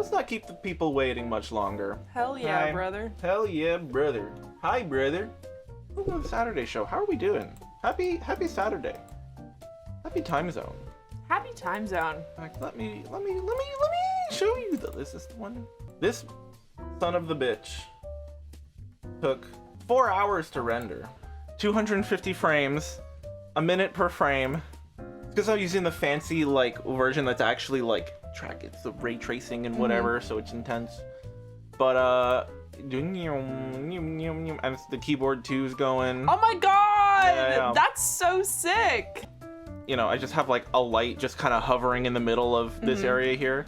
let's not keep the people waiting much longer. Hell yeah, Hi. brother. Hell yeah, brother. Hi, brother. Welcome to the Saturday show. How are we doing? Happy Saturday. Happy time zone. Happy time zone. Like, let me show you this one. This son of the bitch took 4 hours to render. 250 frames, a minute per frame. Because I'm using the fancy like version that's actually like it's the ray tracing and whatever, so it's intense. But and the keyboard too is going. Oh my god! Yeah. That's so sick! You know, I just have like a light just kind of hovering in the middle of this area here.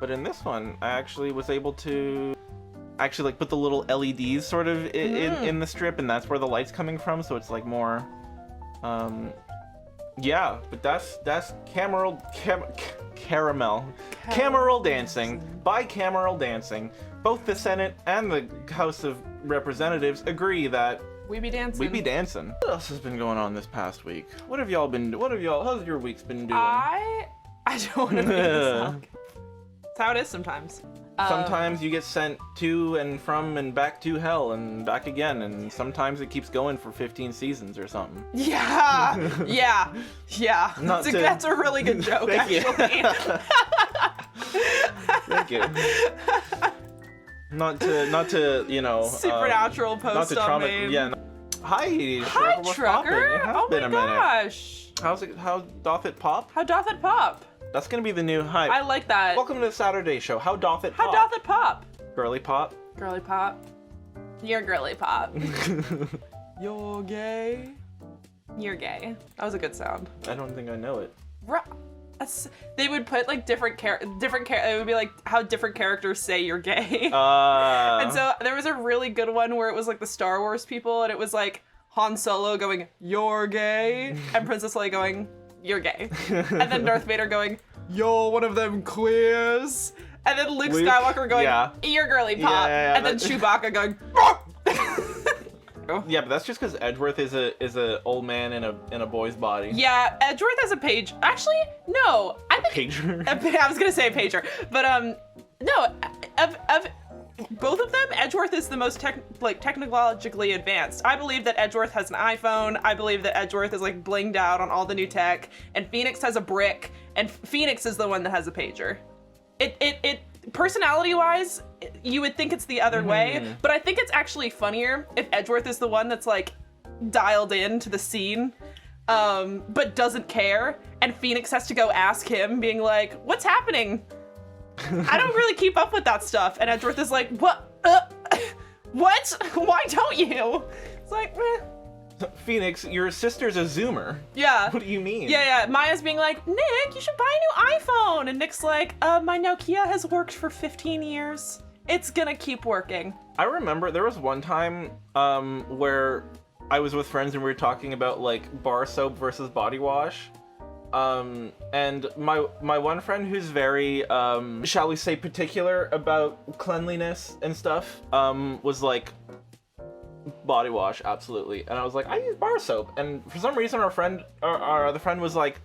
But in this one, I actually was able to actually like put the little LEDs sort of in the strip, and that's where the light's coming from, so it's like more yeah, but that's cameral dancing, bicameral dancing. Both the Senate and the House of Representatives agree that we be dancing. we be dancing. What else has been going on this past week? How's your week's been doing? I don't want to make this song. That's how it is sometimes. Sometimes you get sent to and from and back to hell and back again, and sometimes it keeps going for 15 seasons or something. Yeah. That's a really good joke, Thank actually. Thank you. Not to you know. Supernatural post not to on trauma. me. Yeah. Hi, Hi, what's trucker. poppin'? It has Oh been my a minute. gosh. How doth it pop? How doth it pop? That's gonna be the new hype. I like that. Welcome to the Saturday show. How doth it pop? How doth it pop? Girly pop. Girly pop. You're girly pop. You're gay. You're gay. That was a good sound. I don't think I know it. They would put like it would be like how different characters say you're gay. And so there was a really good one where it was like the Star Wars people, and it was like Han Solo going, "You're gay," and Princess Leia going, "You're gay," and then Darth Vader going, "You're one of them queers," and then Luke Skywalker going, "You're girly pop," and then Chewbacca going, Yeah, but that's just because Edgeworth is a old man in a boy's body. Yeah, Edgeworth has a page. Actually, no, I think Pager. I was gonna say a pager, but no, of both of them, Edgeworth is the most technologically advanced. I believe that Edgeworth has an iPhone. I believe that Edgeworth is like blinged out on all the new tech, and Phoenix has a brick, and Phoenix is the one that has a pager. It personality-wise, you would think it's the other way, but I think it's actually funnier if Edgeworth is the one that's like dialed in to the scene, but doesn't care, and Phoenix has to go ask him, being like, "What's happening? I don't really keep up with that stuff." And Edgeworth is like, "What? What? Why don't you?" It's like, meh. Phoenix, your sister's a Zoomer. Yeah. What do you mean? Yeah. Maya's being like, "Nick, you should buy a new iPhone." And Nick's like, "My Nokia has worked for 15 years. It's gonna keep working." I remember there was one time where I was with friends and we were talking about like bar soap versus body wash. And my one friend who's very, shall we say, particular about cleanliness and stuff, was like, body wash, absolutely. And I was like, I use bar soap. And for some reason our other friend was like,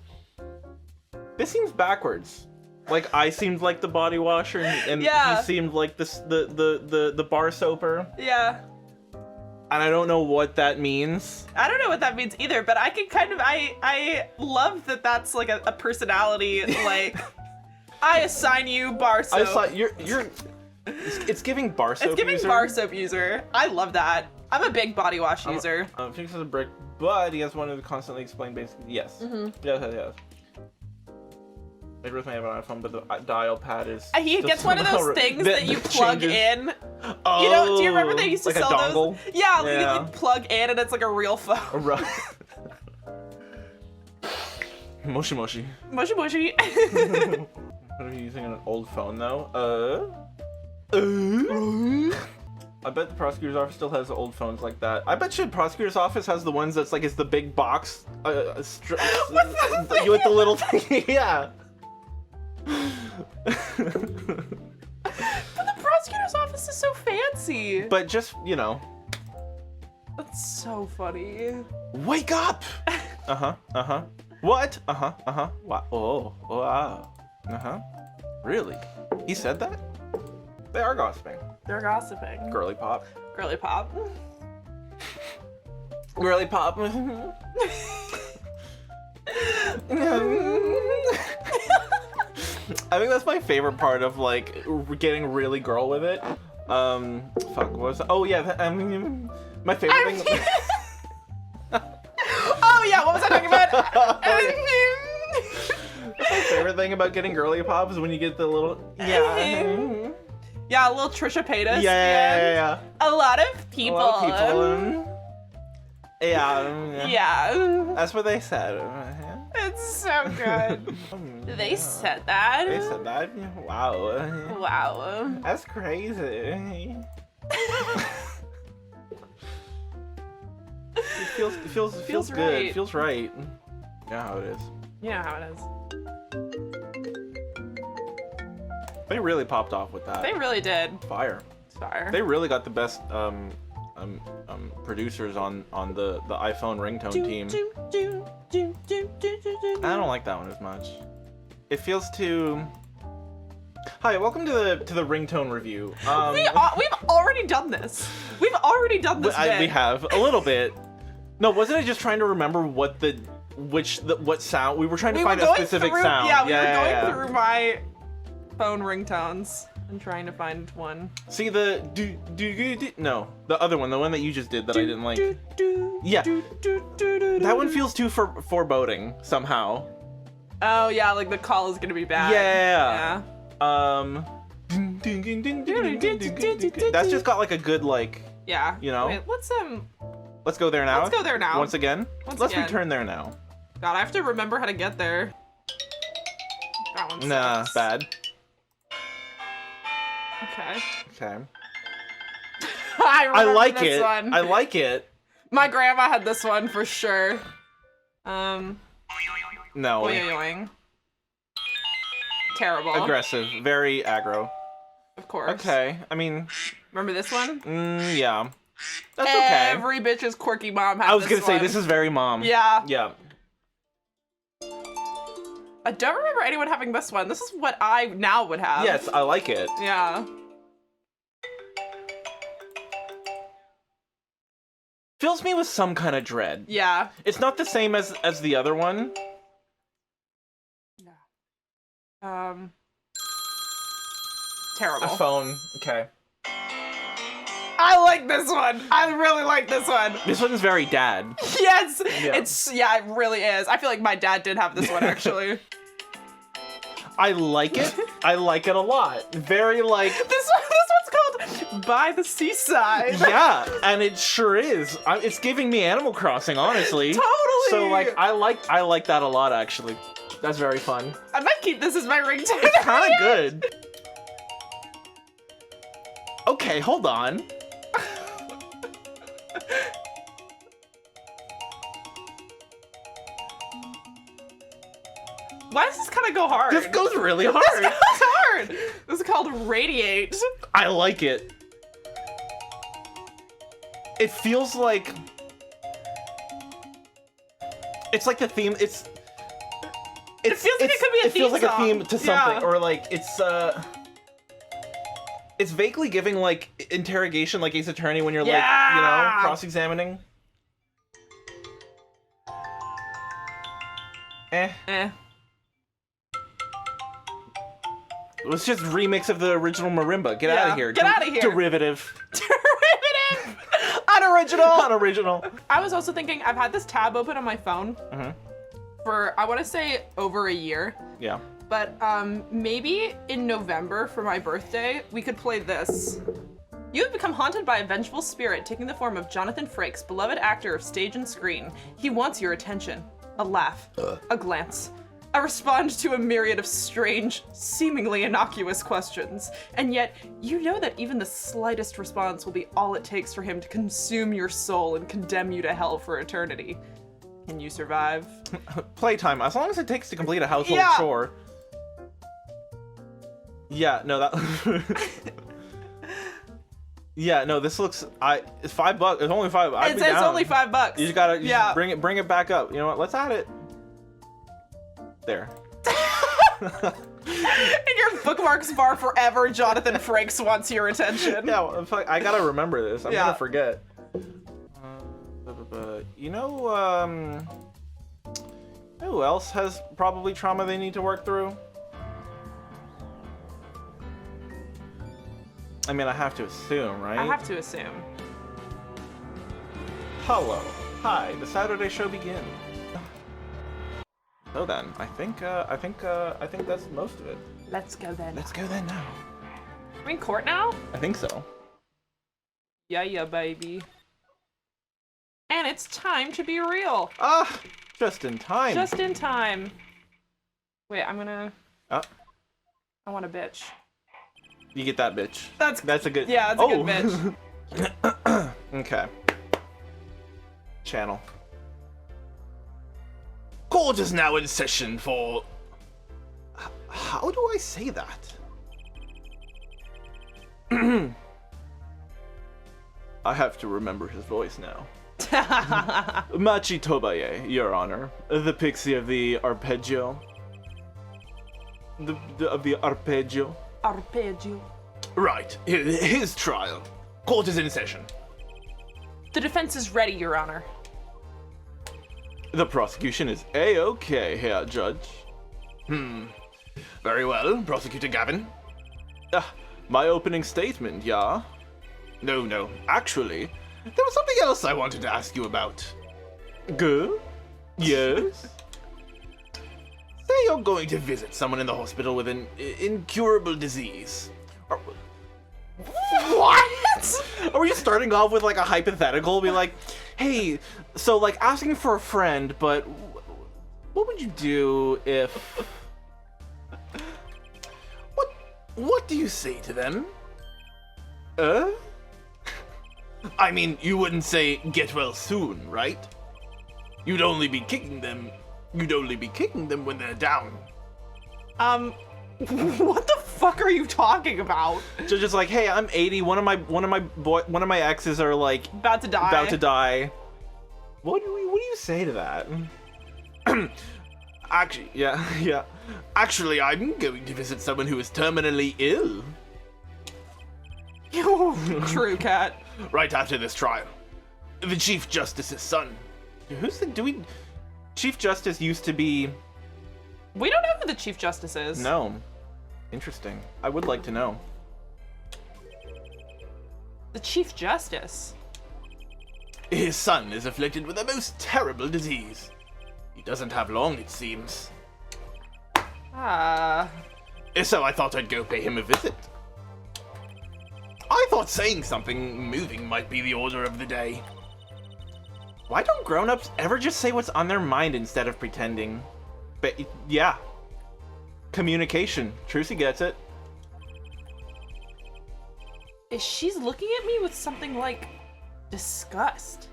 this seems backwards. Like I seemed like the body washer and he seemed like the bar soaper. Yeah. And I don't know what that means. I don't know what that means either, but I can kind of, I love that that's like a personality, like, I assign you bar soap. It's giving bar soap It's giving user. bar soap user. I love that. I'm a big body wash user. Phoenix has a brick, but he has one to constantly explain basically. Yes. Yes. Edgeworth may have an iPhone, but the dial pad is. He gets one of those things that you plug in. Oh, you know, do you remember they used to like sell a dongle? those? Yeah, you like plug in and it's like a real phone. Moshi moshi. Moshi moshi. What are you using on an old phone though? I bet the prosecutor's office still has old phones like that. I bet you the prosecutor's office has the ones that's like it's the big box with the little thing. Yeah. But the prosecutor's office is so fancy. But just, you know. That's so funny. Wake up! What? What? Oh, wow. Really? He said that? They are gossiping. They're gossiping. Girly pop. Girly pop. Girly pop. I think that's my favorite part of like getting really girl with it. Fuck, what was that? Oh yeah, my favorite thing. Oh yeah, what was I talking about? My favorite thing about getting girly pop is when you get the little Yeah, a little Trisha Paytas. Yeah. A lot of people. A lot of people. Yeah. Yeah. That's what they said. It's so good. They said that. They said that? Wow. Wow. That's crazy. It feels good. Right. It feels right. Yeah, how it is. Yeah, how it is. They really popped off with that. They really did. Fire. It's fire. They really got the best producers on the iPhone ringtone team. I don't like that one as much. It feels too. Hi, welcome to the ringtone review. We've already done this. We've already done this. We have a little bit. No, wasn't I just trying to remember what sound we were trying to find a specific sound? Yeah, we were going through my phone ringtones and trying to find one. See the no, the other one, the one that you just did that I didn't like. Yeah, that one feels too foreboding somehow. Oh yeah, like the call is gonna be bad. Yeah. That's just got like a good like. Yeah. You know. Wait, let's go there now. Let's go there now. Once again. Let's again. return there now. God, I have to remember how to get there. That one sucks. Nah, bad. Okay. Okay. I like this it. one. I like it. My grandma had this one for sure. No. Boing. Terrible. Aggressive. Very aggro. Of course. Okay. I mean. Remember this one? Yeah. That's okay. Every bitch's quirky mom had this one. I was gonna say, this is very mom. Yeah. Yeah. I don't remember anyone having this one. This is what I now would have. Yes, I like it. Yeah. Fills me with some kind of dread. Yeah. It's not the same as the other one. Terrible. A phone. Okay. I like this one. I really like this one. This one's very dad. Yes. Yeah. It really is. I feel like my dad did have this one actually. I like it. I like it a lot. Very like. This one's called By the Seaside. Yeah, and it sure is. It's giving me Animal Crossing, honestly. Totally. So like, I like that a lot actually. That's very fun. I might keep this as my ringtone. It's kind of good. Okay, hold on. Why does this kind of go hard? This goes really hard. This goes hard. This is called Radiate. I like it. It feels like it's like the theme. It feels like it could be a theme It feels like song. a theme to something, Yeah. or like it's vaguely giving like interrogation, like Ace Attorney when you're like, you know, cross-examining. It's just remix of the original marimba. Get out of here. Get out of here. Derivative. Derivative. Unoriginal. Unoriginal. I was also thinking, I've had this tab open on my phone for, I want to say, over a year. Yeah. But maybe in November for my birthday, we could play this. You have become haunted by a vengeful spirit taking the form of Johnathan Frakes, beloved actor of stage and screen. He wants your attention. A laugh. A glance. A respond to a myriad of strange, seemingly innocuous questions. And yet, you know that even the slightest response will be all it takes for him to consume your soul and condemn you to hell for eternity. Can you survive? Playtime, as long as it takes to complete a household chore. Yeah, no, that... Yeah, no, this looks... It's $5. It's only $5. It's only $5. You just gotta just bring it back up. You know what? Let's add it. There. In your bookmarks bar forever, Johnathan Frakes wants your attention. Yeah, well, I gotta remember this. I'm Yeah. gonna forget. You know, who else has probably trauma they need to work through? I mean, I have to assume, right? I have to assume. Hello. Hi, the Saturday show begins. So then, I think that's most of it. Let's go then. Let's go then now. Are we in court now? I think so. Yeah, baby. And it's time to be real. Ah, just in time. Just in time. Wait, I'm gonna... Ah. I want a bitch. You get that bitch. That's a good... Yeah, that's a good bitch. Okay. Channel. Court is now in session for... How do I say that? I have to remember his voice now. Machi Tobaye, Your Honor. The pixie of the arpeggio. Of the arpeggio. Arpeggio. Right. His trial. Court is in session. The defense is ready, Your Honor. The prosecution is A-okay, Herr Judge. Very well, Prosecutor Gavin. My opening statement, yeah? No. Actually, there was something else I wanted to ask you about. Good? Yes? Say you're going to visit someone in the hospital with an incurable disease. What? Are we just starting off with like a hypothetical? Be like, hey, so like asking for a friend, but what would you do if... What do you say to them? I mean, you wouldn't say get well soon, right? You'd only be kicking them when they're down. What the fuck are you talking about? So just like, hey, I'm 80. One of my exes are like About to die. What do you say to that? Actually, yeah. Actually, I'm going to visit someone who is terminally ill. True, Cat. Right after this trial. The Chief Justice's son. Chief Justice used to be... We don't know who the Chief Justice is. No. Interesting. I would like to know. The Chief Justice? His son is afflicted with a most terrible disease. He doesn't have long, it seems. So I thought I'd go pay him a visit. I thought saying something moving might be the order of the day. Why don't grown-ups ever just say what's on their mind instead of pretending? But yeah. Communication. Trucy gets it. She's looking at me with something like disgust.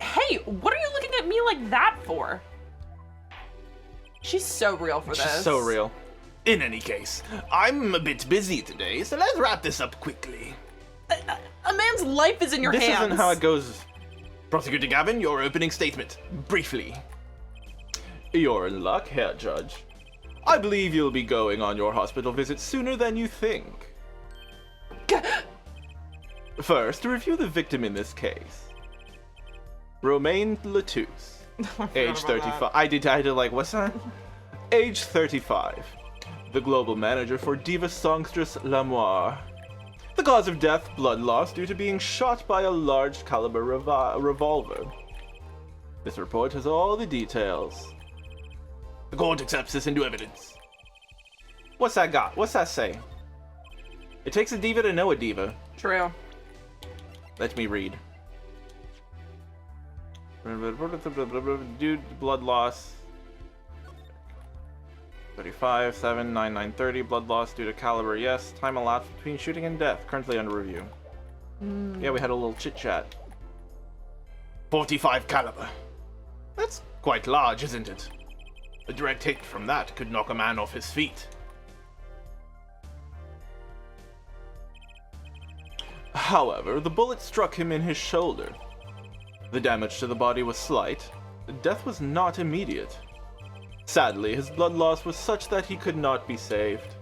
Hey, what are you looking at me like that for? She's so real for this. She's so real. In any case, I'm a bit busy today, so let's wrap this up quickly. A man's life is in your hands. This isn't how it goes. Prosecutor Gavin, your opening statement. Briefly. You're in luck, Herr Judge. I believe you'll be going on your hospital visit sooner than you think. First, to review the victim in this case. Romaine Latouche. Age 35. I did like, what's that? Age 35. The global manager for diva songstress Lamiroir. The cause of death, blood loss due to being shot by a large caliber revolver. This report has all the details. The court accepts this into evidence. What's that got? What's that say? It takes a diva to know a diva. True. Let me read. Dude, blood loss. 35, 7, 9, 9, 30. Blood loss due to caliber, yes. Time elapsed between shooting and death. Currently under review. Yeah, we had a little chit-chat. 45 caliber. That's quite large, isn't it? A direct hit from that could knock a man off his feet. However, the bullet struck him in his shoulder. The damage to the body was slight. Death was not immediate. Sadly, his blood loss was such that he could not be saved.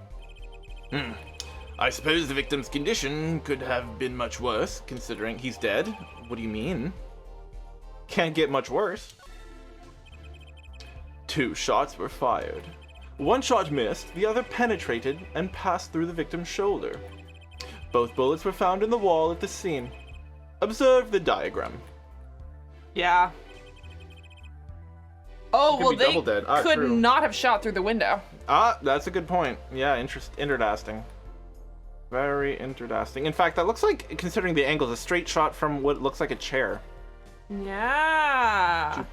I suppose the victim's condition could have been much worse, considering he's dead. What do you mean? Can't get much worse. 2 shots were fired. 1 shot missed, the other penetrated and passed through the victim's shoulder. Both bullets were found in the wall at the scene. Observe the diagram. Yeah. Oh, well, be they double dead. could True. not have shot through the window. That's a good point. Yeah, interesting. Very interesting. In fact, that looks like, considering the angle, a straight shot from what looks like a chair. Yeah.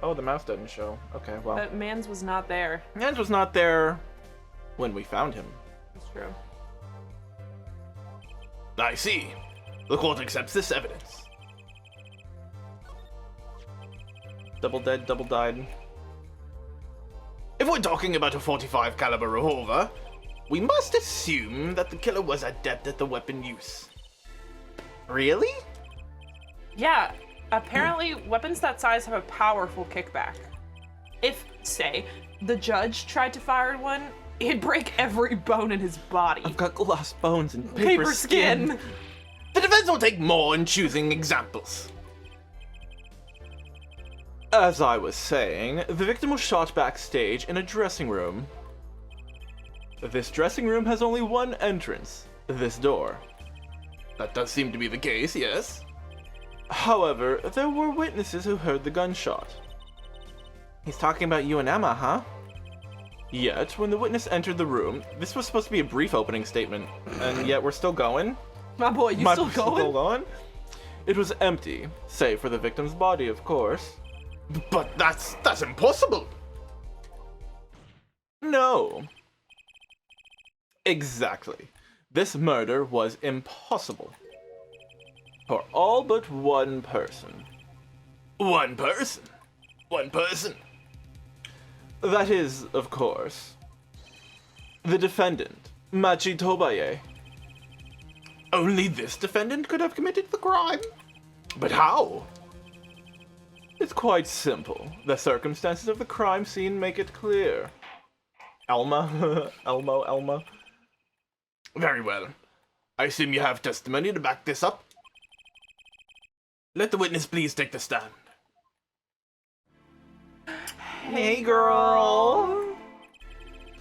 Oh, the mouse doesn't show. Okay, well. But Mans was not there. Mans was not there when we found him. That's true. I see. The court accepts this evidence. Double dead, double died. If we're talking about a 45 caliber revolver, we must assume that the killer was adept at the weapon use. Really? Yeah, apparently weapons that size have a powerful kickback. If, say, the judge tried to fire one, it'd break every bone in his body. I've got glass bones and Paper skin. The defense will take more in choosing examples. As I was saying, the victim was shot backstage in a dressing room. This dressing room has only one entrance, this door. That does seem to be the case, yes. However, there were witnesses who heard the gunshot. He's talking about you and Emma, huh? Yet, when the witness entered the room, this was supposed to be a brief opening statement, and yet we're still going? My boy, you still going? Still going? It was empty, save for the victim's body, of course. But that's impossible. No. Exactly. This murder was impossible. For all but one person. One person. One person. That is, of course, the defendant, Machi Tobaye. Only this defendant could have committed the crime? But how? It's quite simple. The circumstances of the crime scene make it clear. Elma? Elma? Very well. I assume you have testimony to back this up? Let the witness please take the stand. Hey, girl.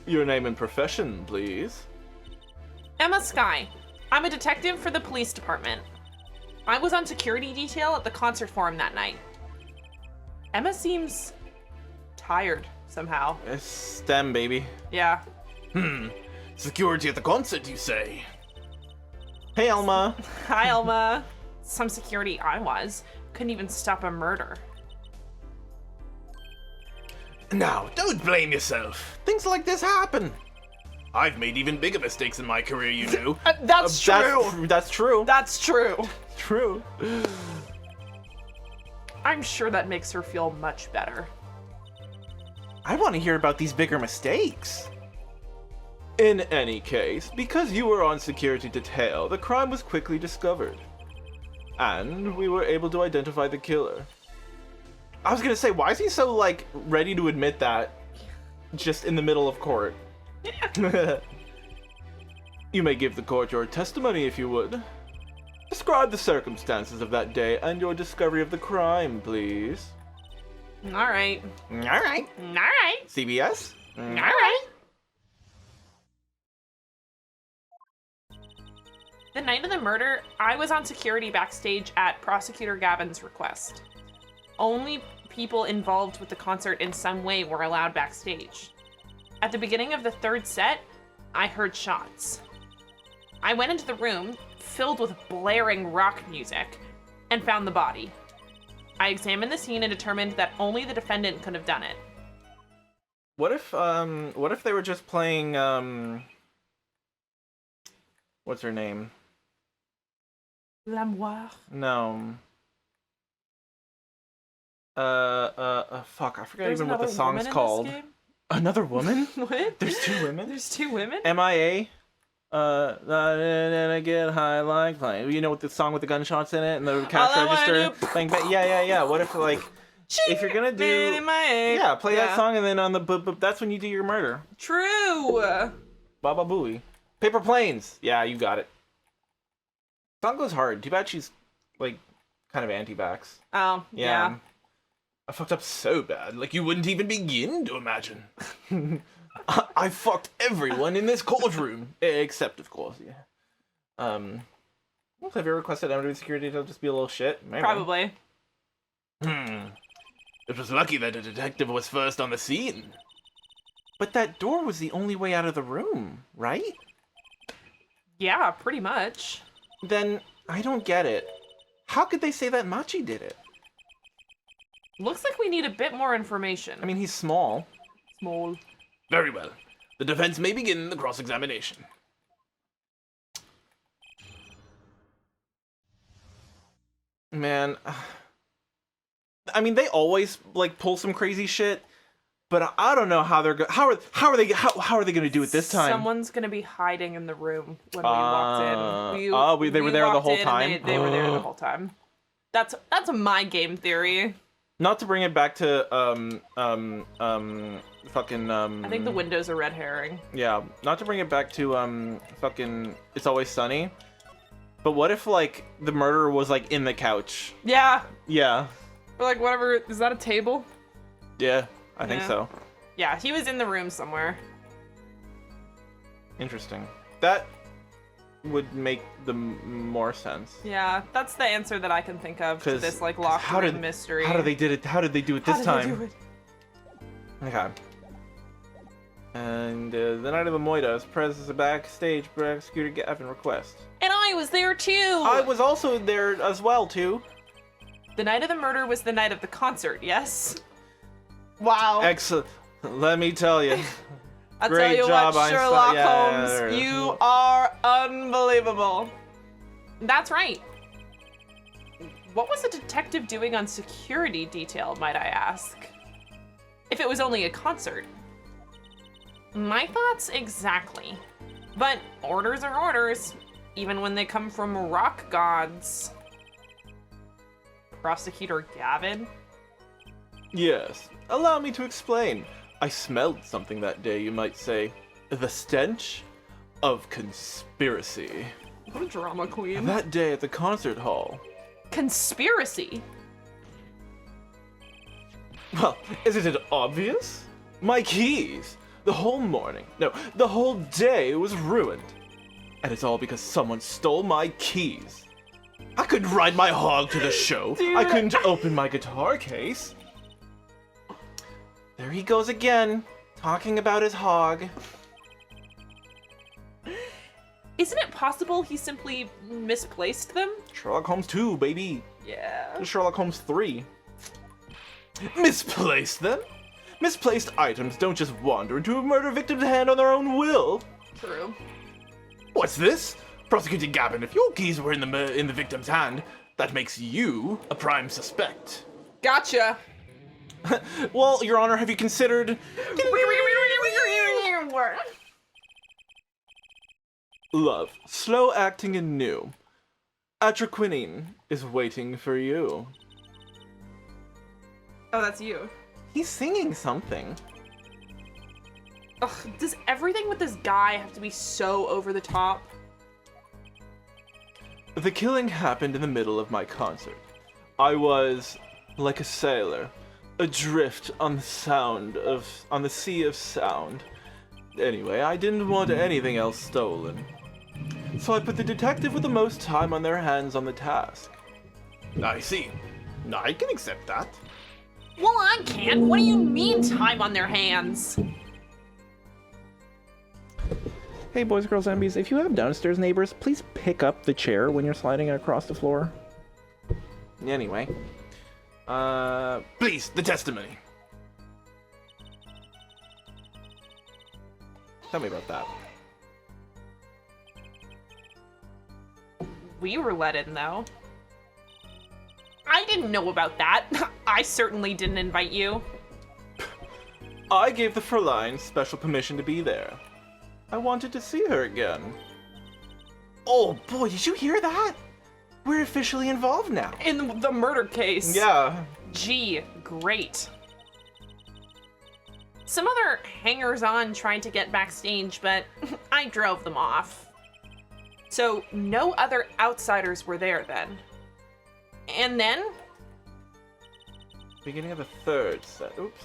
Your name and profession, please. Emma Skye. I'm a detective for the police department. I was on security detail at the concert forum that night. Emma seems tired somehow. It's STEM, baby. Yeah. Security at the concert, you say? Hey, Elma. Hi, Elma. Some security I was. Couldn't even stop a murder. Now, don't blame yourself. Things like this happen. I've made even bigger mistakes in my career, you know. That's true. That's true. That's true. True. I'm sure that makes her feel much better. I want to hear about these bigger mistakes. In any case, because you were on security detail, the crime was quickly discovered. And we were able to identify the killer. I was gonna say, why is he so, like, ready to admit that just in the middle of court? You may give the court your testimony if you would. Describe the circumstances of that day and your discovery of the crime, please. All right. Alright. All right. CBS? All right. The night of the murder, I was on security backstage at Prosecutor Gavin's request. Only people involved with the concert in some way were allowed backstage. At the beginning of the third set, I heard shots. I went into the room, filled with blaring rock music, and found the body. I examined the scene and determined that only the defendant could have done it. What if they were just playing, what's her name? Lamiroir. No. Fuck, I forgot There's even what the another song's woman in this called. game? Another woman? What? There's 2 women? There's 2 women? MIA. I get high like playing. You know, with the song with the gunshots in it and the cash All I wanna register. do- Bang, bang. Yeah. What if, like, if you're gonna do, yeah, play that song, and then on the that's when you do your murder. True. Baba Booey. Paper Planes. Yeah, you got it. Song goes hard. Too bad she's like kind of anti-vax. Oh, yeah. I fucked up so bad, like you wouldn't even begin to imagine. I fucked everyone in this courtroom, except of course, yeah. Have you requested MW security to just be a little shit? Maybe. Probably. It was lucky that a detective was first on the scene. But that door was the only way out of the room, right? Yeah, pretty much. Then I don't get it. How could they say that Machi did it? Looks like we need a bit more information. I mean, he's small. Small. Very well. The defense may begin the cross-examination. Man, I mean, they always like pull some crazy shit, but I don't know how they're how are they going to do it this time? Someone's going to be hiding in the room when we walked in. They were there the whole time. They were there the whole time. That's my game theory. Not to bring it back to fucking I think the window's a red herring. Yeah, not to bring it back to fucking It's Always Sunny. But what if like the murderer was like in the couch? Yeah. Yeah. Or like whatever, is that a table? Yeah, I think so. Yeah, he was in the room somewhere. Interesting. That would make the more sense. Yeah, that's the answer that I can think of to this like locked room mystery. How did they do it this time? How did they do it? Okay. And the night of the Moidas, Prez is backstage for Executor Gavin request. And I was there too! I was also there as well too. The night of the murder was the night of the concert, yes? Wow. Excellent. Let me tell you. I'll Great tell you job, what, Sherlock Einstein. Holmes, you are unbelievable. That's right. What was the detective doing on security detail, might I ask? If it was only a concert. My thoughts exactly. But orders are orders, even when they come from rock gods. Prosecutor Gavin? Yes. Allow me to explain. I smelled something that day, you might say. The stench of conspiracy. What a drama queen. That day at the concert hall. Conspiracy? Well, isn't it obvious? My keys. The whole morning, no, the whole day was ruined. And it's all because someone stole my keys. I couldn't ride my hog to the show. Dude. I couldn't open my guitar case. There he goes again, talking about his hog. Isn't it possible he simply misplaced them? Sherlock Holmes 2, baby. Yeah. Sherlock Holmes 3. Misplaced them? Misplaced items don't just wander into a murder victim's hand on their own will. True. What's this? Prosecutor Gavin, if your keys were in the victim's hand, that makes you a prime suspect. Gotcha. Well, Your Honor, have you considered... Love, slow acting and new. Atraquinine is waiting for you. Oh, that's you. He's singing something. Ugh, does everything with this guy have to be so over the top? The killing happened in the middle of my concert. I was like a sailor, adrift on the sea of sound. Anyway, I didn't want anything else stolen. So I put the detective with the most time on their hands on the task. I see. I can accept that. Well, I can't. What do you mean time on their hands? Hey boys, girls, zombies, if you have downstairs neighbors, please pick up the chair when you're sliding it across the floor. Anyway. Please, the testimony. Tell me about that. We were let in, though. I didn't know about that. I certainly didn't invite you. I gave the Fräulein special permission to be there. I wanted to see her again. Oh boy, did you hear that? We're officially involved now. In the murder case. Yeah. Gee, Great. Some other hangers-on tried to get backstage, but I drove them off. So no other outsiders were there then. And then? Beginning of the third set. Oops.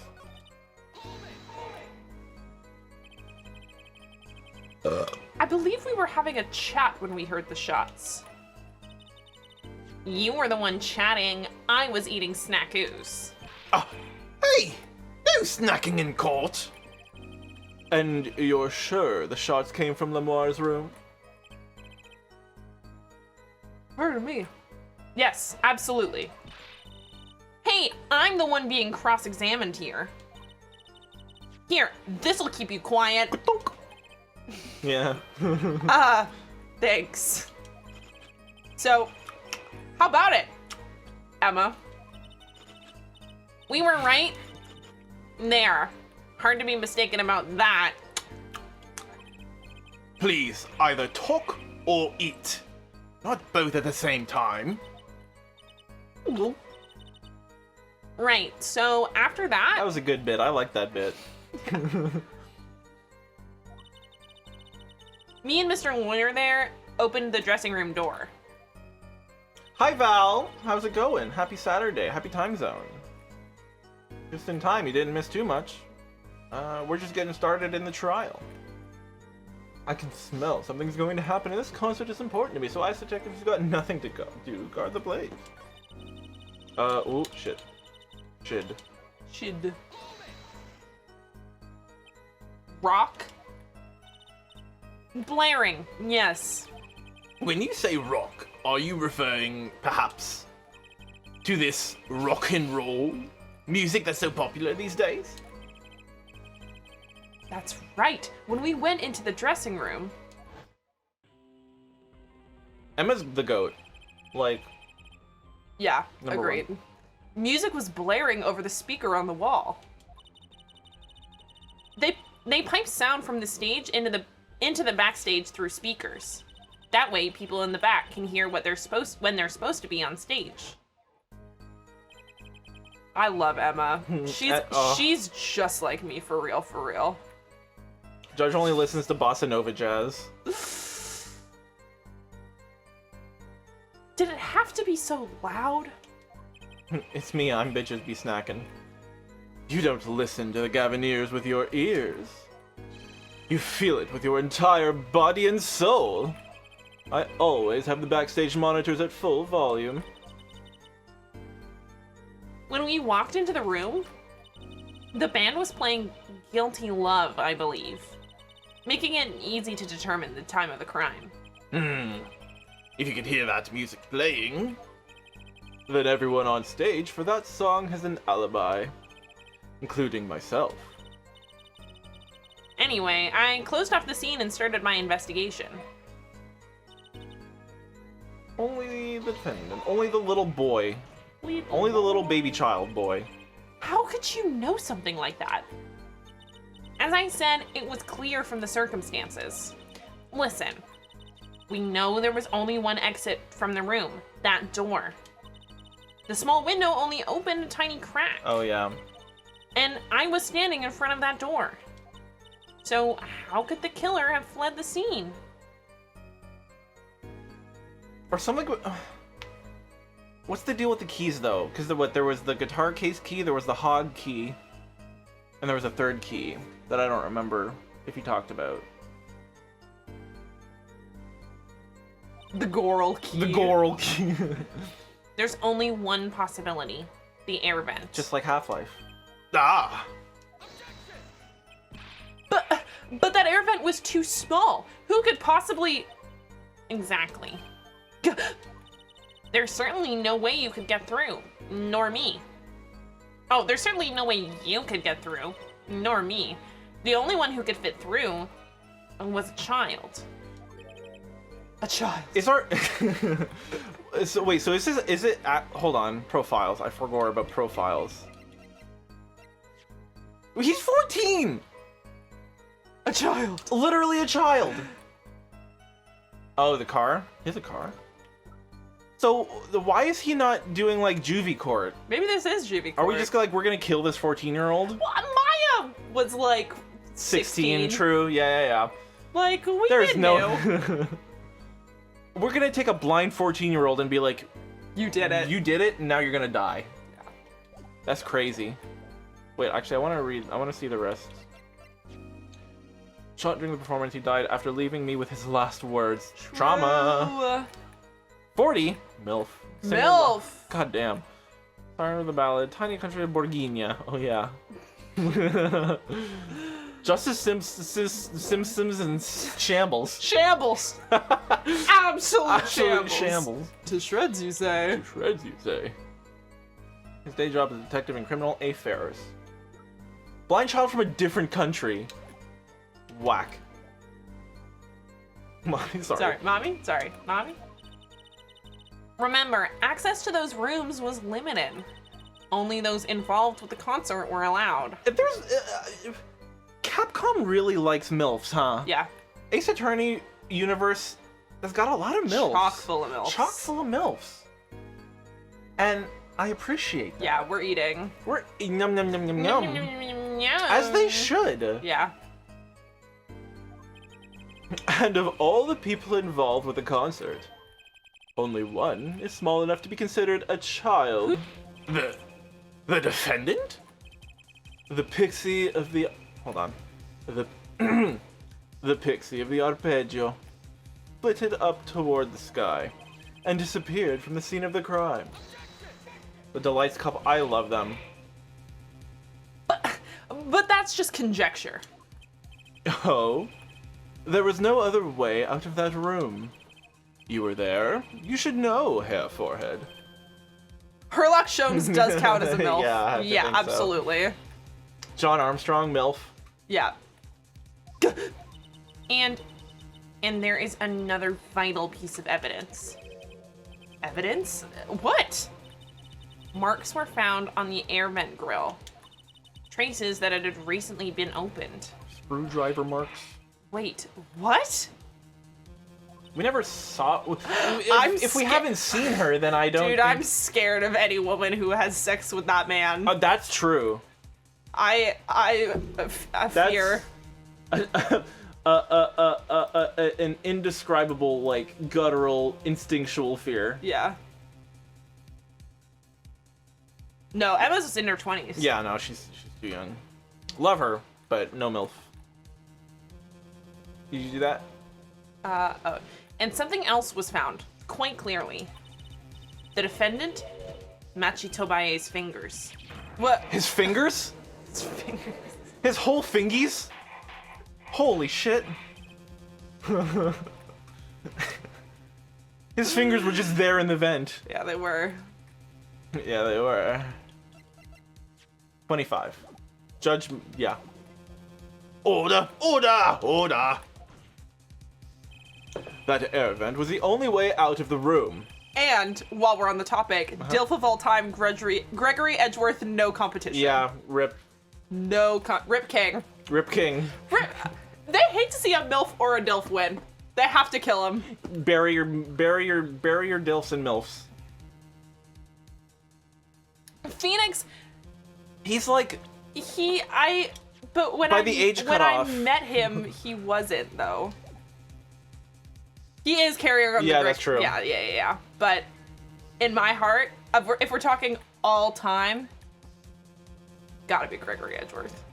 I believe we were having a chat when we heard the shots. You were the one chatting. I was eating snackoos. Hey! No snacking in court! And you're sure the shots came from Lamiroir's room? Pardon me. Yes, absolutely. Hey, I'm the one being cross-examined here. Here, this'll keep you quiet. Yeah. Thanks. So, how about it, Emma? We were right there. Hard to be mistaken about that. Please, either talk or eat. Not both at the same time. Right, so after that... That was a good bit. I like that bit. Me and Mr. Lawyer there opened the dressing room door. Hi, Val. How's it going? Happy Saturday. Happy time zone. Just in time. You didn't miss too much. We're just getting started in the trial. I can smell something's going to happen, and this concert is important to me, so Ice Detective's got nothing to do. Guard the blaze. Oh, shit. Shid. Rock? Blaring, yes. When you say rock, are you referring, perhaps, to this rock and roll music that's so popular these days? That's right. When we went into the dressing room... Emma's the goat. Like... Yeah, Number agreed. Music was blaring over the speaker on the wall. They pipe sound from the stage into the backstage through speakers. That way, people in the back can hear what when they're supposed to be on stage. I love Emma. She's just like me, for real, for real. Judge only listens to bossa nova jazz. Did it have to be so loud? It's me, I'm bitches be snacking. You don't listen to the Gavineers with your ears. You feel it with your entire body and soul. I always have the backstage monitors at full volume. When we walked into the room, the band was playing Guilty Love, I believe, making it easy to determine the time of the crime. If you could hear that music playing... Then everyone on stage for that song has an alibi, including myself. Anyway, I closed off the scene and started my investigation. Only the defendant, only the little boy, only the little baby child boy. How could you know something like that? As I said, it was clear from the circumstances. Listen, we know there was only one exit from the room, that door. The small window only opened a tiny crack. Oh yeah. And I was standing in front of that door. So how could the killer have fled the scene? Or something. What's the deal with the keys though? Because there was the guitar case key, there was the hog key, and there was a third key that I don't remember if he talked about. The Goral key. The Goral key. There's only one possibility. The air vent. Just like Half-Life. Ah! But that air vent was too small. Who could possibly... Exactly. There's certainly no way you could get through. Nor me. Oh, there's certainly no way you could get through. Nor me. The only one who could fit through was a child. A child. Is our... So wait, so is it hold on, profiles. I forgot about profiles. He's 14! A child. Literally a child. Oh, the car? He has a car. So why is he not doing like juvie court? Maybe this is juvie court. Are we just like we're gonna kill this 14-year-old? Well, Maya was like 16. True. Yeah. Like we There's didn't no. know. We're gonna take a blind 14-year-old and be like, You did it. you did it, and now you're gonna die. That's crazy. Wait, actually, I want to see the rest. Shot during the performance, he died after leaving me with his last words. Trauma. 40. MILF. MILF. God damn. Star of the ballad. Tiny country of Borginia. Oh yeah. Justice Simpsons and shambles. Shambles. Absolute shambles. To shreds, you say. Shreds, you say. His day job is detective and criminal affairs. Blind child from a different country. Whack. Mommy, sorry. Sorry, mommy. Remember, access to those rooms was limited. Only those involved with the concert were allowed. If there's... Capcom really likes MILFs, huh? Yeah. Ace Attorney universe has got a lot of MILFs. Chock full of MILFs. Chock full of MILFs. And I appreciate that. Yeah, we're eating. We're yum yum yum yum yum. As they should. Yeah. And of all the people involved with the concert, only one is small enough to be considered a child. The defendant? The pixie of the... Hold on. The pixie of the arpeggio flitted up toward the sky and disappeared from the scene of the crime. The Delights couple, I love them. But that's just conjecture. Oh? There was no other way out of that room. You were there. You should know, Hair Forehead. Herlock Sholmes does count as a MILF. Yeah, I have to think so. Absolutely. John Armstrong, MILF. Yeah. And there is another vital piece of evidence. Evidence? What? Marks were found on the air vent grill. Traces that it had recently been opened. Screwdriver marks. Wait, what? We never saw... If we haven't seen her, then I don't Dude, I'm scared of any woman who has sex with that man. That's true. I fear. An indescribable, like, guttural, instinctual fear. Yeah. No, Emma's in her 20s. Yeah, no, she's too young. Love her, but no MILF. Did you do that? Oh. And something else was found, quite clearly. The defendant, Machi Tobaye's fingers. What? His fingers? His fingers. His whole fingies? Holy shit. His fingers were just there in the vent. Yeah, they were. Yeah, they were. 25. Judge, yeah. Order! Order! Order! That air vent was the only way out of the room. And, while we're on the topic, DILF of all time, Gregory Edgeworth, no competition. Yeah, rip. Rip King. Rip King. They hate to see a MILF or a DILF win. They have to kill him. Bury your DILFs and MILFs. Phoenix... He's like... But when By the age when cutoff. I met him, he wasn't, though. He is carrier of the Yeah, that's true. Yeah. But in my heart, if we're talking all time, gotta be Gregory Edgeworth.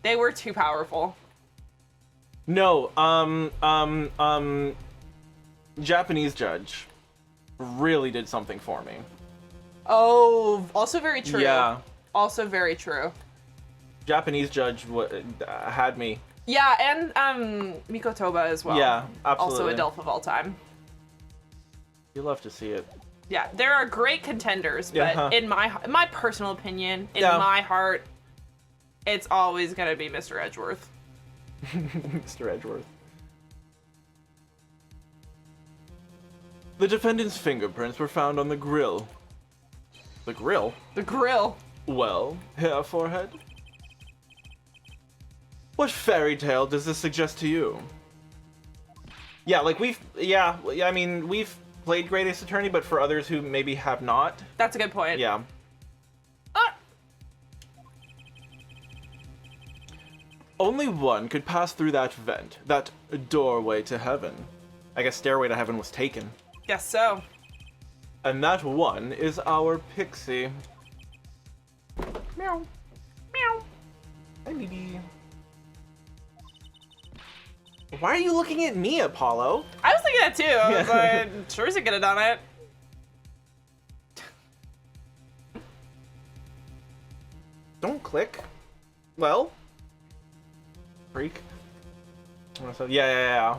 They were too powerful. No, Japanese judge really did something for me. Oh, also very true. Yeah. Also very true. Japanese judge had me. Yeah, and Miko Toba as well. Yeah, absolutely. Also a DILF of all time. You love to see it. Yeah, there are great contenders, but in my personal opinion, in my heart, it's always gonna be Mr. Edgeworth. Mr. Edgeworth. The defendant's fingerprints were found on the grill. The grill? The grill. Well, Hair Forehead? What fairy tale does this suggest to you? Yeah, like we've played Great Ace Attorney, but for others who maybe have not. That's a good point. Yeah. Only one could pass through that vent, that doorway to heaven. I guess Stairway to Heaven was taken. Guess so. And that one is our pixie. Meow. Meow. Hi, baby. Why are you looking at me, Apollo? I was thinking that too. I was like, sure as it could have done it. Don't click. Well. Freak. Yeah.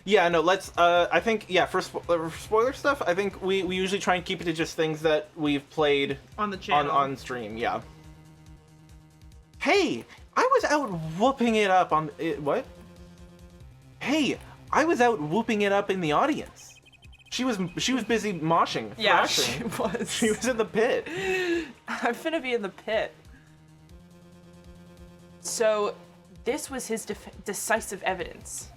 Yeah, no, let's, I think, yeah, for spoiler stuff, I think we usually try and keep it to just things that we've played On the channel. on stream, yeah. Hey, I was out whooping it up on, what? Hey, I was out whooping it up in the audience. She was busy moshing. Yeah, thrashing. she was. She was in the pit. I'm finna be in the pit. So, this was his decisive evidence.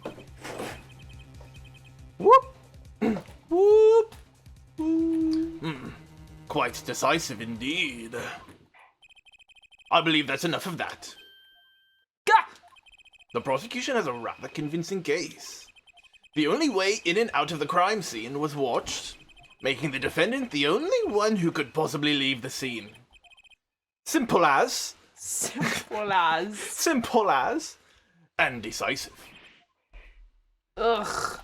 Whoop! Whoop! Quite decisive indeed. I believe that's enough of that. Gah! The prosecution has a rather convincing case. The only way in and out of the crime scene was watched, making the defendant the only one who could possibly leave the scene. Simple as. Simple as. Simple as. And decisive. Ugh.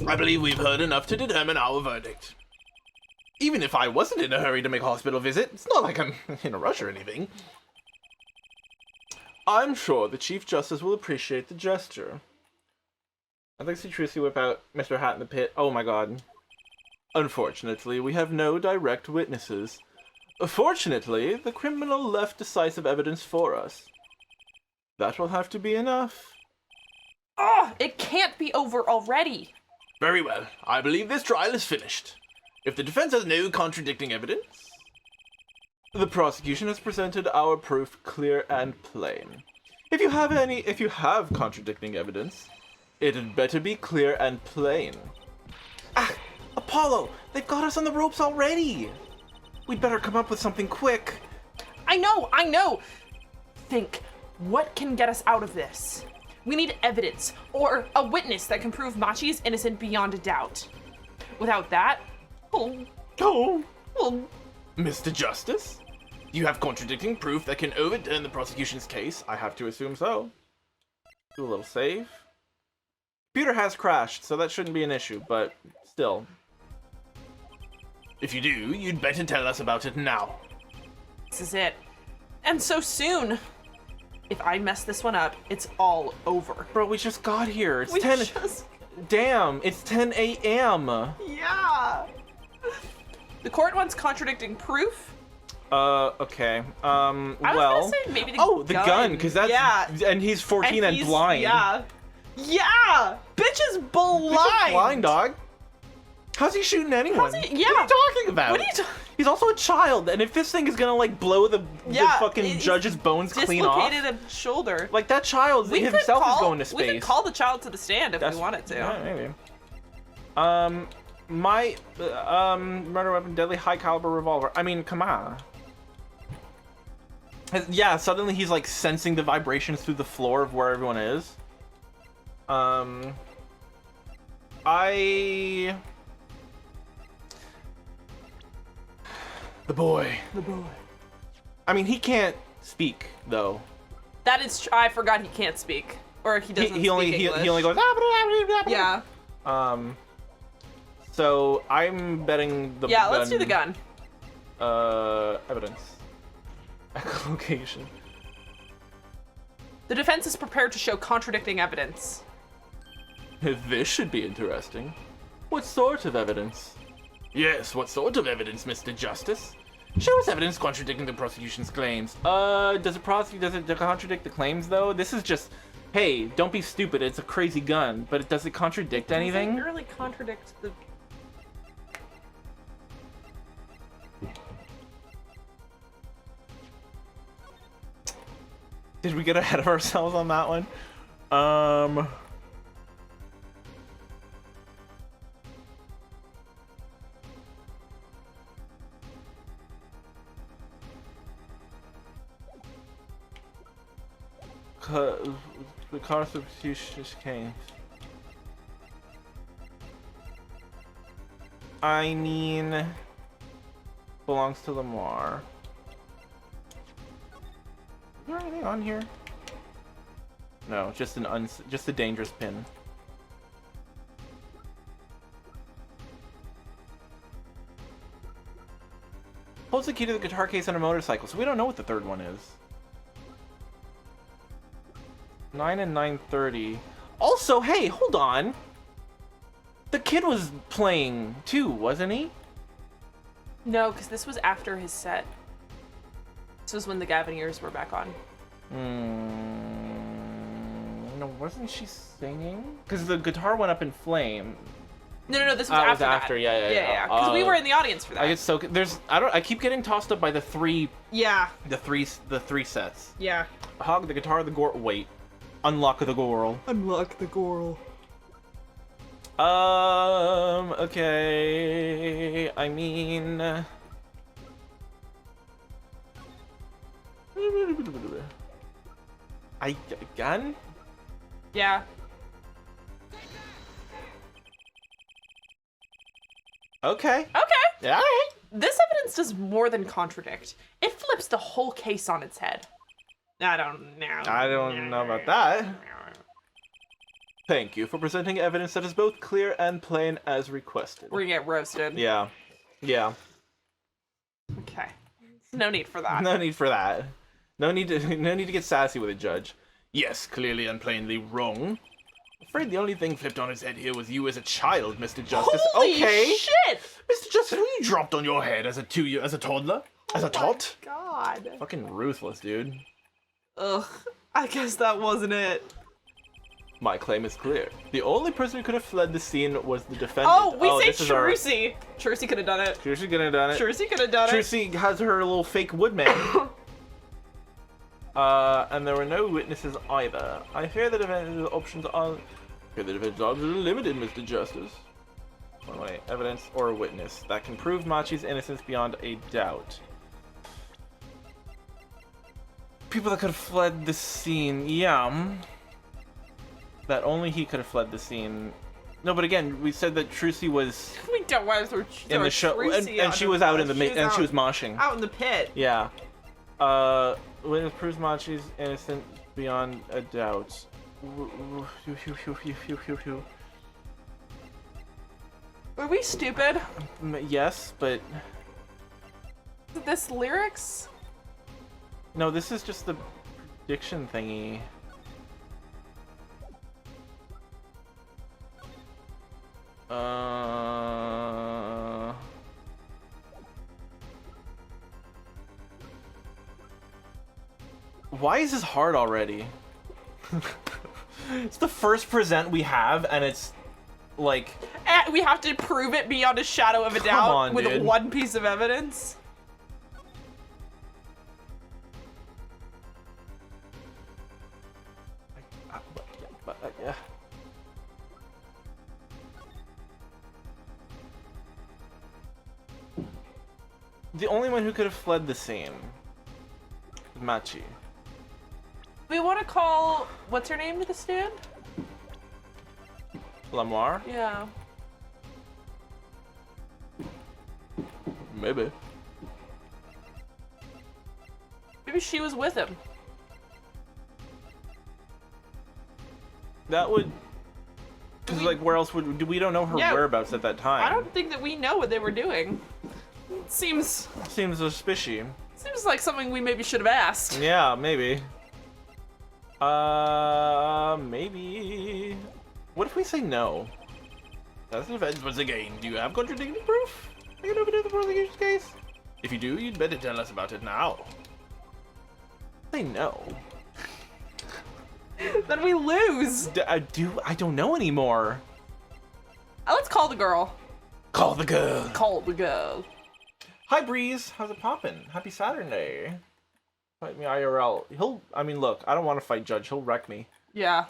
I believe we've heard enough to determine our verdict. Even if I wasn't in a hurry to make a hospital visit, it's not like I'm in a rush or anything. I'm sure the Chief Justice will appreciate the gesture. I'd like to see Trucy whip out Mr. Hat in the pit. Oh my god. Unfortunately, we have no direct witnesses. Fortunately, the criminal left decisive evidence for us. That will have to be enough. Oh, it can't be over already. Very well. I believe this trial is finished. If the defense has no contradicting evidence... The prosecution has presented our proof clear and plain. If you have contradicting evidence, it had better be clear and plain. Ah, Apollo, they've got us on the ropes already. We'd better come up with something quick. I know. Think, what can get us out of this? We need evidence, or a witness that can prove Machi is innocent beyond a doubt. Without that, Mr. Justice, you have contradicting proof that can overturn the prosecution's case. I have to assume so. Do a little save. Computer has crashed, so that shouldn't be an issue, but still. If you do, you'd better tell us about it now. This is it. And so soon. If I mess this one up, it's all over. Bro, we just got here. It's 10. Damn, it's 10 a.m. Yeah. The court wants contradicting proof. Okay. I was gonna say maybe the the gun, because that's... Yeah. And he's 14 and blind. Yeah. Yeah! Bitch is blind! He's blind, dog. How's he shooting anyone? Yeah. What are you talking about? What are you He's also a child, and if this thing is gonna, like, blow the fucking judge's bones clean off... Dislocated a shoulder. Like, that child himself is going to space. We could call the child to the stand if we wanted to. Yeah, maybe. Murder weapon, deadly high caliber revolver. I mean, come on. Yeah, suddenly he's like sensing the vibrations through the floor of where everyone is. The boy. I mean, he can't speak though. That is I forgot he can't speak. Or he doesn't he only speak English. he only goes Yeah. So I'm betting the Yeah, let's do the gun. Evidence. Echolocation. The defense is prepared to show contradicting evidence. This should be interesting. What sort of evidence? Yes, what sort of evidence, Mr. Justice? Show us evidence contradicting the prosecution's claims. Does it contradict the claims though? This is just, hey, don't be stupid, it's a crazy gun, but does it contradict anything? Does it really contradict the... Did we get ahead of ourselves on that one? The Constitution case. I mean, belongs to Lamiroir. Is there anything on here? No, just just a dangerous pin. Holds the key to the guitar case on a motorcycle, so we don't know what the third one is. 9 and 9:30. Also, hey, hold on. The kid was playing too, wasn't he? No, because this was after his set. This was when the Gavineers were back on. No, wasn't she singing? Because the guitar went up in flame. No, this was after that. Yeah. Because we were in the audience for that. I get so I keep getting tossed up by the three sets. Yeah. Hog, the guitar, the gore. Wait, unlock the girl. Unlock the girl. Okay. I mean, gun? Yeah. Okay. Okay. Yeah. All right. This evidence does more than contradict. It flips the whole case on its head. I don't know about that. Thank you for presenting evidence that is both clear and plain as requested. We're gonna get roasted. Yeah. Yeah. Okay. No need for that. No need for that. No need to get sassy with it, Judge. Yes, clearly and plainly wrong. Afraid the only thing flipped on his head here was you as a child, Mr. Justice. Holy okay. shit! Mr. Justice, were you dropped on your head as a toddler? As a tot? God. Fucking ruthless, dude. Ugh. I guess that wasn't it. My claim is clear. The only person who could have fled the scene was the defendant. Oh, we say this is our- Trucy. Trucy could have done it. Trucy could have done it. Trucy could have done it. Trucy has her little fake woodman. And there were no witnesses either. I fear the defendant's options are limited, Mr. Justice. Wait, evidence or a witness that can prove Machi's innocence beyond a doubt. People that could have fled the scene, yeah. That only he could have fled the scene. No, but again, we said that Trucy was We don't want to in the show, and she was out in the and she was moshing. Out in the pit. Yeah. Witness proves Machi's innocent beyond a doubt. Were we stupid? Yes, but Is this lyrics? no, this is just the prediction thingy. Why is this hard already? It's the first present we have, and it's like... We have to prove it beyond a shadow of a doubt on, with dude. one piece of evidence. Yeah. The only one who could have fled the scene. Machi. We want to call what's her name to the stand? Lamiroir? Yeah. Maybe. Maybe she was with him. That would... Because, like, where else would... We don't know her Yeah. whereabouts at that time. I don't think that we know what they were doing. It seems Seems suspicious. like something we maybe should have asked. Yeah, maybe. Maybe... What if we say no? That's the defense once again. Do you have contradicting proof? Are you open to the prosecution's case? If you do, you'd better tell us about it now. Say no. Then we lose. I don't know anymore. Let's call the girl. Call the girl. Call the girl. Hi Breeze, how's it poppin'? Happy Saturday. Fight me IRL. I mean, look, I don't want to fight Judge. He'll wreck me. Yeah.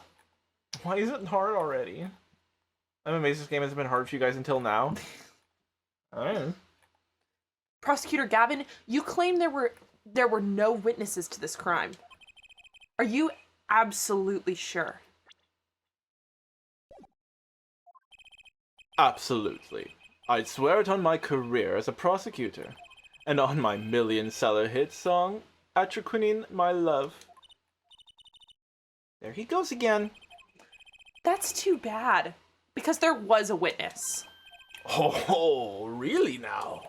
Why is it hard already? I'm amazed this game hasn't been hard for you guys until now. Alright. Prosecutor Gavin, you claim there were no witnesses to this crime. Are you absolutely sure? Absolutely. I'd swear it on my career as a prosecutor. And on my million-seller hit song, Atraquinine, My Love. There he goes again. That's too bad, because there was a witness. Oh, really now?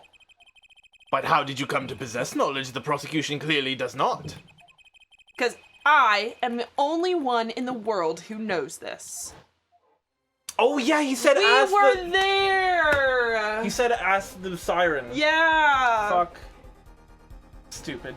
But how did you come to possess knowledge the prosecution clearly does not? Because I am the only one in the world who knows this. Oh yeah, he said We ask were the... there! He said ask the siren. Yeah! Fuck. Stupid.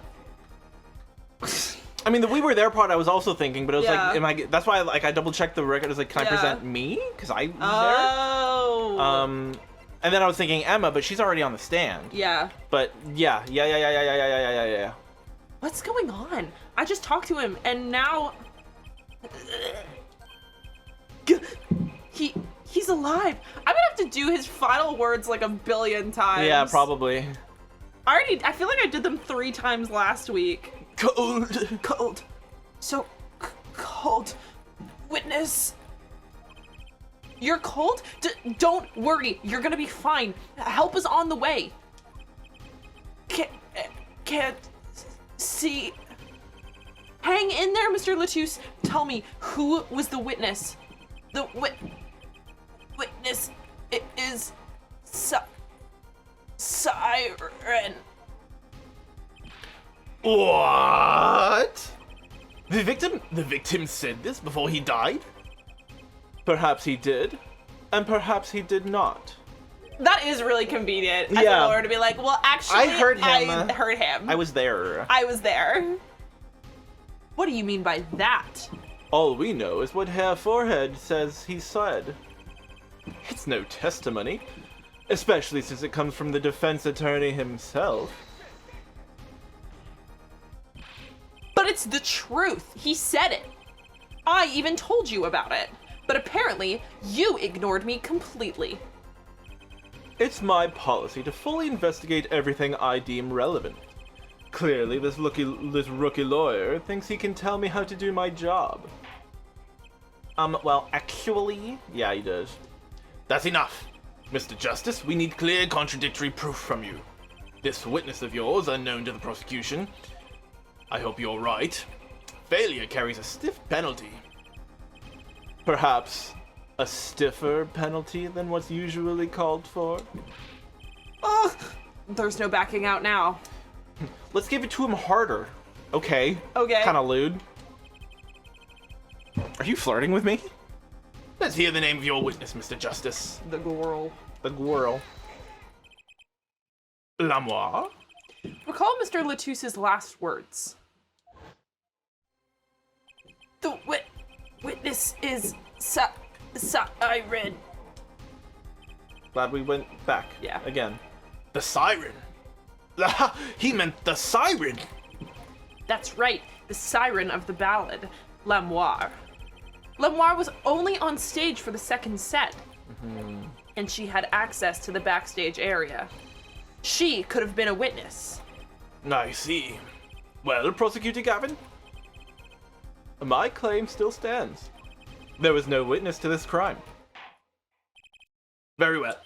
I mean, the we were there part I was also thinking, but it was Yeah. like, am I... That's why I double checked the record. I was like, can I Yeah. present me? Because I was Oh! there. And then I was thinking Emma, but she's already on the stand. Yeah. But yeah. What's going on? I just talked to him, and now... He's alive. I'm gonna have to do his final words like a billion times. Yeah, probably. I feel like I did them 3 times last week. Cold. So cold. Witness. You're cold? Don't worry. You're gonna be fine. Help is on the way. Can't see. Hang in there, Mr. Latouche. Tell me, who was the witness? The witness is Siren. What? The victim said this before he died? Perhaps he did, and perhaps he did not. That is really convenient. As Yeah. a lawyer to be like, well, actually, I heard him. I heard him. I was there. I was there. What do you mean by that? All we know is what Herr Forehead says he said. It's no testimony, especially since it comes from the defense attorney himself. But it's the truth. He said it. I even told you about it. But apparently, you ignored me completely. It's my policy to fully investigate everything I deem relevant. Clearly, this rookie lawyer thinks he can tell me how to do my job. Well, actually, yeah, he does. That's enough. Mr. Justice, we need clear contradictory proof from you. This witness of yours, unknown to the prosecution. I hope you're right. Failure carries a stiff penalty. Perhaps a stiffer penalty than what's usually called for? Ugh. There's no backing out now. Let's give it to him harder. Okay. Okay. Kinda lewd. Are you flirting with me? Let's hear the name of your witness, Mr. Justice. The girl. The girl. Lamiroir? Recall Mr. Latouche's last words. The witness is Siren. Glad we went back. Yeah. Again. The siren. He meant the siren. That's right, the siren of the ballad, Lamiroir. Lamiroir was only on stage for the second set, and she had access to the backstage area. She could have been a witness. I see. Well, Prosecutor Gavin? My claim still stands. There was no witness to this crime. Very well.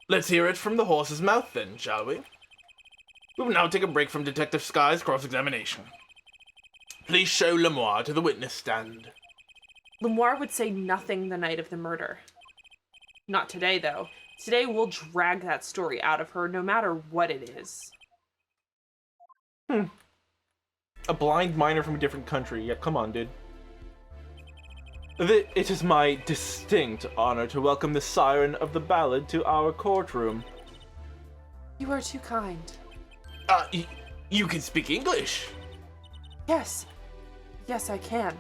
Let's hear it from the horse's mouth then, shall we? We will now take a break from Detective Sky's cross-examination. Please show Lamiroir to the witness stand. Lamiroir would say nothing the night of the murder. Not today, though. Today we'll drag that story out of her, no matter what it is. A blind miner from a different country. Yeah, come on, dude. It is my distinct honor to welcome the siren of the ballad to our courtroom. You are too kind. You can speak English. Yes. Yes, I can.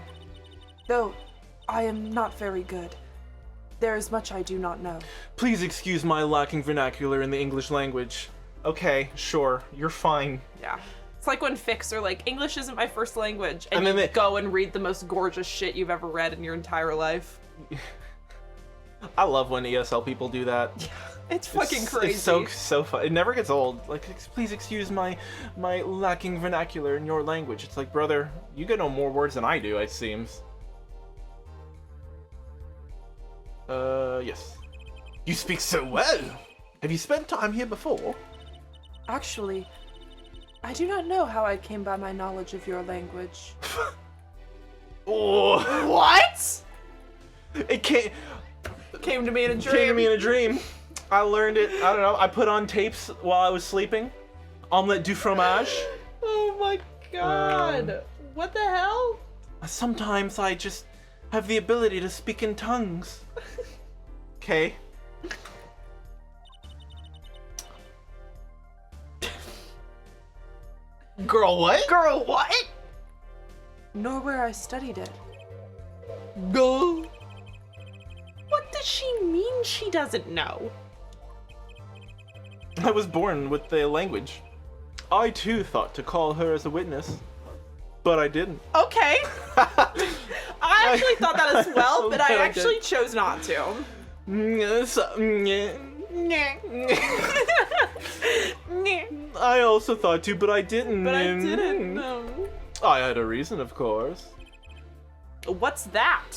Though, I am not very good. There is much I do not know. Please excuse my lacking vernacular in the English language. Okay, sure, you're fine. Yeah. It's like when fics are like, English isn't my first language, and then you they go and read the most gorgeous shit you've ever read in your entire life. I love when ESL people do that. It's fucking crazy. It's so fun. It never gets old. Like, please excuse my lacking vernacular in your language. It's like, brother, you get no more words than I do, it seems. Yes. You speak so well. Have you spent time here before? Actually, I do not know how I came by my knowledge of your language. Oh, What? It came Came to me in a dream. came to me in a dream. I learned it, I don't know, I put on tapes while I was sleeping. Omelette du fromage. Oh my god. What the hell? Sometimes I just have the ability to speak in tongues. Okay. girl, what? Girl, what? Nor where I studied it. Girl. What does she mean she doesn't know? I was born with the language. I too thought to call her as a witness, but I didn't. Okay. I actually thought that as well, but I But I actually chose not to. I also thought to, but I didn't. But I didn't. No. I had a reason, of course. What's that?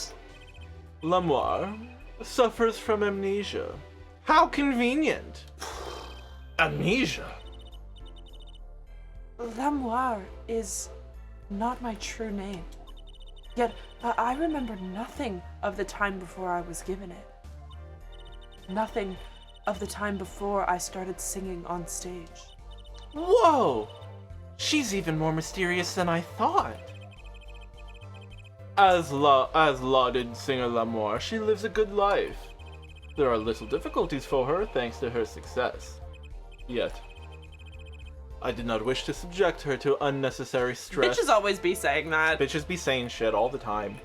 Lamiroir suffers from amnesia. How convenient. Amnesia. Lamiroir is not my true name. Yet I remember nothing of the time before I was given it. Nothing of the time before I started singing on stage. Whoa! She's even more mysterious than I thought. As lauded singer Lamiroir, she lives a good life. There are little difficulties for her thanks to her success. Yet, I did not wish to subject her to unnecessary stress. Bitches always be saying that. Bitches be saying shit all the time.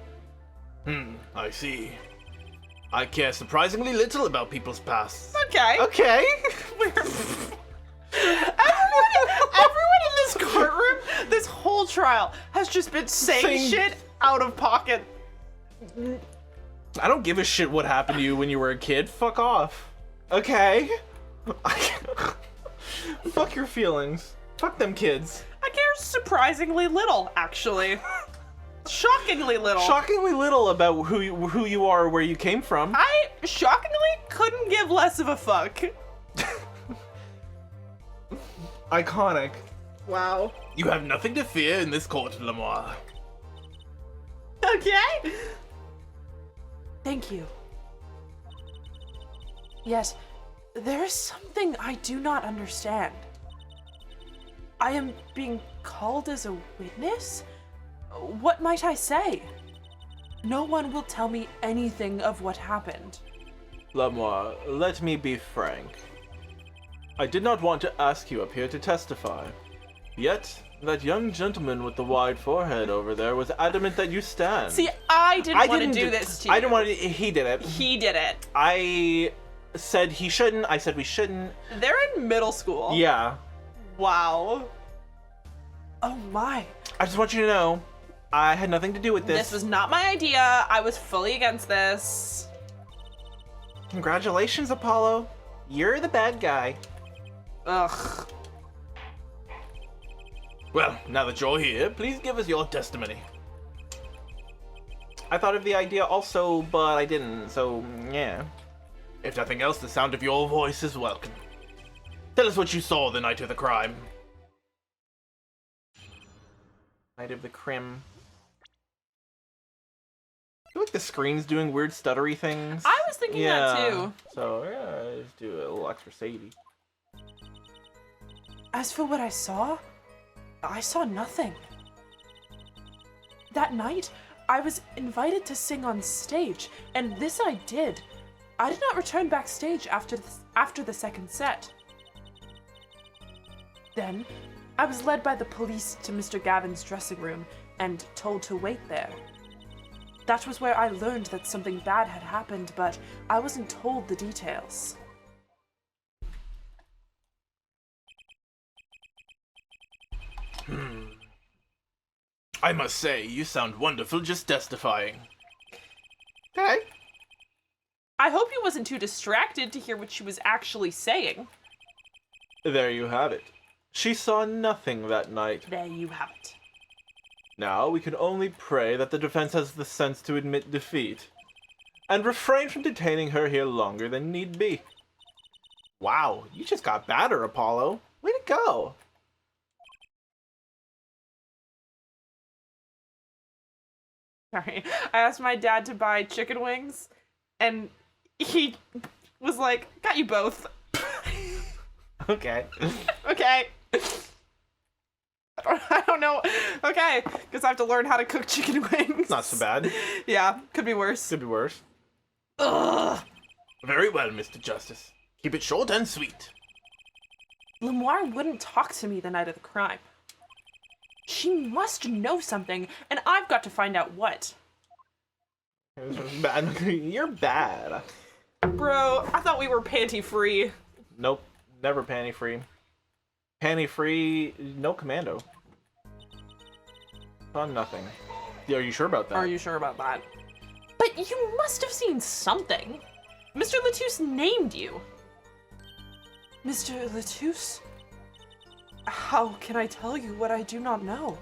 I see. I care surprisingly little about people's pasts. Okay. Okay. Everyone in this courtroom, this whole trial, has just been saying shit out of pocket. I don't give a shit what happened to you when you were a kid. Fuck off. Okay? Fuck your feelings. Fuck them kids. I care surprisingly little, actually. Shockingly little. Shockingly little about who you are or where you came from. I shockingly couldn't give less of a fuck. Iconic. Wow. You have nothing to fear in this court, Lamiroir. Okay. Thank you. Yet, there is something I do not understand. I am being called as a witness? What might I say? No one will tell me anything of what happened. Lamiroir, let me be frank. I did not want to ask you up here to testify. Yet, that young gentleman with the wide forehead over there was adamant that you stand. See, I didn't want to do this to you. I didn't want to. He did it. He did it. I said he shouldn't. I said we shouldn't. They're in middle school. Yeah. Wow. Oh my. I just want you to know, I had nothing to do with this. This was not my idea. I was fully against this. Congratulations, Apollo. You're the bad guy. Ugh. Well, now that you're here, please give us your testimony. I thought of the idea also, but I didn't, so yeah. If nothing else, the sound of your voice is welcome. Tell us what you saw the night of the crime. Night of the Crim. I feel like the screen's doing weird stuttery things. I was thinking that too. So yeah, just do a little extra savey. As for what I saw nothing. That night, I was invited to sing on stage, and this I did. I did not return backstage after the second set. Then, I was led by the police to Mr. Gavin's dressing room and told to wait there. That was where I learned that something bad had happened, but I wasn't told the details. I must say, you sound wonderful just testifying. Okay. I hope he wasn't too distracted to hear what she was actually saying. There you have it. She saw nothing that night. There you have it. Now we can only pray that the defense has the sense to admit defeat. and refrain from detaining her here longer than need be. Wow, you just got badder, Apollo. Way to go. Sorry. I asked my dad to buy chicken wings, and he was like, got you both. Okay. Okay. I don't know. Okay, because I have to learn how to cook chicken wings. Not so bad. Yeah, could be worse. Could be worse. Ugh. Very well, Mr. Justice. Keep it short and sweet. Lamiroir wouldn't talk to me the night of the crime. She must know something, and I've got to find out what. This was bad. You're bad. Bro, I thought we were panty-free. Nope. Never panty free. Panty free, no commando. On nothing. Yeah, are you sure about that? Are you sure about that? But you must have seen something. Mr. Latouche named you. Mr. Latouche? How can I tell you what I do not know?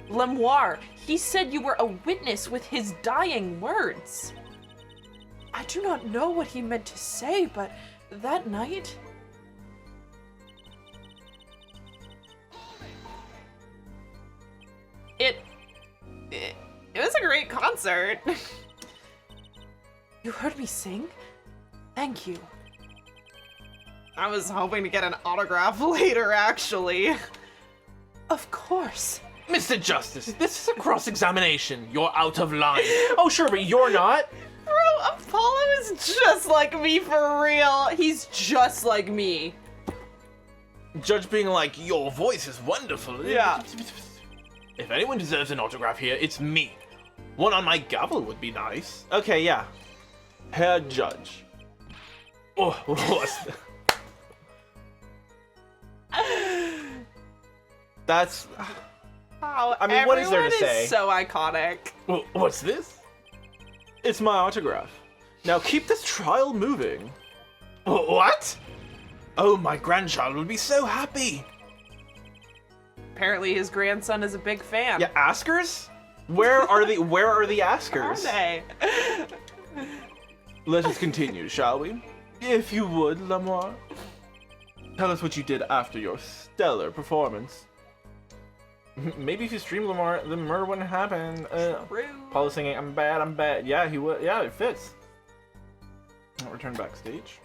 Lamiroir, he said you were a witness with his dying words. I do not know what he meant to say, but that night... It was a great concert. You heard me sing? Thank you. I was hoping to get an autograph later, actually. Of course. Mr. Justice, this is a cross-examination. You're out of line. Oh, sure, but you're not. Bro, Apollo is just like me for real. He's just like me. Judge being like, your voice is wonderful. Yeah. If anyone deserves an autograph here, it's me. One on my gavel would be nice. Okay, yeah. Herr Judge. Oh, what's That's... Wow, I mean, what is there to everyone say? is so iconic. What's this? It's my autograph. Now keep this trial moving. What? Oh, my grandchild would be so happy. Apparently his grandson is a big fan. Yeah, askers? Where are the Are askers? they? Let us continue, shall we? If you would, Lamiroir. Tell us what you did after your stellar performance. Maybe if you stream Lamiroir, the murder wouldn't happen. True. Apollo singing, I'm bad, I'm bad. Yeah, he would. Yeah, it fits. I'll return backstage.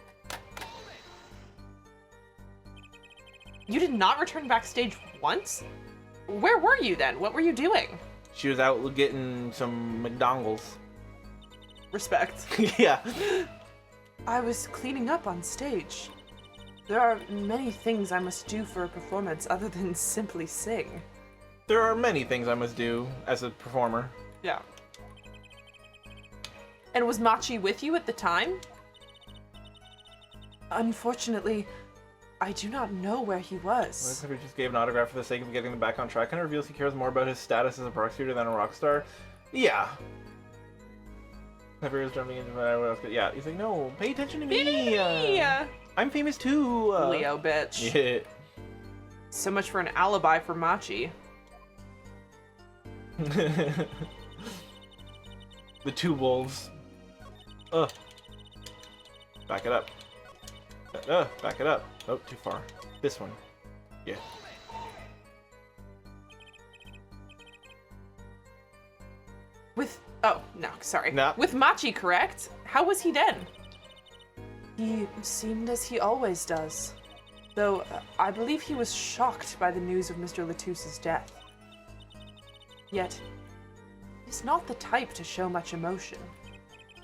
You did not return backstage once? Where were you then? What were you doing? She was out getting some McDonald's. Respect. Yeah. I was cleaning up on stage. There are many things I must do for a performance other than simply sing. There are many things I must do as a performer. Yeah. And was Machi with you at the time? Unfortunately, I do not know where he was. What if he just gave an autograph for the sake of getting them back on track and reveals he cares more about his status as a prosecutor than a rock star? Yeah. Never is jumping into what else. Yeah, he's like, no, pay attention to me. I'm famous too. Leo bitch. Yeah. So much for an alibi for Machi. The two wolves. Ugh. Back it up. Back it up. Oh, too far. This one. Yeah. Oh, no, sorry. No. With Machi, correct? How was he then? He seemed as he always does. Though, I believe he was shocked by the news of Mr. Latouche's death. Yet, he's not the type to show much emotion.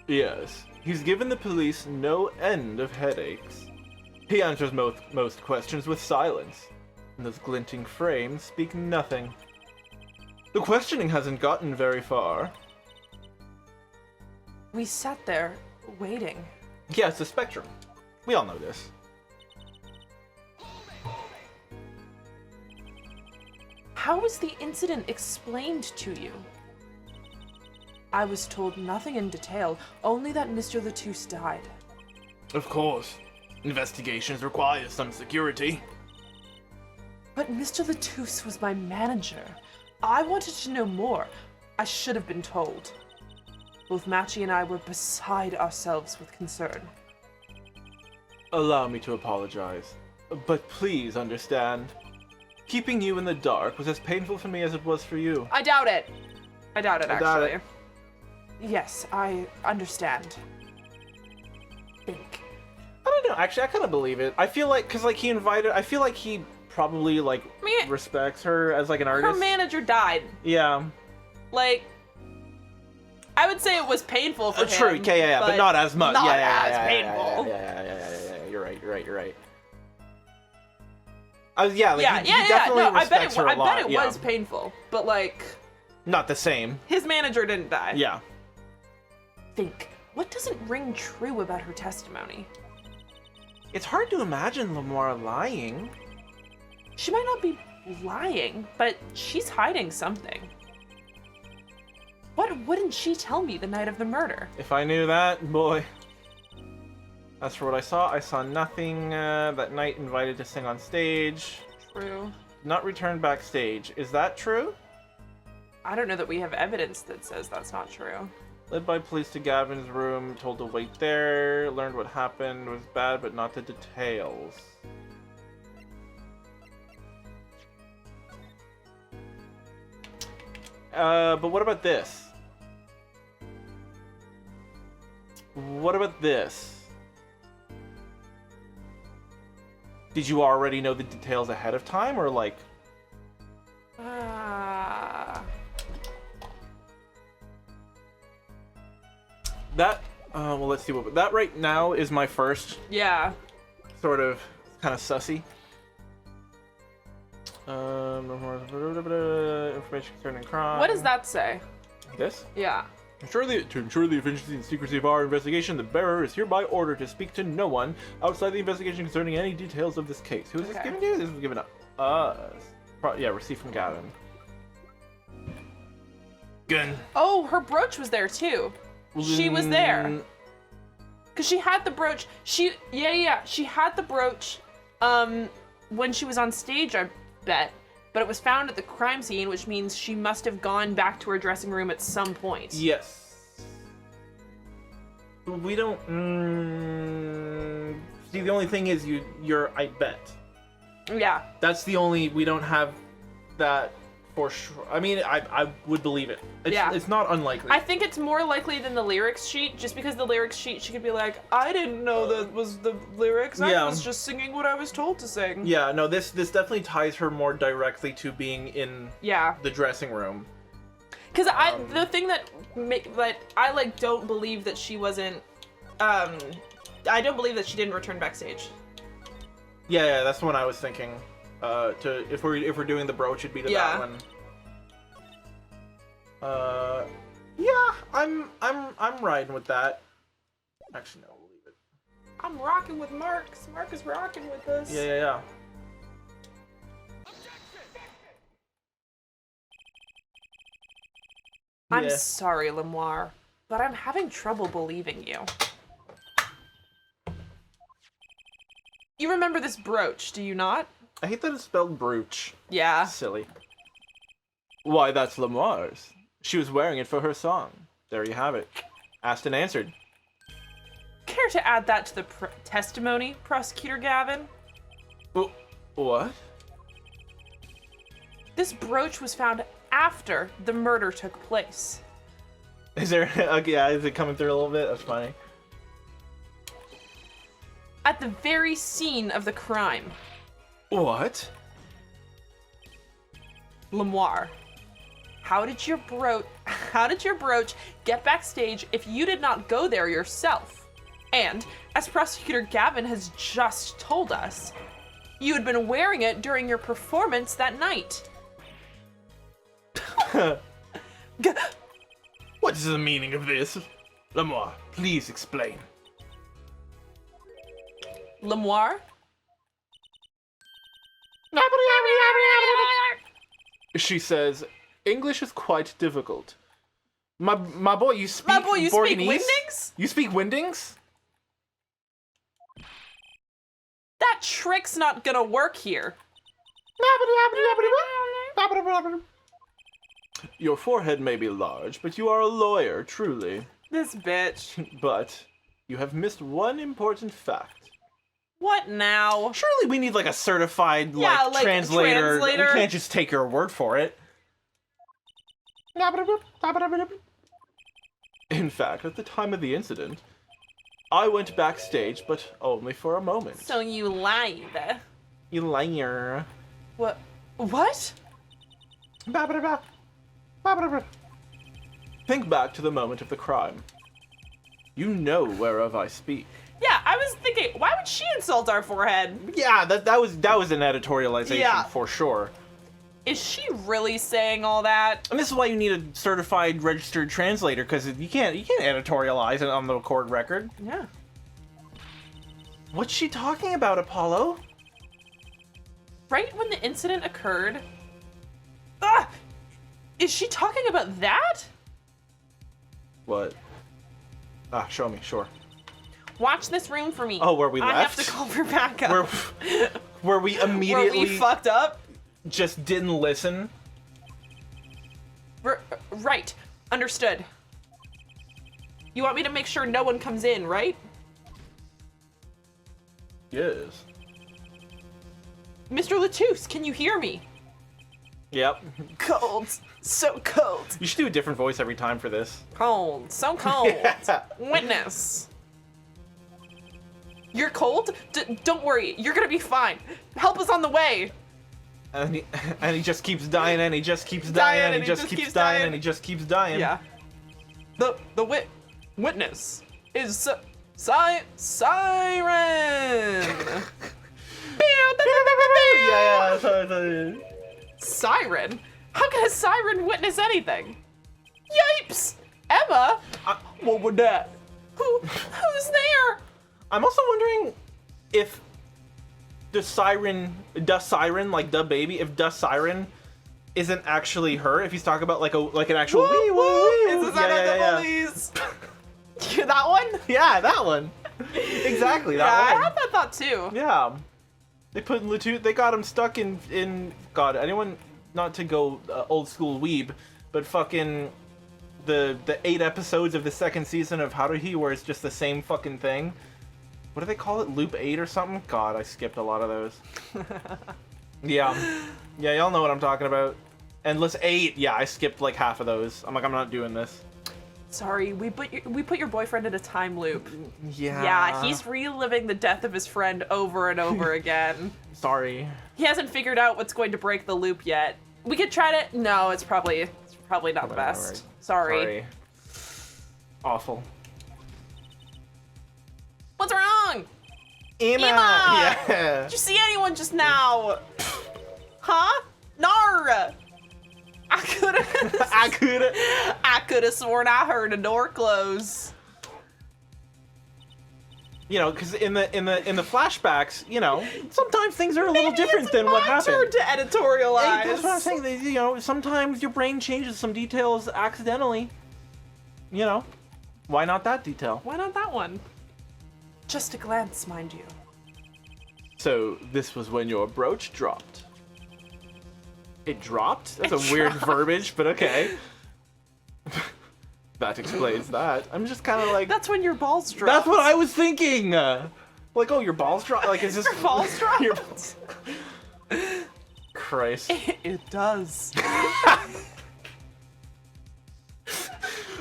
Yes. He's given the police no end of headaches. He answers most questions with silence, and those glinting frames speak nothing. The questioning hasn't gotten very far. We sat there, waiting. Yeah, it's a spectrum. We all know this. How was the incident explained to you? I was told nothing in detail, only that Mr. Latouche died. Of course. Investigations require some security. But Mr. Latouche was my manager. I wanted to know more. I should have been told. Both Matchy and I were beside ourselves with concern. Allow me to apologize, but please understand. Keeping you in the dark was as painful for me as it was for you. I doubt it. I doubt it, I doubt actually. it. Yes, I understand. Think. I don't know, actually, I kind of believe it. I feel like, because, like, I feel like he probably, like, respects her as, like, an artist. Her manager died. Yeah. Like, I would say it was painful for him. True, yeah, but not as much. Not Yeah, as painful. Yeah, you're right. Yeah, like, he yeah. definitely No, respects her a lot. I bet it was painful, but, like... Not the same. His manager didn't die. Yeah. Think. What doesn't ring true about her testimony? It's hard to imagine Lamiroir lying. She might not be lying, but she's hiding something. What wouldn't she tell me the night of the murder? If I knew that, boy. As for what I saw nothing that night invited to sing on stage. True. Not returned backstage. Is that true? I don't know that we have evidence that says that's not true. Led by police to Gavin's room, told to wait there, learned what happened was bad, but not the details. But what about this? What about this? Did you already know the details ahead of time, or like... That, well, let's see what... That right now is my first... Yeah. Sort of, kind of sussy. Information concerning crime. What does that say? This? Yeah. To ensure the efficiency and secrecy of our investigation, the bearer is hereby ordered to speak to no one outside the investigation concerning any details of this case. Who is this given to? This was given to us. Yeah, received from Gavin. Gun. Oh, her brooch was there too. She was there. Cause she had the brooch. She had the brooch when she was on stage, I bet. But it was found at the crime scene, which means she must have gone back to her dressing room at some point. Yes. We don't... See, the only thing is you're I bet. Yeah. That's the only... We don't have that for sure. I mean, I would believe it. It's not unlikely. I think it's more likely than the lyrics sheet, just because the lyrics sheet, she could be like, I didn't know that was the lyrics. I was just singing what I was told to sing. Yeah, no, this definitely ties her more directly to being in the dressing room. Because the thing that I like don't believe that she wasn't, I don't believe that she didn't return backstage. Yeah, that's the one I was thinking. If we're doing the brooch, it'd be to that one. Yeah, I'm riding with that. Actually, no, we'll leave it. I'm rocking with Marcus. Mark is rocking with us. Yeah. I'm sorry, Lamiroir, but I'm having trouble believing you. You remember this brooch, do you not? I hate that it's spelled brooch. Yeah. Silly. Why, that's Lamiroir's. She was wearing it for her song. There you have it. Asked and answered. Care to add that to the testimony, Prosecutor Gavin? What? This brooch was found after the murder took place. Is there... is it coming through a little bit? That's funny. At the very scene of the crime. What? Lamiroir, how did your brooch get backstage if you did not go there yourself? And, as Prosecutor Gavin has just told us, you had been wearing it during your performance that night. What is the meaning of this? Lamiroir, please explain. Lamiroir? She says, English is quite difficult. My boy, you speak Windings? You speak Windings? That trick's not gonna work here. Your forehead may be large, but you are a lawyer, truly. This bitch. But you have missed one important fact. What now? Surely we need like a certified Yeah, like, translator. translator. We can't just take your word for it. In fact, at the time of the incident, I went backstage, but only for a moment. So you lied. You liar. What? What? Think back to the moment of the crime. You know whereof I speak. Yeah, I was thinking, why would she insult our forehead? Yeah, that was an editorialization Yeah. for sure. Is she really saying all that? And this is why you need a certified registered translator, because you can't editorialize it on the court record. Yeah. What's she talking about, Apollo? Right when the incident occurred. Ah! Is she talking about that? What? Ah, show me, sure. Watch this room for me. Oh, where we I left? have to call for backup. Where we immediately Where we fucked up? just didn't listen. Right. Understood. You want me to make sure no one comes in, right? Yes. Mr. Latouche, can you hear me? Yep. Cold. So cold. You should do a different voice every time for this. Cold. So cold. Yeah. Witness. You're cold? Don't worry. You're gonna be fine. Help is on the way. And he just keeps dying, and he just keeps dying, and he just keeps dying, and he just keeps dying. Yeah. The witness is Siren. Yeah. Sorry. Siren? How can a siren witness anything? Yipes! Emma? What would that? Who's there? I'm also wondering if the siren, like the baby, if the siren isn't actually her. If he's talking about like an actual wee woo wee. Is this the police? That one? Yeah, that one. Exactly, Yeah, that I one. had that thought too. Yeah. They put Latouche, they got him stuck in God, anyone, not to go old school weeb, but fucking the 8 episodes of the second season of How to He, where it's just the same fucking thing. What do they call it? Loop 8 or something? God, I skipped a lot of those. Yeah, y'all know what I'm talking about. Endless 8, yeah, I skipped like half of those. I'm like, I'm not doing this. Sorry, we put your boyfriend in a time loop. Yeah. Yeah, he's reliving the death of his friend over and over again. Sorry. He hasn't figured out what's going to break the loop yet. We could try to. No, it's probably not the Probably not best. right. Sorry. Awful. What's wrong? Emma! Yeah. Did you see anyone just now? Huh? Nar! I could have sworn I heard a door close. You know, because in the flashbacks, you know, sometimes things are a little different than what happened. Turn to editorialize. Hey, that's what I'm saying. You know, sometimes your brain changes some details accidentally. You know, why not that detail? Why not that one? Just a glance, mind you. So this was when your brooch dropped. It dropped? That's a weird verbiage, but okay. That explains that. I'm just kind of like... That's when your balls drop. That's what I was thinking! Like, oh, your balls dropped? Like, is this... Your balls dropped? Your... Christ. It does.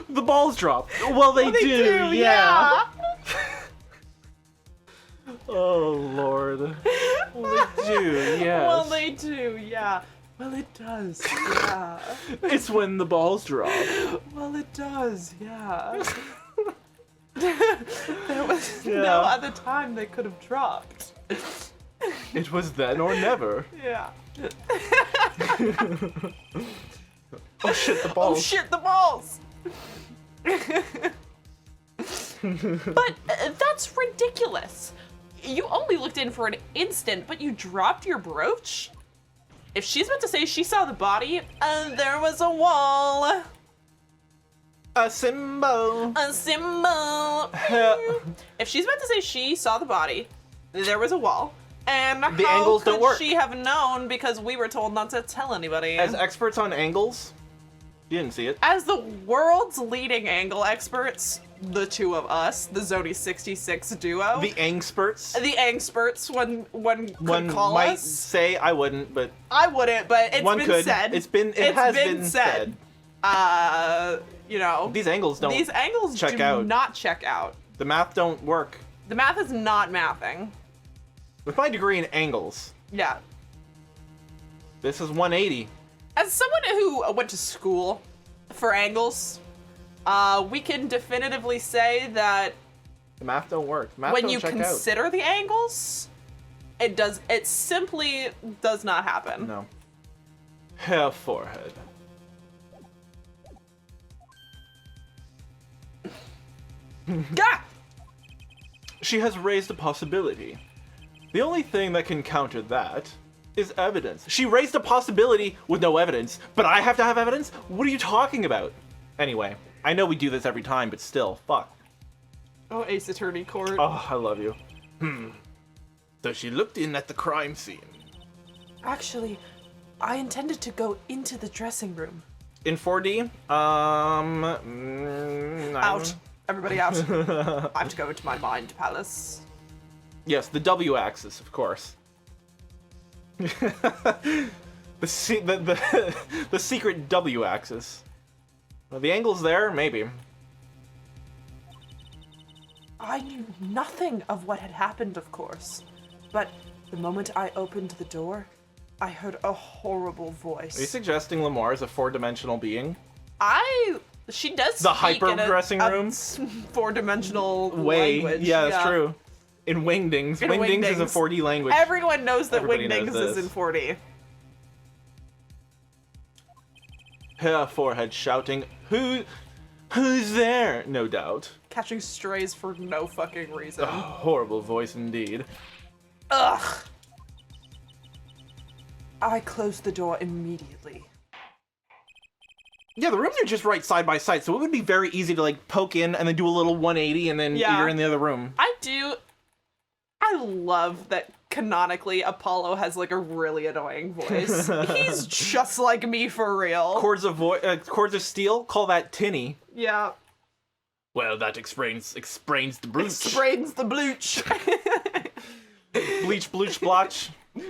The balls drop. Well, they do, yeah. Oh, Lord. Well, they do, yes. Well, they do, yeah. Well, it does, yeah. It's when the balls drop. Well, it does, yeah. There was no other time they could have dropped. It was then or never. Yeah. Oh shit, the balls. Oh shit, the balls! But that's ridiculous. You only looked in for an instant, but you dropped your brooch? If she's meant to say she saw the body, there was a wall. A symbol. A symbol. If she's meant to say she saw the body, there was a wall. And The how angles could don't work. she have known because we were told not to tell anybody? As experts on angles, You didn't see it. As the world's leading angle experts, the two of us, the Zoni 66 duo. The Angspurts. The Angspurts, one could One call might us. say I wouldn't, but I wouldn't, but it's one been could. said. It has been said. You know. These angles don't. These angles check do out. not check out. The math don't work. The math is not mathing. With my degree in angles, Yeah. this is 180. As someone who went to school for angles, we can definitively say that The math don't work. Math when don't you check consider the angles, it simply does not happen. out. No. Hair forehead. Gah! She has raised a possibility. The only thing that can counter that is evidence. She raised a possibility with no evidence, but I have to have evidence? What are you talking about? Anyway, I know we do this every time, but still, fuck. Oh, Ace Attorney Court. Oh, I love you. So she looked in at the crime scene. Actually, I intended to go into the dressing room. In 4D, Out. Everybody out. I have to go into my mind palace. Yes, the W axis, of course. the secret W axis. Well, the angle's there, maybe. I knew nothing of what had happened, of course. But the moment I opened the door, I heard a horrible voice. Are you suggesting Lamar is a four-dimensional being? She does The speak hyper in a dressing room? four-dimensional Way, language. yeah, that's true. In Wingdings. In Wingdings is a Wingdings. 4D language. Everyone knows that Everybody knows Wingdings is this. in 4D. Her forehead shouting, Who's there? No doubt. Catching strays for no fucking reason. A horrible voice indeed. Ugh. I closed the door immediately. Yeah, the rooms are just right side by side, so it would be very easy to like poke in and then do a little 180 and then Yeah. you're in the other room. I love that canonically Apollo has like a really annoying voice. He's just like me for real. Chords of steel, call that tinny. Yeah. Well, that explains the brooch. Sprains the blooch. Bleach, blooch, blotch. My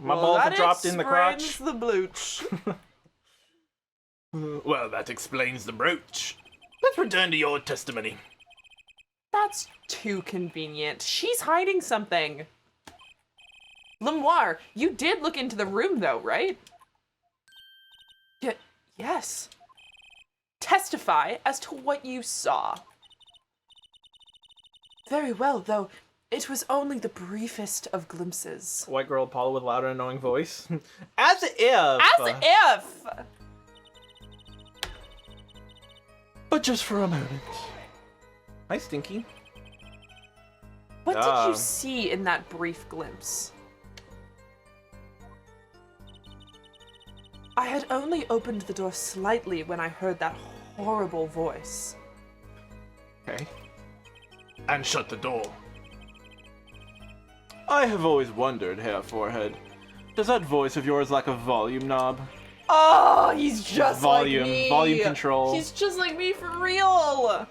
Well, balls that have dropped in the crotch. explains the blooch. Well, that explains the brooch. Let's return to your testimony. That's too convenient. She's hiding something. Lamiroir, you did look into the room though, right? Yes. Testify as to what you saw. Very well, though it was only the briefest of glimpses. White girl Apollo with loud and annoying voice. As if. As if! But just for a moment. Hi, Stinky. What did Ah. you see in that brief glimpse? I had only opened the door slightly when I heard that horrible voice. Okay. And shut the door. I have always wondered, Hair Forehead. Does that voice of yours lack a volume knob? Oh, he's just Volume, like me. volume control. He's just like me for real.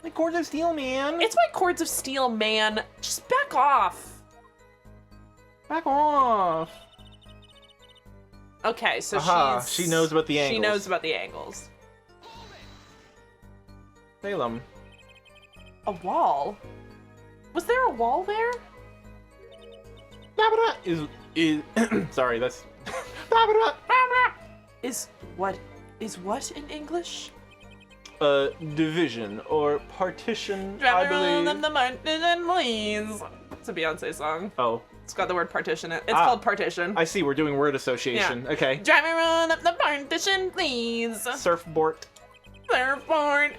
My chords of steel, man. It's my cords of steel, man. Just back off. Back off. Okay, so Aha, she knows about the She angles. knows about the angles. Salem. A wall? Was there a wall there? Is sorry, that's Is what in English? division or partition, I believe. The partition, please. It's a Beyonce song. Oh, It's got the word partition in it. It's called partition. I see. We're doing word association. Yeah. Okay. Drive me around up the partition, please. Surfboard. Surfboard.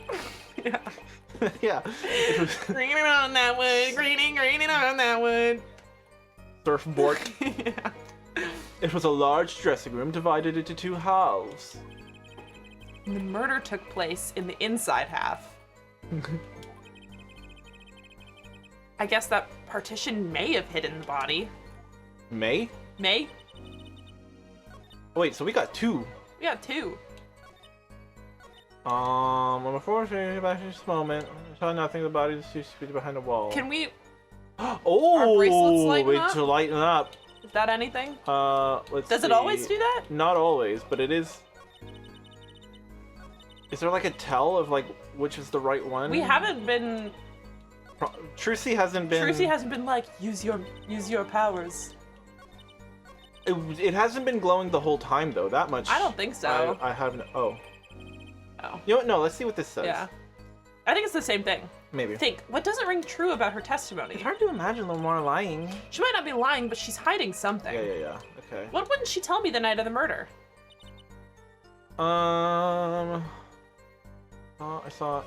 Yeah. Yeah. It was Greening on that wood. Greening on that wood. surfboard. Yeah. It was a large dressing room divided into two halves. The murder took place in the inside half. I guess that partition may have hidden the body. May? May? Wait, so we got two. We got two. Unfortunately, back in this moment, I saw nothing. The body is seated behind a wall. Can we? Oh, Our bracelets lighten up? to lighten up. Is that anything? Let's Does see. it always do that? Not always, but it is. Is there like a tell of like which is the right one? We haven't been. Trucy hasn't been. Trucy hasn't been like use your powers. It hasn't been glowing the whole time though. That much. I don't think so. I haven't. Oh. Oh. You know what? No. Let's see what this says. Yeah. I think it's the same thing. Maybe. Think, what doesn't ring true about her testimony? It's hard to imagine Lamar lying. She might not be lying, but she's hiding something. Yeah. Okay. What wouldn't she tell me the night of the murder? I saw.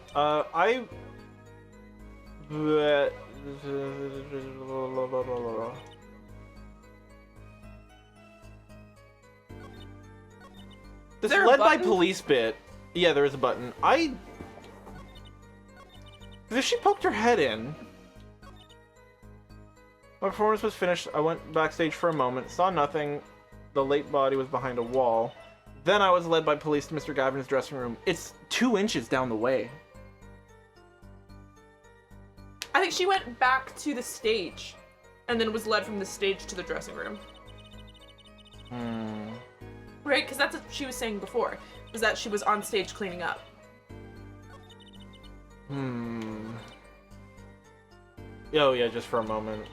This there a led by button? police bit. Yeah, there is a button. If she poked her head in. My performance was finished. I went backstage for a moment, saw nothing. The late body was behind a wall. Then I was led by police to Mr. Gavin's dressing room. It's 2 inches down the way. I think she went back to the stage and then was led from the stage to the dressing room. Right? Because that's what she was saying before, was that she was on stage cleaning up. Oh, yeah, just for a moment.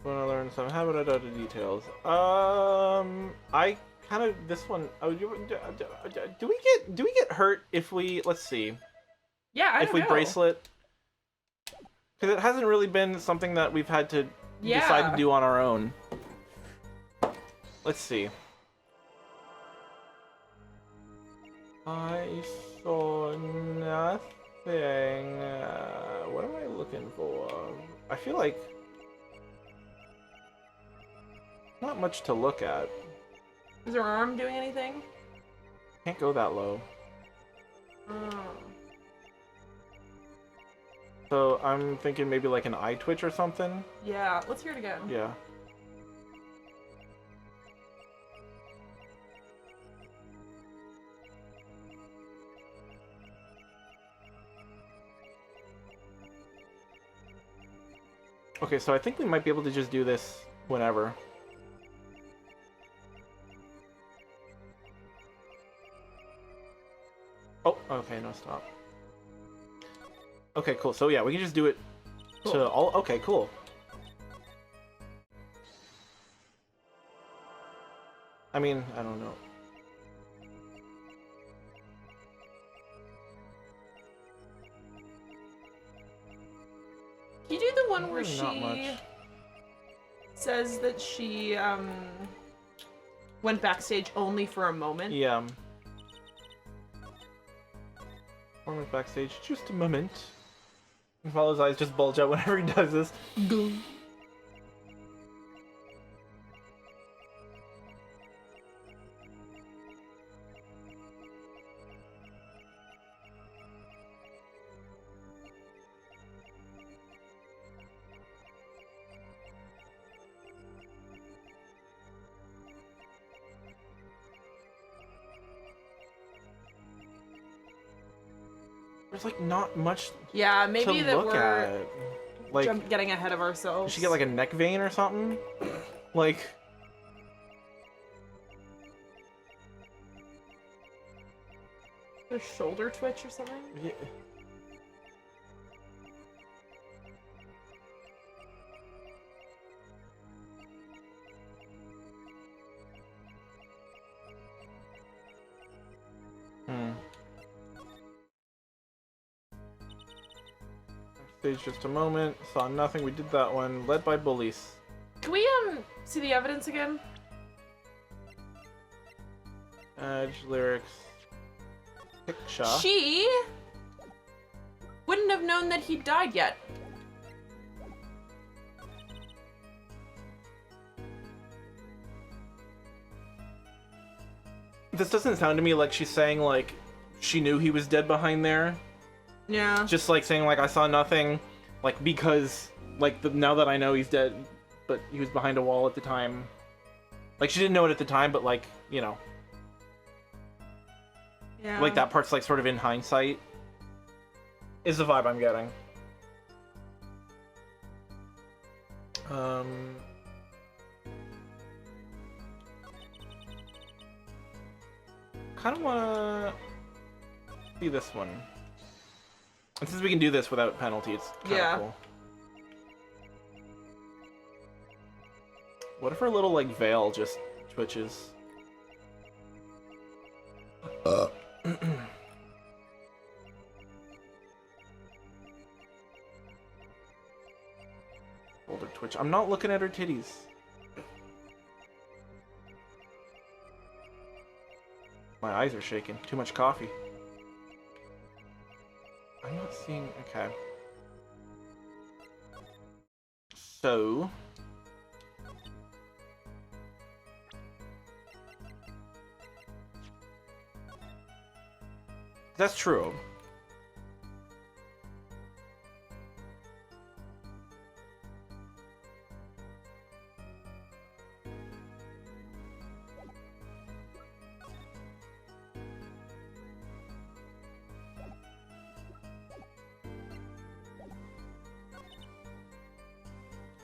When I learn some habit, I know the details. I kind of this one. Oh, do we get hurt if we? Let's see. Yeah, I if don't we know. bracelet, because it hasn't really been something that we've had to decide to do on our own. Let's see. I saw nothing. What am I looking for? I feel like not much to look at. Is her arm doing anything? Can't go that low. Oh. So I'm thinking maybe like an eye twitch or something. Yeah, let's hear it again. Yeah. Okay, so I think we might be able to just do this whenever. Oh, okay, no, stop. Okay, cool. So yeah, we can just do it to all. Okay, cool. I mean, I don't know. Can you do the one where Really not she much. says that she went backstage only for a moment? Yeah. Performance backstage, just a moment. While his eyes just bulge out whenever he does this. There's like not much Yeah, maybe to that look we're at. Like, getting ahead of did ourselves. she get like a neck vein or something? Like, a shoulder twitch or something? yeah. Stage just a moment. Saw nothing. We did that one. Led by bullies. Can we see the evidence again? Edge, lyrics. Picture. She wouldn't have known that he died yet. This doesn't sound to me like she's saying like she knew he was dead behind there. Yeah. Just like saying like I saw nothing, like because like now that I know he's dead, but he was behind a wall at the time. Like she didn't know it at the time, but like, you know. Yeah. Like that part's like sort of in hindsight. Is the vibe I'm getting. Kind of wanna see this one. And since we can do this without penalty, it's kind of cool. What if her little like veil just twitches? Hold her twitch. I'm not looking at her titties. My eyes are shaking. Too much coffee. I'm not seeing... Okay. So... That's true.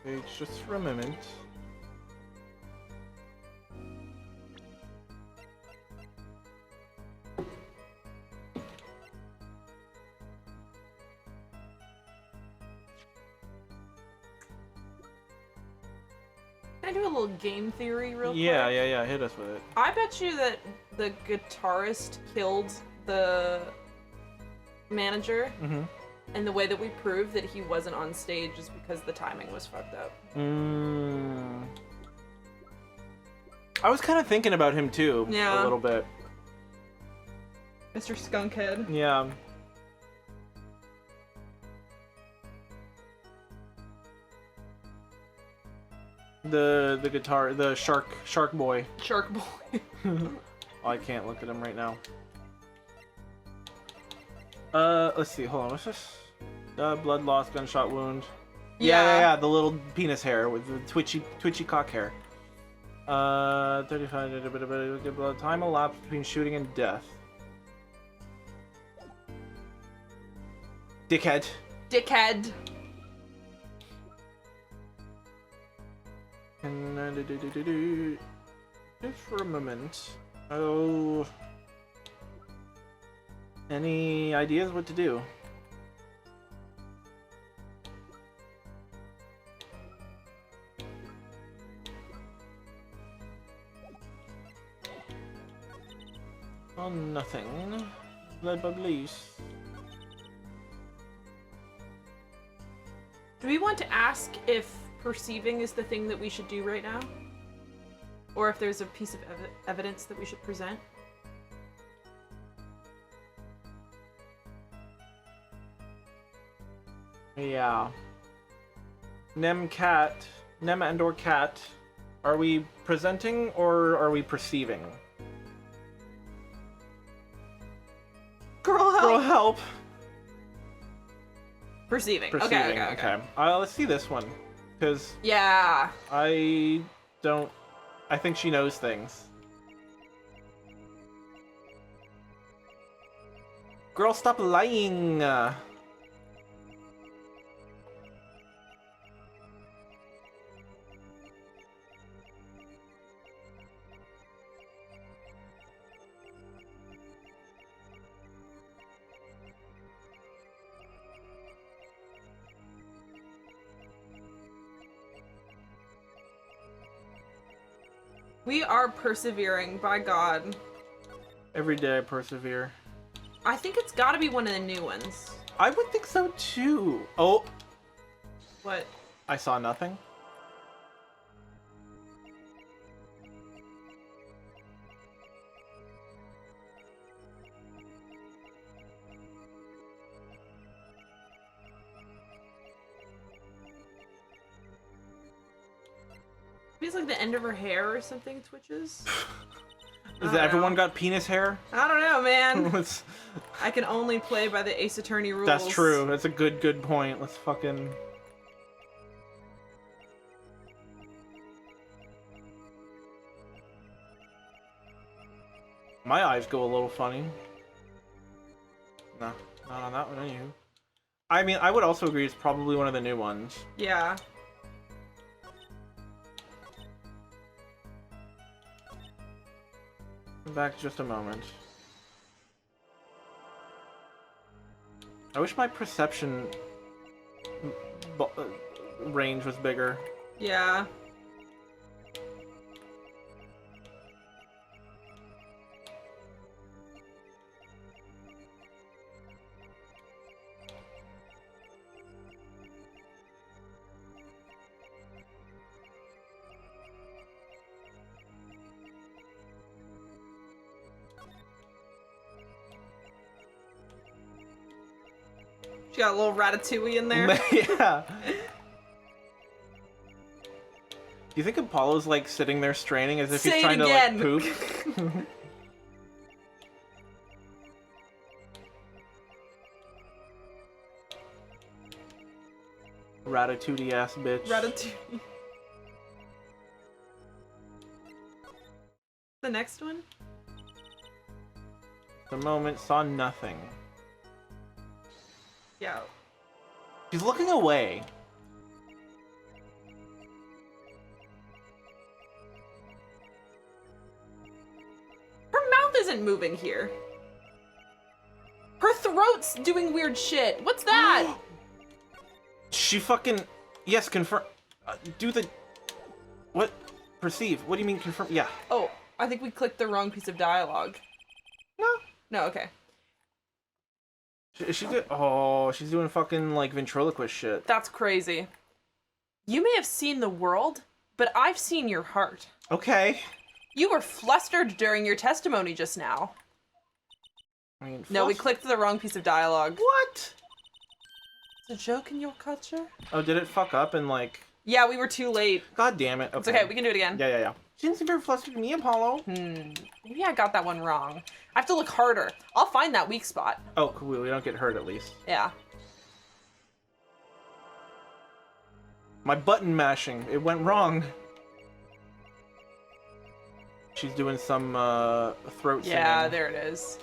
Wait, just for a moment. Can I do a little game theory real quick? Yeah, hit us with it. I bet you that the guitarist killed the manager, and the way that we proved that he wasn't on stage is because the timing was fucked up. I was kind of thinking about him too, Yeah. a little bit. Mr. Skunkhead. Yeah. The guitar, the shark boy. Shark boy. Oh, I can't look at him right now. Let's see. Hold on. What's this? Blood loss, gunshot wound. Yeah. The little penis hair with the twitchy cock hair. 35. Good blood. Time elapsed between shooting and death. Dickhead. Dickhead. And just for a moment. Oh. Any ideas what to do? Oh, nothing. Blood bubblies. Do we want to ask if perceiving is the thing that we should do right now? Or if there's a piece of evidence that we should present? Yeah. Nem and or cat. Are we presenting or are we perceiving? Girl help! Girl, help! Perceiving. Perceiving. Okay. Let's see this one. Because Yeah. I think she knows things. Girl, stop lying! We are persevering, by God. Every day I persevere. I think it's gotta be one of the new ones. I would think so too. Oh, What? I saw nothing. Maybe it's like the end of her hair or something twitches. Is that everyone got penis hair? I don't know, man. Let's- I can only play by the Ace Attorney rules. That's true. That's a good point. Let's fucking... My eyes go a little funny. No, not on that one, anywho. I mean, I would also agree it's probably one of the new ones. Yeah. Come back just a moment. I wish my perception range was bigger. Yeah. She got a little ratatouille in there. Yeah. Do you think Apollo's like sitting there straining as if he's trying to like poop? Ratatouille ass bitch. Ratatouille. The next one? The moment saw nothing. Yeah. He's looking away. Her mouth isn't moving here. Her throat's doing weird shit. What's that? She fucking... Yes, confirm... do the... What? Perceive. What do you mean confirm? Yeah. Oh, I think we clicked the wrong piece of dialogue. No. No, okay. Is she do... Oh, she's doing fucking, like, ventriloquist shit. That's crazy. You may have seen the world, but I've seen your heart. Okay. You were flustered during your testimony just now. I mean, No, we clicked the wrong piece of dialogue. What? It's a joke in your culture? Oh, did it fuck up and, like... Yeah, we were too late. God damn it. Okay. It's okay, we can do it again. Yeah. She didn't seem very flustered to me, Apollo. Maybe I got that one wrong. I have to look harder. I'll find that weak spot. Oh, cool. We don't get hurt, at least. Yeah. My button mashing. It went wrong. She's doing some, throat singing. Yeah, there it is.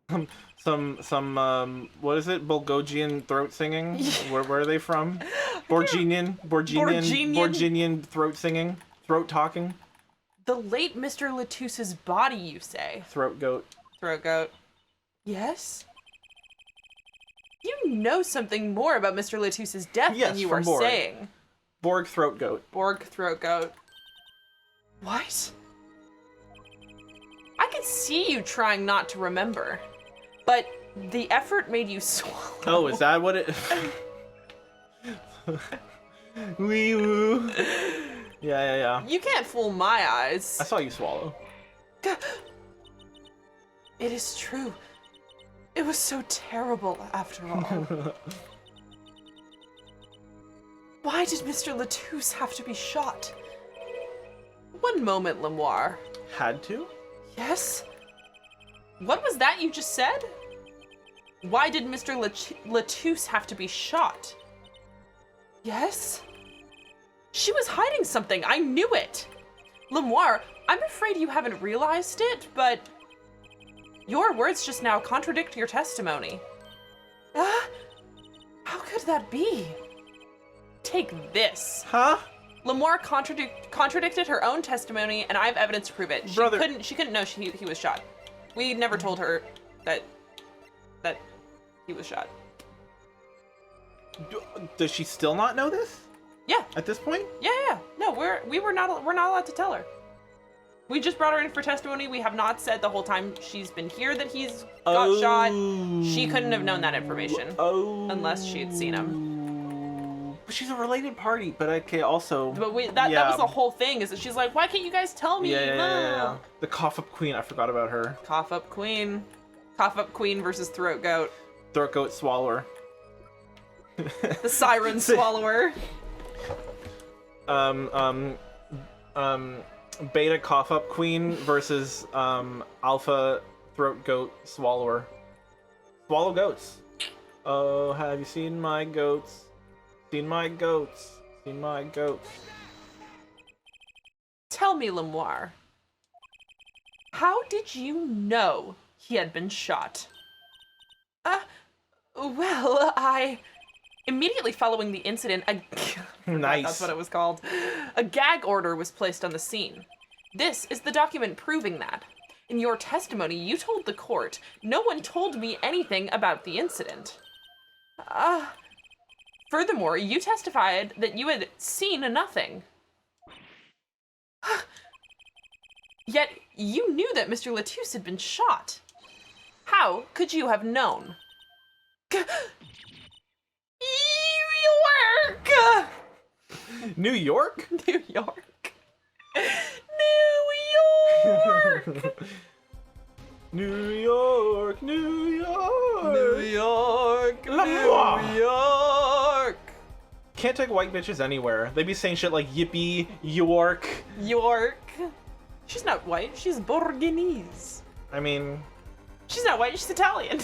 What is it? Bulgarian throat singing? Where are they from? Borginian throat singing? Throat talking? The late Mr. Latouse's body, you say? Throat goat. Throat goat. Yes? You know something more about Mr. Latouse's death Yes, than you from are Borg. saying. Borg throat goat. Borg throat goat. What? I could see you trying not to remember, but the effort made you swallow. Oh, is that what it... Wee woo. Yeah. You can't fool my eyes. I saw you swallow. It is true. It was so terrible after all. Why did Mr. Latouse have to be shot? One moment, Lamiroir. Had to? Yes? What was that you just said? Why did Mr. Latouse have to be shot? Yes? She was hiding something. I knew it. Lamiroir, I'm afraid you haven't realized it, but your words just now contradict your testimony. How could that be? Take this. Huh? Lamiroir contradicted her own testimony, and I have evidence to prove it. She couldn't know he was shot. We never told her that he was shot. Does she still not know this? Yeah. At this point? Yeah. No, we're not allowed to tell her. We just brought her in for testimony. We have not said the whole time she's been here that he's got shot. She couldn't have known that information unless she had seen him. But she's a related party. But okay, also. But that was the whole thing. Is that she's like, why can't you guys tell me? Yeah. The cough up queen. I forgot about her. Cough up queen. Cough up queen versus throat goat. Throat goat swallower. The siren swallower. Beta cough up queen versus alpha throat goat swallower. Swallow goats. Oh, have you seen my goats? Seen my goats? Seen my goats? Tell me, Lamiroir. How did you know he had been shot? Well, immediately following the incident, Nice. That's what it was called. A gag order was placed on the scene. This is the document proving that. In your testimony, you told the court, no one told me anything about the incident. Furthermore, you testified that you had seen nothing. Yet, you knew that Mr. Latouche had been shot. How could you have known? New York? New York. New York. New York, New York. New York. Lamiroir. New York. Can't take white bitches anywhere. They be saying shit like yippee, York. York. She's not white. She's Borghese. I mean, she's not white. She's Italian.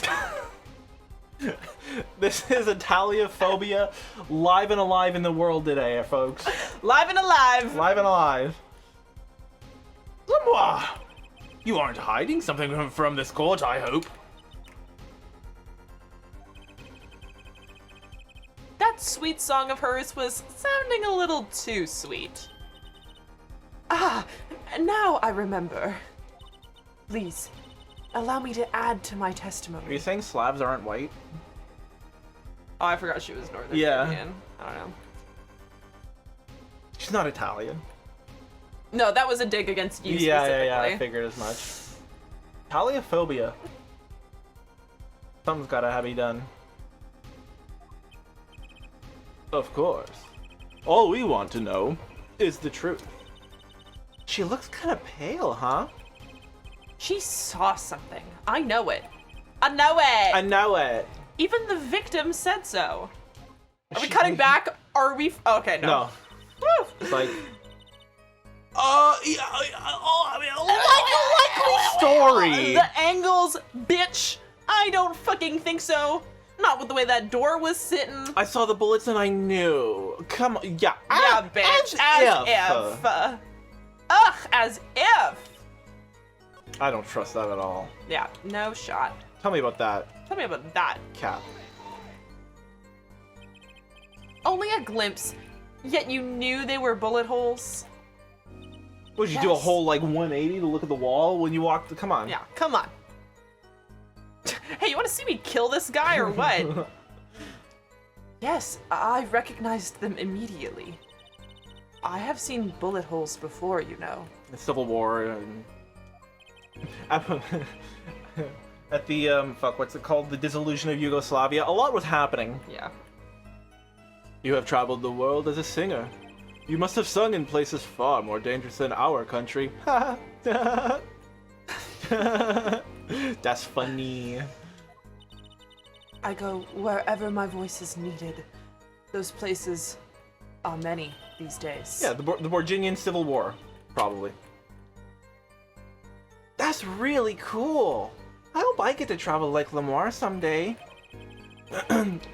this is Italiaphobia live and alive in the world today, folks. Live and alive. Live and alive. Lamiroir, you aren't hiding something from this court, I hope. That sweet song of hers was sounding a little too sweet. Now I remember. Please, allow me to add to my testimony. Are you saying Slavs aren't white? Oh, I forgot she was Northern Yeah. Caribbean. I don't know. She's not Italian. No, that was a dig against you specifically. Yeah, I figured as much. Italiaphobia. Something's gotta be done. Of course. All we want to know is the truth. She looks kind of pale, huh? She saw something. I know it. I know it. I know it. Even the victim said so. Are we cutting back? Are we? Okay, no. No. Woo. It's like, Likely story. The angles, bitch. I don't fucking think so. Not with the way that door was sitting. I saw the bullets and I knew. Come on, yeah. Yeah, bitch. As if. Ugh, as if. I don't trust that at all. Yeah, no shot. Tell me about that, Tell me about that. Cap. Only a glimpse, yet you knew they were bullet holes. Would you do a Yes. whole like 180 to look at the wall when you walked? Come on. Yeah, come on. Hey, you want to see me kill this guy or what? Yes, I recognized them immediately. I have seen bullet holes before, you know. The Civil War and at the fuck, what's it called? The dissolution of Yugoslavia. A lot was happening. Yeah. You have traveled the world as a singer. You must have sung in places far more dangerous than our country. That's funny. I go wherever my voice is needed. Those places are many these days. Yeah, the Borginian Civil War, probably. That's really cool. I hope I get to travel like Lamiroir someday.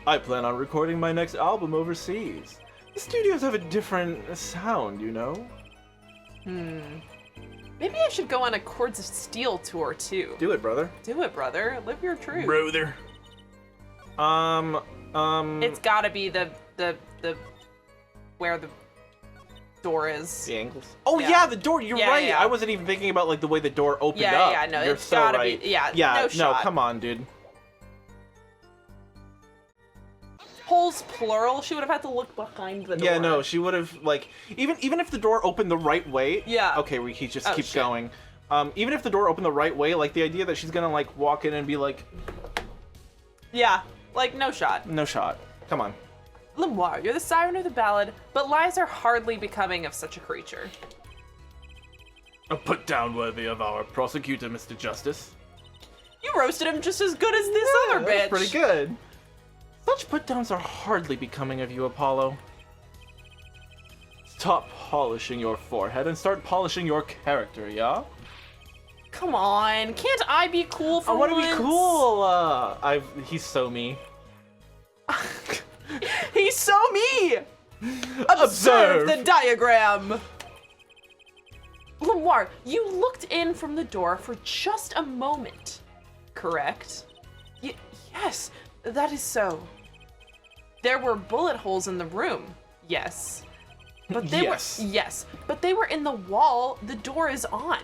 I plan on recording my next album overseas. The studios have a different sound, you know? Maybe I should go on a Chords of Steel tour too. Do it, brother. Do it, brother. Live your truth. Brother. It's gotta be the where the door is. The angles. Oh Yeah. yeah, the door. You're Yeah, right. yeah. I wasn't even thinking about like the way the door opened Yeah, up. yeah, no, You're it's so gotta right. be. Yeah, Yeah, no shot. come on, dude. Holes plural. She would have had to look behind the door. Yeah, no, she would have like even if the door opened the right way. Yeah. Okay, he just Oh, keeps shit. going. Even if the door opened the right way, like the idea that she's gonna like walk in and be like, Yeah, like no shot. no shot. Come on. Lamiroir, you're the siren of the ballad, but lies are hardly becoming of such a creature. A put down worthy of our prosecutor, Mr. Justice. You roasted him just as good as this other That's bitch. pretty good. Such put-downs are hardly becoming of you, Apollo. Stop polishing your forehead and start polishing your character, yeah? Come on, can't I be cool for I want to once? be cool. He's so me. He's so me! Observe the diagram! Lamiroir, you looked in from the door for just a moment, correct? Yes, that is so. There were bullet holes in the room, yes. But they but they were in the wall the door is on.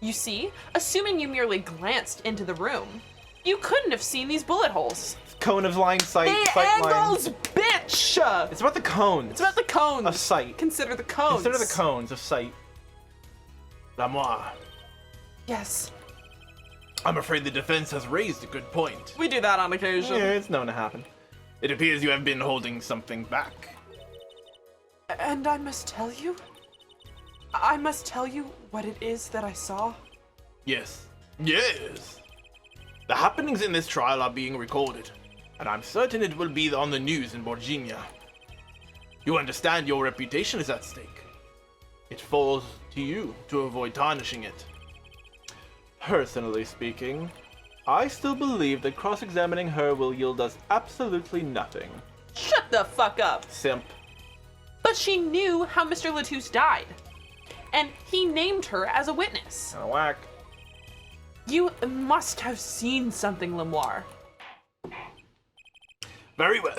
You see, assuming you merely glanced into the room, you couldn't have seen these bullet holes. Cone of line sight. The angles, bitch! It's about the cones. It's about the cones. Of sight. Consider the cones. Consider the cones of sight. Lamiroir, Yes. I'm afraid the defense has raised a good point. We do that on occasion. Yeah, it's known to happen. It appears you have been holding something back. And I must tell you what it is that I saw. Yes. Yes. The happenings in this trial are being recorded, and I'm certain it will be on the news in Borginia. You understand your reputation is at stake. It falls to you to avoid tarnishing it. Personally speaking, I still believe that cross-examining her will yield us absolutely nothing. Shut the fuck up. Simp. But she knew how Mr. Latouche died, and he named her as a witness. Kinda whack. You must have seen something, Lamiroir. Very well.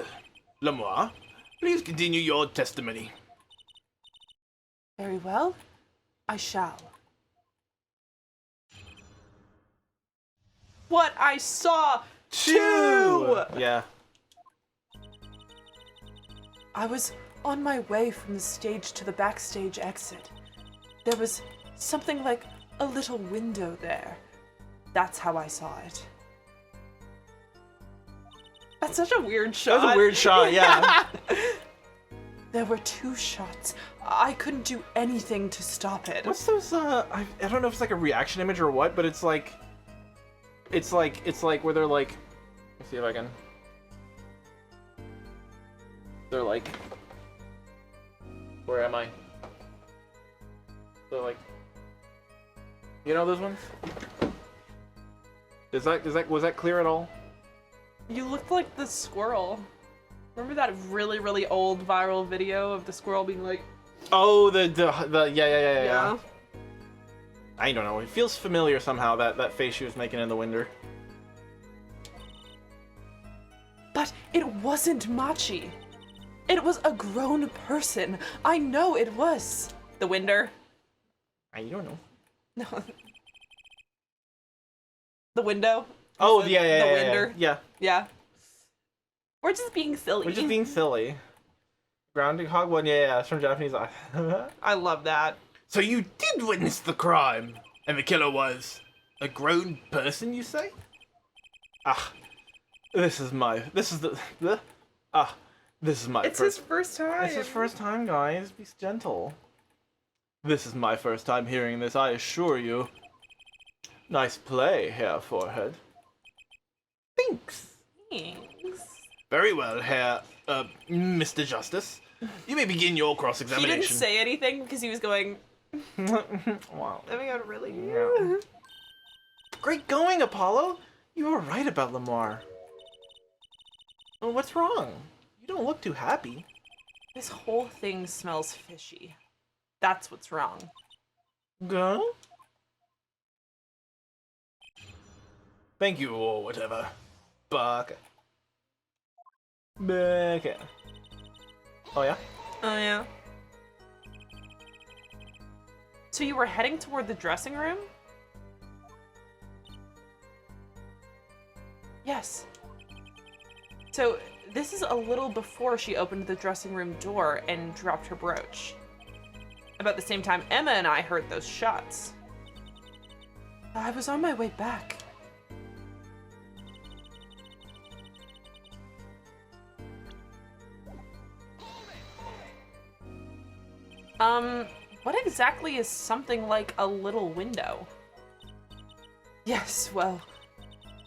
Lamiroir, please continue your testimony. Very well, I shall. What I saw, too! Yeah. I was on my way from the stage to the backstage exit. There was something like a little window there. That's how I saw it. That's such a weird shot. That was a weird shot, yeah. There were 2 shots. I couldn't do anything to stop it. What's those, I don't know if it's like a reaction image or what, but it's like where they're like, let's see if I can. They're like, where am I? They're like, you know those ones? Was that clear at all? You looked like the squirrel. Remember that really, really old viral video of the squirrel being like, Oh, yeah. I don't know. It feels familiar somehow, that face she was making in the window. But it wasn't Machi. It was a grown person. I know it was. The Winder. I don't know. No. The window. Oh, The yeah. Winder. Yeah. Yeah. We're just being silly. We're just being silly. Groundhog one, yeah, it's from Japanese. I love that. So you did witness the crime, and the killer was a grown person, you say? This is my It's his first time. It's his first time, guys. Be gentle. This is my first time hearing this, I assure you. Nice play, Herr Forehead. Thanks. Very well, Herr, Mr. Justice. You may begin your He cross-examination. didn't say anything because he was going, Wow. I mean, really? Yeah. Great going, Apollo. You were right about Lamiroir. Well, what's wrong? You don't look too happy. This whole thing smells fishy. That's what's wrong. Girl? Thank you, or whatever. Buck. Okay. Oh, yeah? Oh, yeah. So you were heading toward the dressing room? Yes. So this is a little before she opened the dressing room door and dropped her brooch. About the same time Emma and I heard those shots. I was on my way back. What exactly is something like a little window? Yes, well,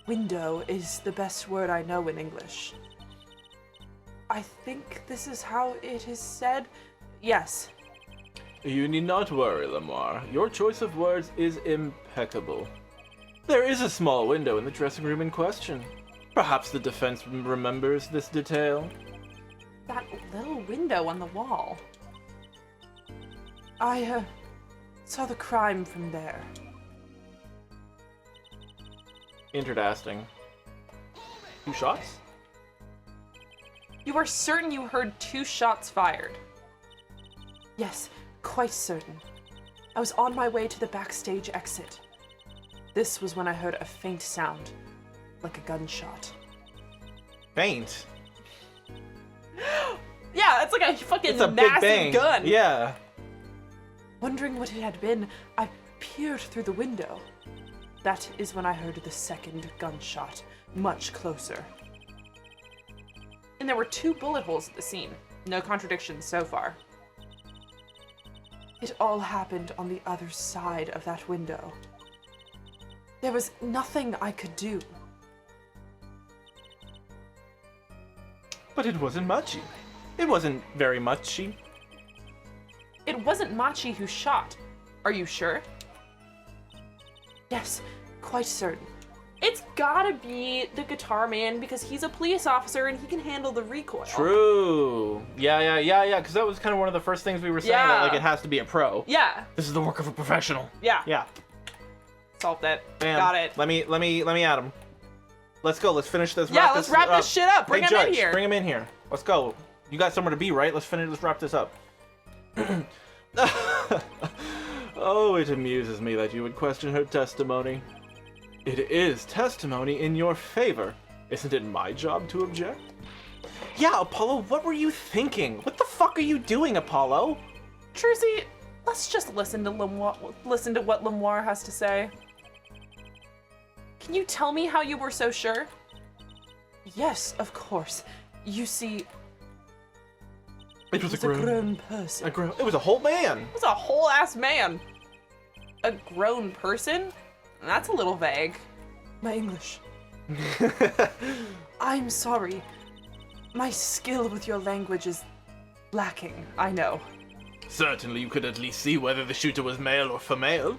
window is the best word I know in English. I think this is how it is said. Yes. You need not worry, Lamiroir. Your choice of words is impeccable. There is a small window in the dressing room in question. Perhaps the defense remembers this detail. That little window on the wall. I saw the crime from there. Interesting. 2 shots? You are certain you heard 2 shots fired? Yes, quite certain. I was on my way to the backstage exit. This was when I heard a faint sound, like a gunshot. Faint? Yeah, it's like a fucking It's a massive big bang. gun. Yeah. Wondering what it had been, I peered through the window. That is when I heard the second gunshot, much closer. And there were 2 bullet holes at the scene. No contradictions so far. It all happened on the other side of that window. There was nothing I could do. But it wasn't Machi. It wasn't very Machi. It wasn't Machi who shot. Are you sure? Yes, quite certain. It's gotta be the guitar man because he's a police officer and he can handle the recoil. True. Yeah. Because that was kind of one of the first things we were saying. That, like, it has to be a pro. Yeah. This is the work of a professional. Yeah. Yeah. Solved it. Bam. Got it. Let me add him. Let's go. Let's finish this. Yeah, let's wrap this shit up. Bring hey, him in Judge, here. Bring him in here. Let's go. You got somewhere to be, right? Let's wrap this up. Oh, it amuses me that you would question her testimony. It is testimony in your favor. Isn't it my job to object? Yeah, Apollo, what were you thinking? What the fuck are you doing, Apollo? Trucy, let's just listen to what Lamiroir has to say. Can you tell me how you were so sure? Yes, of course. You see, It was it's a grown person. It was a whole man. It was a whole ass man. A grown person? That's a little vague. My English. I'm sorry. My skill with your language is lacking, I know. Certainly you could at least see whether the shooter was male or female.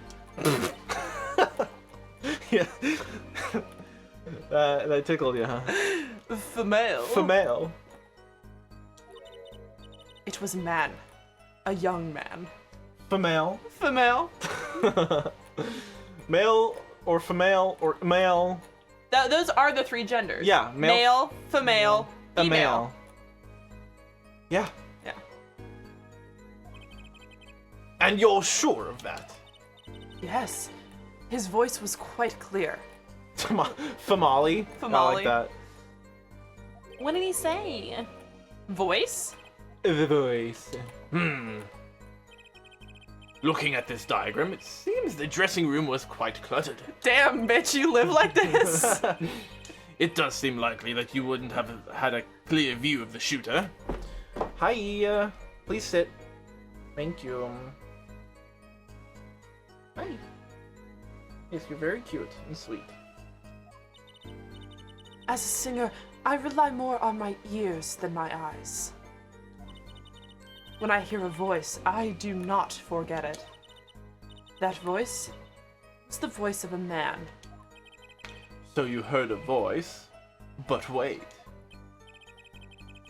Yeah. That tickled you, huh? Female. Female. It was a man. A young man. Female. Female. Male or female or male. Those are the 3 genders. Yeah, male, female, A female. male. Yeah. Yeah. And you're sure of that? Yes. His voice was quite clear. Famali. I Famali. like that. What did he say? Voice? The voice. Looking at this diagram, it seems the dressing room was quite cluttered. Damn, bitch, you live like this? It does seem likely that you wouldn't have had a clear view of the shooter. Hi, please sit. Thank you. Hi. Yes, you're very cute and sweet. As a singer, I rely more on my ears than my eyes. When I hear a voice, I do not forget it. That voice was the voice of a man. So you heard a voice, but wait.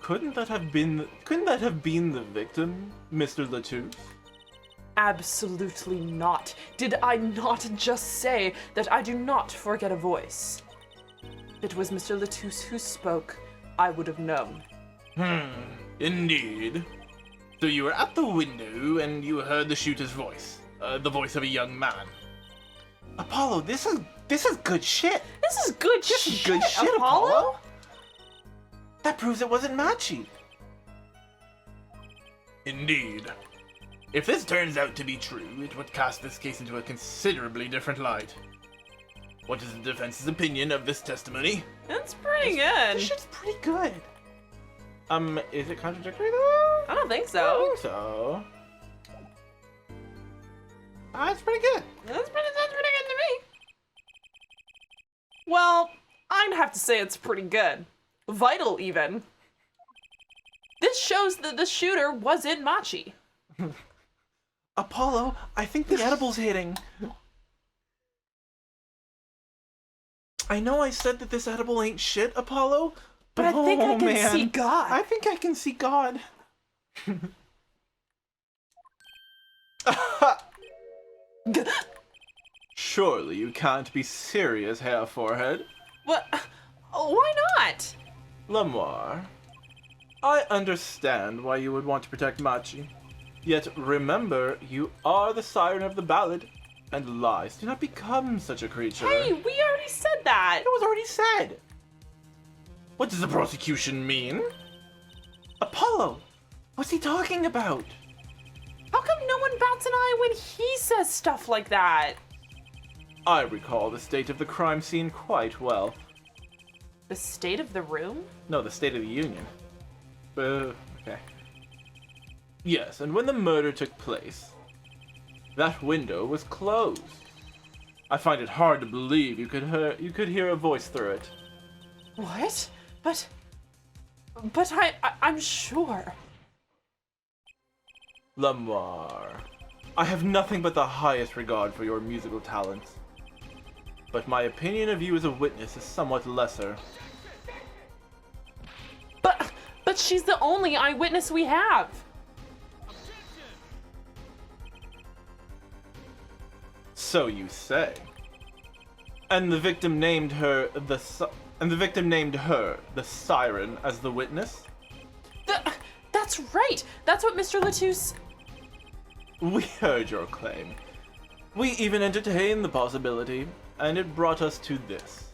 Couldn't that have been the victim, Mr. Latouche? Absolutely not. Did I not just say that I do not forget a voice? If it was Mr. Latouche who spoke, I would have known. Indeed. So you were at the window and you heard the shooter's voice. The voice of a young man. Apollo, this is good shit. This is good This is shit, good shit, Apollo. Apollo. That proves it wasn't Machi. Indeed. If this turns out to be true, it would cast this case into a considerably different light. What is the defense's opinion of this testimony? That's pretty good. This shit's pretty good. Is it contradictory though? I don't think I so. don't think so. It's pretty good. That's pretty good to me. Well, I'd have to say it's pretty good. Vital, even. This shows that the shooter wasn't Machi. Apollo, I think the edible's hitting. I know I said that this edible ain't shit, Apollo, But I think I can man. see God. I think I can see God. Surely you can't be serious, Hair Forehead. What? Why not? Lamiroir, I understand why you would want to protect Machi. Yet remember, you are the siren of the ballad, and lies do not become such a creature. Hey, we already said that. It was already said. What does the prosecution mean? Apollo, what's he talking about? How come no one bats an eye when he says stuff like that? I recall the state of the crime scene quite well. The state of the room? No, the State of the Union. Okay. Yes, and when the murder took place, that window was closed. I find it hard to believe you could hear a voice through it. What? But I'm sure. Lamiroir, I have nothing but the highest regard for your musical talents. But my opinion of you as a witness is somewhat lesser. But she's the only eyewitness we have. So you say. And the victim named her the siren as the witness? That's right. That's what Mr. Latouche. We heard your claim. We even entertained the possibility, and it brought us to this.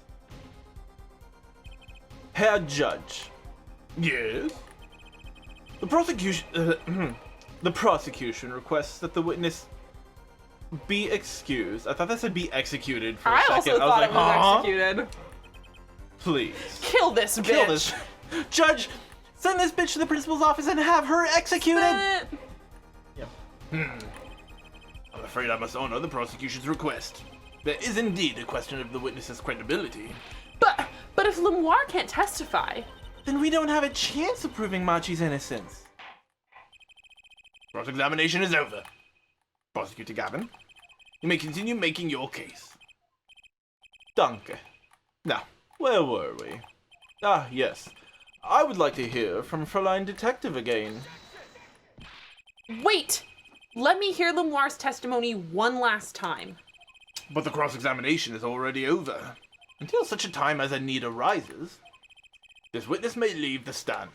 Herr Judge. Yes? The prosecution requests that the witness be excused. I thought that said be executed for a I second. also thought it was huh? executed. Please. Kill this bitch. Kill this. Judge, send this bitch to the principal's office and have her executed. I'm afraid I must honor the prosecution's request. There is indeed a question of the witness's credibility. But if Lamiroir can't testify, Then we don't have a chance of proving Machi's innocence. Cross-examination is over. Prosecutor Gavin, you may continue making your case. Danke. Now, where were we? Ah, yes. I would like to hear from Fräulein Detective again. wait! Let me hear Lamiroir's testimony one last time. But the cross-examination is already over. Until such a time as a need arises, this witness may leave the stand.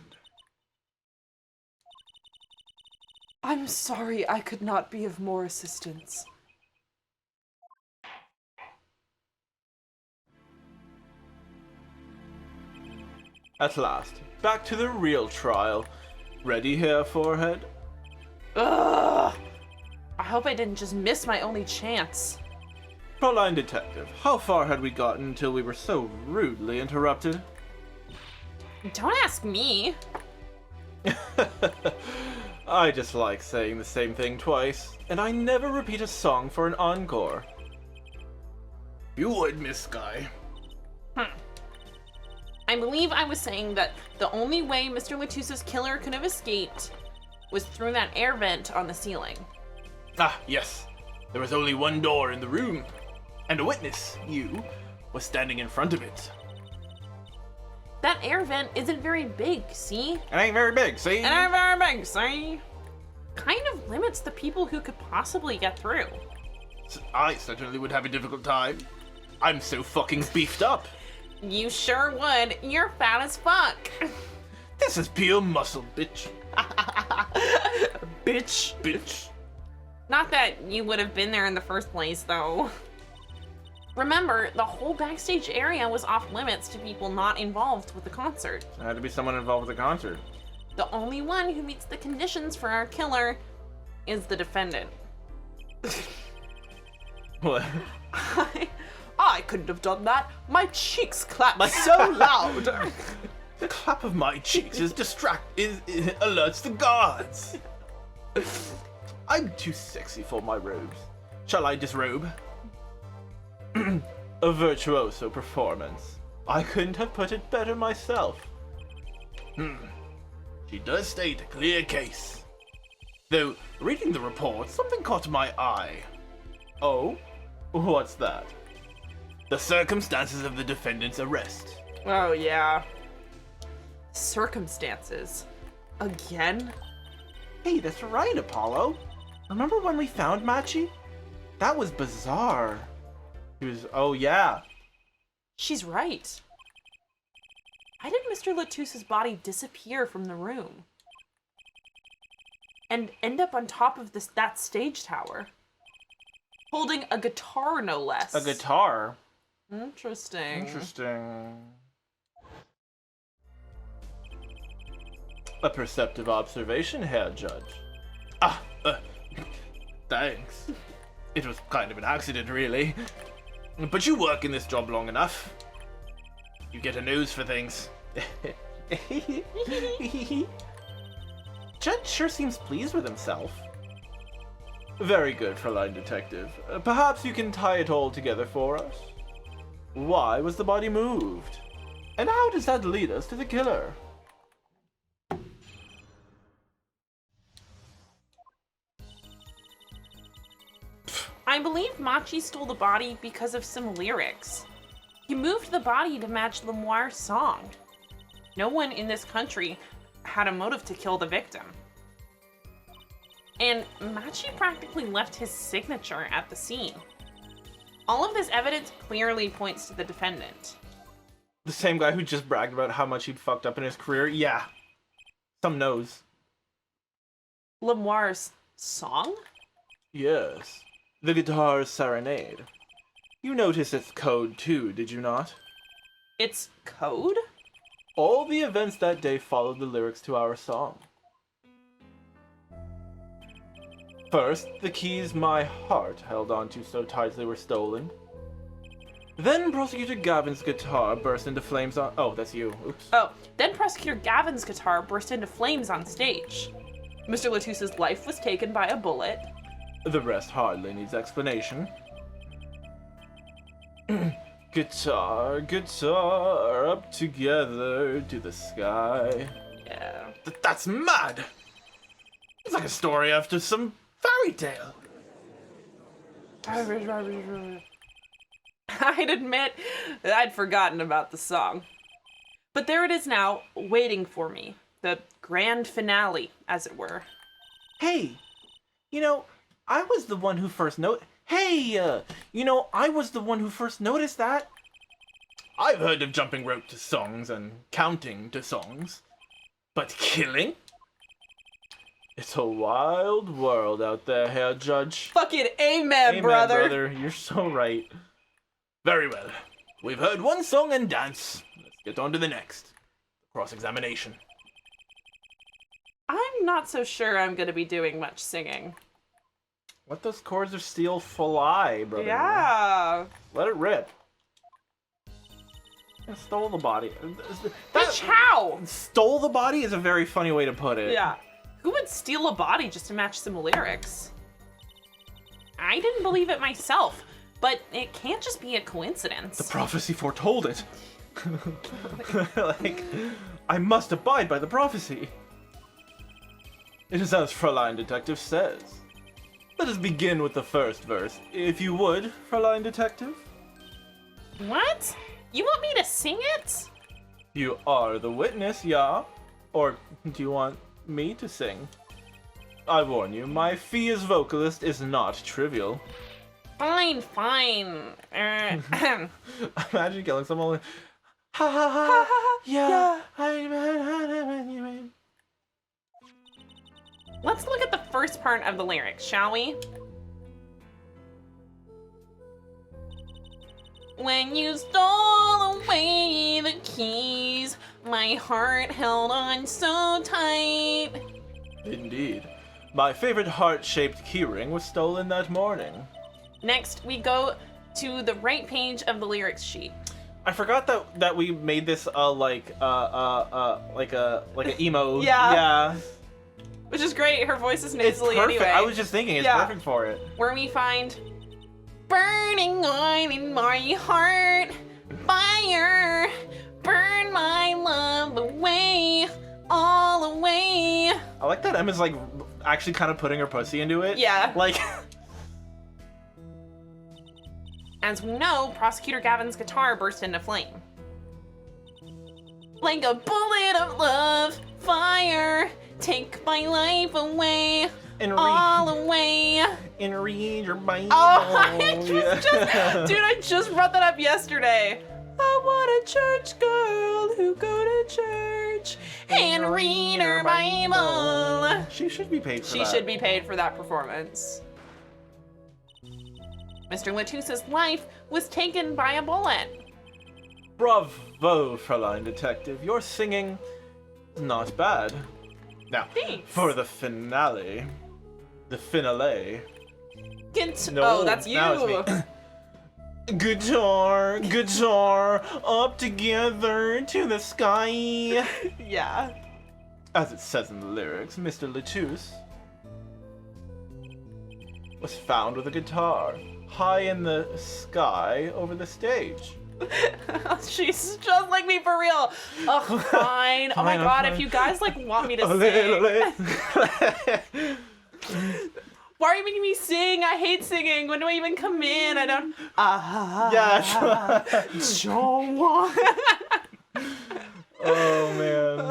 I'm sorry I could not be of more assistance. At last, back to the real trial. Ready here, Forehead? Ugh! I hope I didn't just miss my only chance. Fräulein Detective, how far had we gotten until we were so rudely interrupted? Don't ask me. I just like saying the same thing twice, and I never repeat a song for an encore. You would, Miss Sky. I believe I was saying that the only way Mr. Latouche's killer could have escaped was through that air vent on the ceiling. Ah, yes. There was only one door in the room, and a witness, you, was standing in front of it. That air vent isn't very big, see? It ain't very big, see? It ain't very big, see? Kind of limits the people who could possibly get through. I certainly would have a difficult time. I'm so fucking beefed up. You sure would. You're fat as fuck. This is pure muscle, bitch. Bitch. Bitch. Not that you would have been there in the first place, though. Remember, the whole backstage area was off limits to people not involved with the concert. There had to be someone involved with the concert. The only one who meets the conditions for our killer is the defendant. What? I couldn't have done that. My cheeks clapped so loud. The clap of my cheeks is alerts the guards. I'm too sexy for my robes. Shall I disrobe? A virtuoso performance. I couldn't have put it better myself. She does state a clear case. Though, reading the report, something caught my eye. Oh? What's that? The circumstances of the defendant's arrest. Oh, yeah. Circumstances. Again? Hey, that's right, Apollo. Remember when we found Machi? That was bizarre. He was, oh yeah. She's right. Why did Mr. Latusse's body disappear from the room? And end up on top of that stage tower? Holding a guitar, no less. A guitar? Interesting. Interesting. A perceptive observation, Herr Judge. Thanks. It was kind of an accident, really. But you work in this job long enough. You get a nose for things. Judge sure seems pleased with himself. Very good, Fräulein Detective. Perhaps you can tie it all together for us. Why was the body moved? And how does that lead us to the killer? I believe Machi stole the body because of some lyrics. He moved the body to match Lamiroir's song. No one in this country had a motive to kill the victim. And Machi practically left his signature at the scene. All of this evidence clearly points to the defendant. The same guy who just bragged about how much he'd fucked up in his career? Yeah. Some knows. Lamiroir's song? Yes. The guitar's Serenade. You noticed its code too, did you not? It's code? All the events that day followed the lyrics to our song. First, the keys my heart held onto so tightly were stolen. Then Prosecutor Gavin's guitar burst into flames on— oh, that's you. Oops. Oh, then Prosecutor Gavin's guitar burst into flames on stage. Mr. Latusse's life was taken by a bullet. The rest hardly needs explanation. Guitar, guitar, up together to the sky. Yeah. That's mad! It's like a story after some fairy tale. I'd admit that I'd forgotten about the song. But there it is now, waiting for me. The grand finale, as it were. Hey, I was the one who first I was the one who first noticed that. I've heard of jumping rope to songs and counting to songs. But killing? It's a wild world out there, Herr Judge. Fucking amen, brother. You're so right. Very well. We've heard one song and dance. Let's get on to the next. Cross-examination. I'm not so sure I'm gonna be doing much singing. Let those chords of steel fly, brother. Yeah. Let it rip. I stole the body. Bitch, how? Stole the body is a very funny way to put it. Yeah. Who would steal a body just to match some lyrics? I didn't believe it myself, but it can't just be a coincidence. The prophecy foretold it. I must abide by the prophecy. It is as Fräulein Detective says. Let us begin with the first verse, if you would, Fräulein Detective. What? You want me to sing it? You are the witness, yeah? Or do you want me to sing? I warn you, my fee as vocalist is not trivial. Fine. Imagine killing someone with, ha ha ha, yeah. Let's look at the first part of the lyrics, shall we? When you stole away the keys, my heart held on so tight. Indeed. My favorite heart-shaped keyring was stolen that morning. Next, we go to the right page of the lyrics sheet. I forgot that we made this like an emo. Yeah. Which is great. Her voice is It's nasally perfect. anyway. I was just thinking it's perfect for it. Where we find burning oil in my heart, fire, burn my love away, all away. I like that Emma's like actually kind of putting her pussy into it. Yeah. Like. As we know, Prosecutor Gavin's guitar burst into flame. Like a bullet of love, fire, take my life away, And all the way. And read your Bible. Oh, dude, I just brought that up yesterday. I want a church girl who go to church and read her Bible. She should be paid for that. She should be paid for that performance. Mr. Latusse's life was taken by a bullet. Bravo, Fräulein Detective. Your singing is not bad. Now, Thanks. for the finale. The finale. Oh, that's you. Now it's me. Guitar, guitar, up together to the sky. Yeah. As it says in the lyrics, Mr. Latousse was found with a guitar high in the sky over the stage. She's just like me for real. Ugh, fine. Oh my god, if you guys like want me to sing. Why are you making me sing? I hate singing. When do I even come in? I don't. Yeah. Joe. Oh man.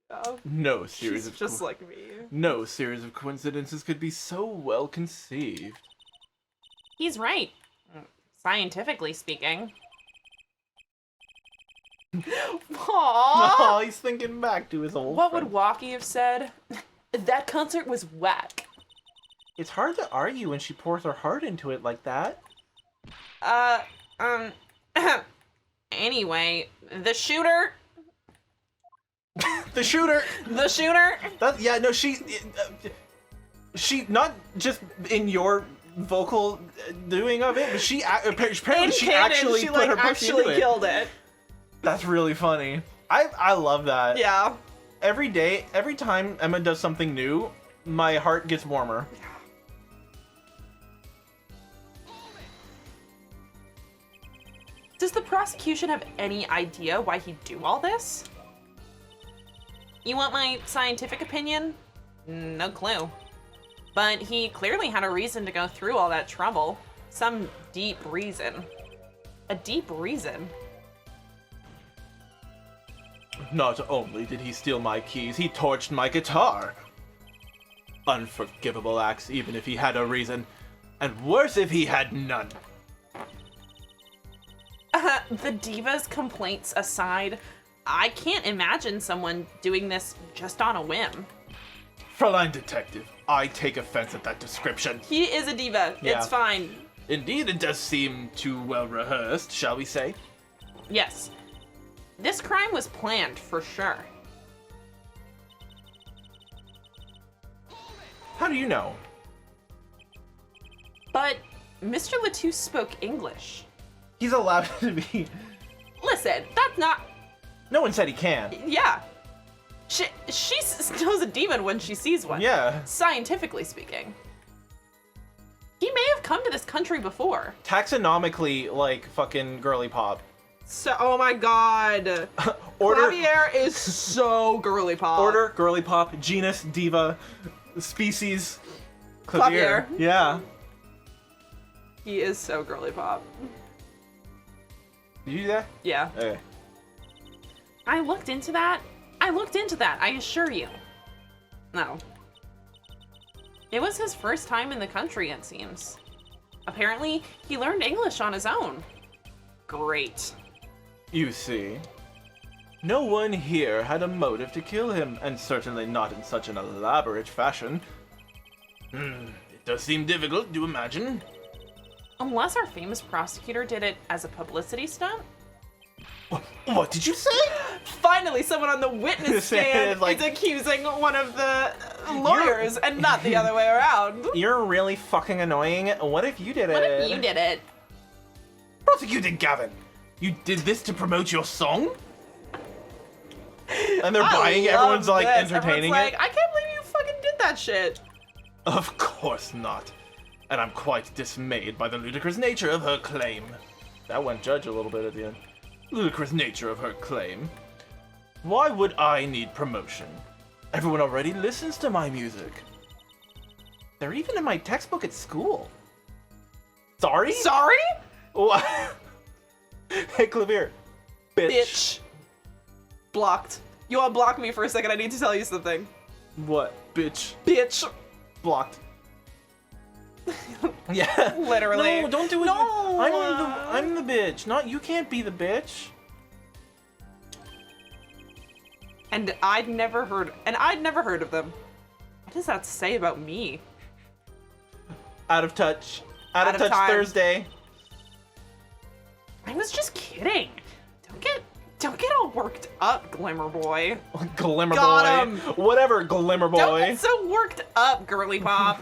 Oh, No series she's of just like me. no series of coincidences could be so well conceived. He's right. Scientifically speaking. Aww. Oh, he's thinking back to his old What friend. would Walkie have said? That concert was whack. It's hard to argue when she pours her heart into it like that. Anyway, the shooter. The shooter. The shooter. Yeah, no, she not just in your vocal doing of it, but she apparently she actually put her pussy into it. Killed it. That's really funny. I love that. Yeah. Every day, every time Emma does something new, my heart gets warmer. Does the prosecution have any idea why he'd do all this? You want my scientific opinion? No clue. But he clearly had a reason to go through all that trouble. Some deep reason. A deep reason. Not only did he steal my keys, he torched my guitar. Unforgivable acts, even if he had a reason. And worse if he had none. The diva's complaints aside, I can't imagine someone doing this just on a whim. Fräulein Detective, I take offense at that description. He is a diva. Yeah. It's fine. Indeed, it does seem too well rehearsed, shall we say? Yes. This crime was planned for sure. How do you know? But Mr. Latousse spoke English. He's allowed to be... Listen, that's not... No one said he can. Yeah. She knows a demon when she sees one. Yeah. Scientifically speaking. He may have come to this country before. Taxonomically, like, fucking girly pop. So, oh my god. Order... Javier is so girly pop. Order, girly pop, genus, diva, species, Clavier. Yeah. He is so girly pop. Did you do that? Yeah. Okay. I looked into that, I assure you. No. It was his first time in the country, it seems. Apparently, he learned English on his own. Great. You see, no one here had a motive to kill him, and certainly not in such an elaborate fashion. It does seem difficult to imagine. Unless our famous prosecutor did it as a publicity stunt? What did you say? Finally, someone on the witness stand Like- is accusing one of the lawyers and not the other way around. You're really fucking annoying. What if you did it? What if you did it? Prosecuting Gavin, you did this to promote your song? And they're buying it, everyone's like entertaining Everyone's like, it? I can't believe you fucking did that shit. Of course not. And I'm quite dismayed by the ludicrous nature of her claim. That went judge a little bit at the end. Ludicrous nature of her claim. Why would I need promotion? Everyone already listens to my music. They're even in my textbook at school. Sorry? Sorry? What? Hey, Clavier. Bitch. Bitch. Blocked. You unblock me for a second, I need to tell you something. What? Bitch. Bitch! Blocked. Yeah. Literally. No, don't do it. No. I'm the bitch. Not you can't be the bitch. And I'd never heard of them. What does that say about me? Out of touch. Out of touch time. Thursday. I was just kidding. Don't get all worked up, Glimmer Boy. Glimmer Got boy. him. Whatever, Glimmer boy. Don't get so worked up, girly-pop.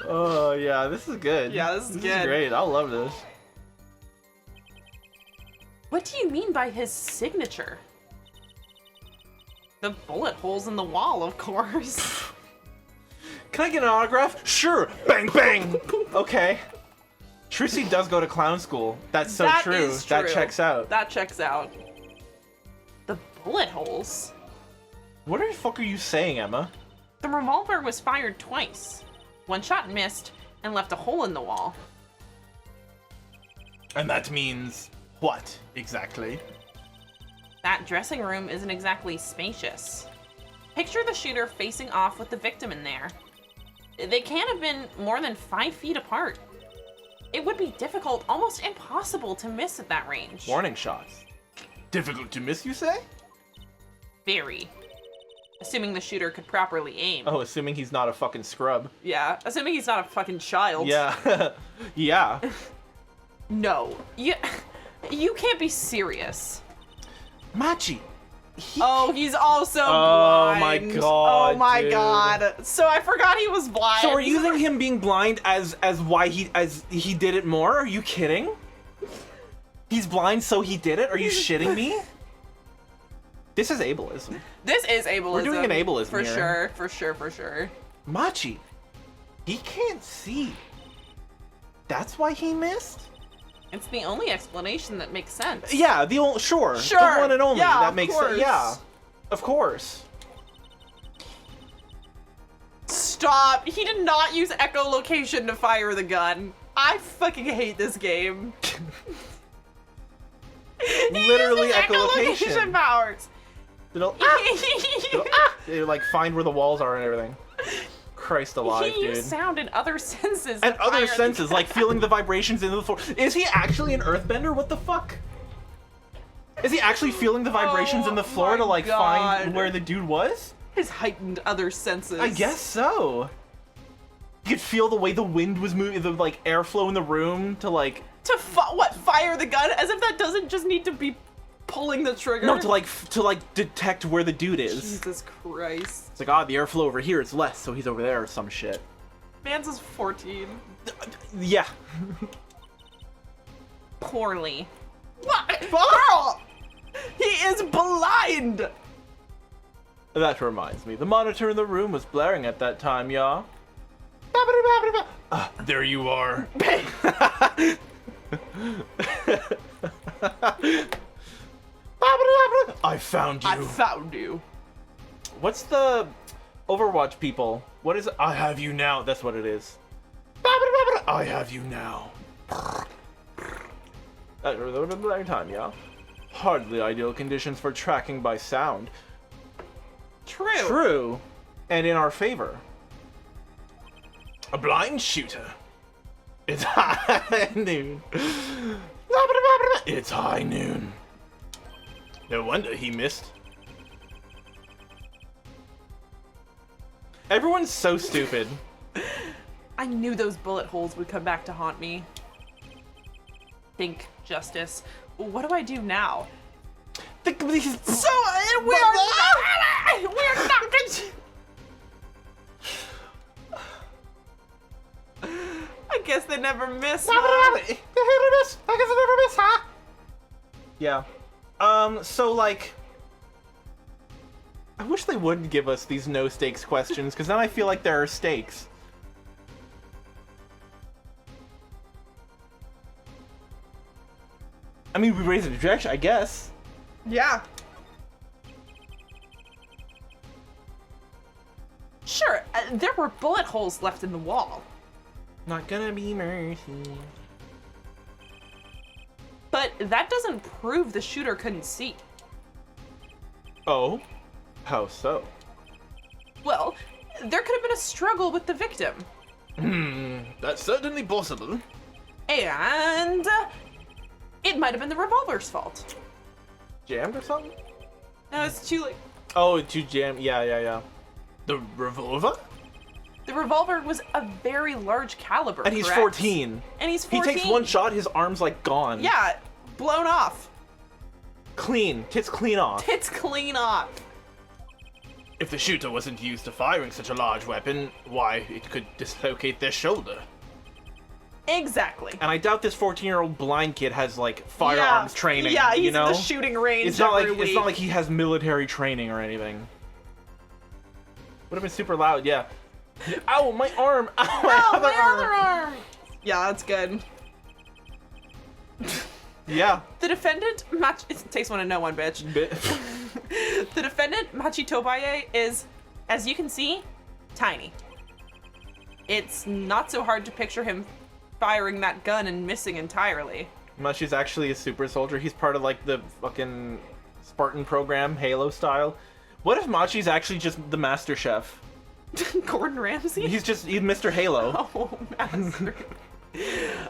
Oh yeah, this is good. Yeah, this is good. This is great. I love this. What do you mean by his signature? The bullet holes in the wall, of course. Can I get an autograph? Sure. Bang bang. Okay. Trucy does go to clown school. That's so That true. is true. That checks out. That checks out. The bullet holes? What the fuck are you saying, Emma? The revolver was fired twice. One shot missed and left a hole in the wall. And that means what exactly? That dressing room isn't exactly spacious. Picture the shooter facing off with the victim in there. They can't have been more than 5 feet apart. It would be difficult, almost impossible to miss at that range. Warning shots. Difficult to miss, you say? Very. Assuming the shooter could properly aim. Oh, assuming he's not a fucking scrub. Yeah, assuming he's not a fucking child. Yeah. Yeah. No. You can't be serious. Machi. Oh, he's also Oh blind. my god, Oh my dude. god. So I forgot he was blind. So are you using him being blind as why he did it more? Are you kidding? He's blind so he did it? Are you shitting me? This is ableism. This is ableism. We're doing an ableism for here. For sure. Machi. He can't see. That's why he missed? It's the only explanation that makes sense. Yeah, sure. Sure. The one and only. Yeah, that of makes sense. course. Yeah. Of course. Stop. He did not use echolocation to fire the gun. I fucking hate this game. Literally He uses echolocation. powers. It'll like find where the walls are and everything. Christ alive, He dude. used sound and other senses. And to other fire the senses, gun. like feeling the vibrations into the floor. Is he actually an earthbender? What the fuck? Is he actually feeling the vibrations in the floor my to like God. find where the dude was? His heightened other senses. I guess so. You could feel the way the wind was moving, the like airflow in the room to like To fire the gun? As if that doesn't just need to be pulling the trigger. no to like detect where the dude is. Jesus Christ. It's like the airflow over here is less, so he's over there or some shit. Man's is 14. Yeah. Poorly. What? Girl! He is blind! That reminds me, the monitor in the room was blaring at that time, y'all. There you are. I found you. I found you. What's the Overwatch people? What is it? I have you now. That's what it is. I have you now. That would have been a long time, yeah. Hardly ideal conditions for tracking by sound. True. True, and in our favor. A blind shooter. It's high noon. It's high noon. No wonder he missed. Everyone's so stupid. I knew those bullet holes would come back to haunt me. Think, Justice. What do I do now? Think of these. So, we're not I guess they never miss. Yeah. So like, I wish they wouldn't give us these no stakes questions, because then I feel like there are stakes. I mean, we raise an objection, I guess. Yeah. Sure, there were bullet holes left in the wall. Not gonna be mercy. But that doesn't prove the shooter couldn't see. Oh? How so? Well, there could have been a struggle with the victim. That's certainly possible. And it might have been the revolver's fault. Jammed or something? No, it's too late. Oh, too jammed. Yeah. The revolver? The revolver was a very large caliber, And he's correct? 14. And he's 14. He takes one shot, his arm's like gone. Yeah, blown off. Clean. Tits clean off. Tits clean off. If the shooter wasn't used to firing such a large weapon, why, it could dislocate their shoulder. Exactly. And I doubt this 14-year-old blind kid has like firearms training. Yeah, he's you know? in the shooting range It's not every like week. it's not like he has military training or anything. Would have been super loud, yeah. Ow, my arm! Ow, my other arm! Yeah, that's good. Yeah. The defendant, it takes one to know one, bitch. The defendant, Machi Tobaye, is, as you can see, tiny. It's not so hard to picture him firing that gun and missing entirely. Machi's actually a super soldier. He's part of like the fucking Spartan program, Halo style. What if Machi's actually just the master chef? Gordon Ramsay? He's Mr. Halo. Oh, Master.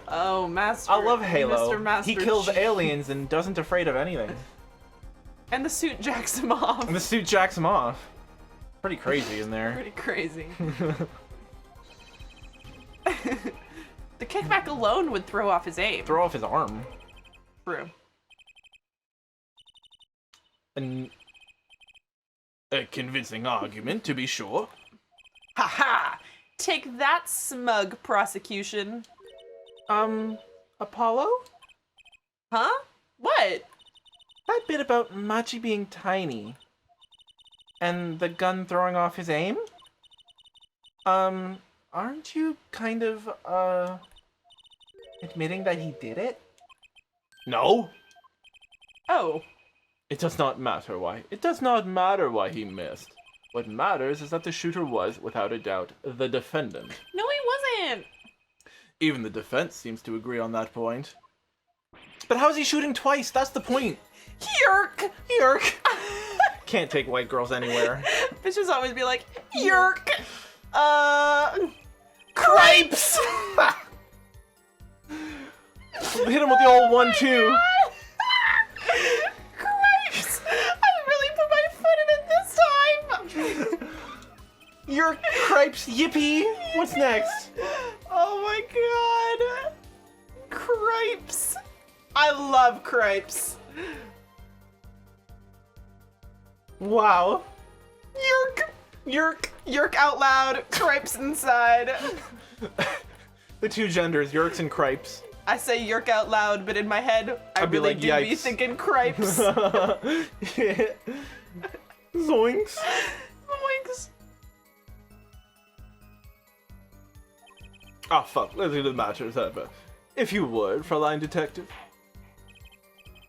Oh, Master. I love Halo. Mr. Master He kills Chief. aliens and doesn't afraid of anything. And the suit jacks him off. And the suit jacks him off. Pretty crazy in there. Pretty crazy. The kickback alone would throw off his aim. Throw off his arm. True. And A convincing argument, to be sure. Ha! Take that, smug prosecution. Apollo? Huh? What? That bit about Machi being tiny and the gun throwing off his aim? Aren't you kind of, admitting that he did it? No? Oh. It does not matter why. It does not matter why he missed. What matters is that the shooter was, without a doubt, the defendant. No, he wasn't. Even the defense seems to agree on that point. But how is he shooting twice? That's the point. Yerk! Yerk! Can't take white girls anywhere. Bitches always be like, yerk! Cripes! Hit him with the old 1-2. Cripes! I really put my foot in it this time! Your cripes, yippee! What's next? Oh my god! Cripes! I love cripes! Wow. Yerk! Yerk! Yerk out loud, cripes inside. The two genders, yerks and cripes. I say yerk out loud, but in my head, I I'd be really like, do be yikes. thinking cripes. Zoinks. Oinks. Oh fuck, let's do the matters over. If you would, Fraulein Detective.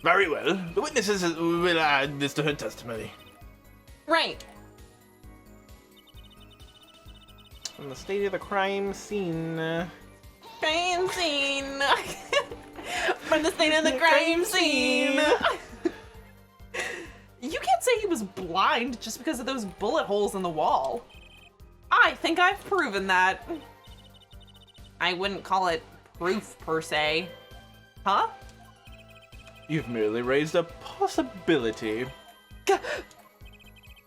Very well. The witnesses will add this to her testimony. Right. From the state of the crime scene. Crime scene. From the state of the crime scene. You can't say he was blind just because of those bullet holes in the wall. I think I've proven that. I wouldn't call it proof per se. Huh? You've merely raised a possibility.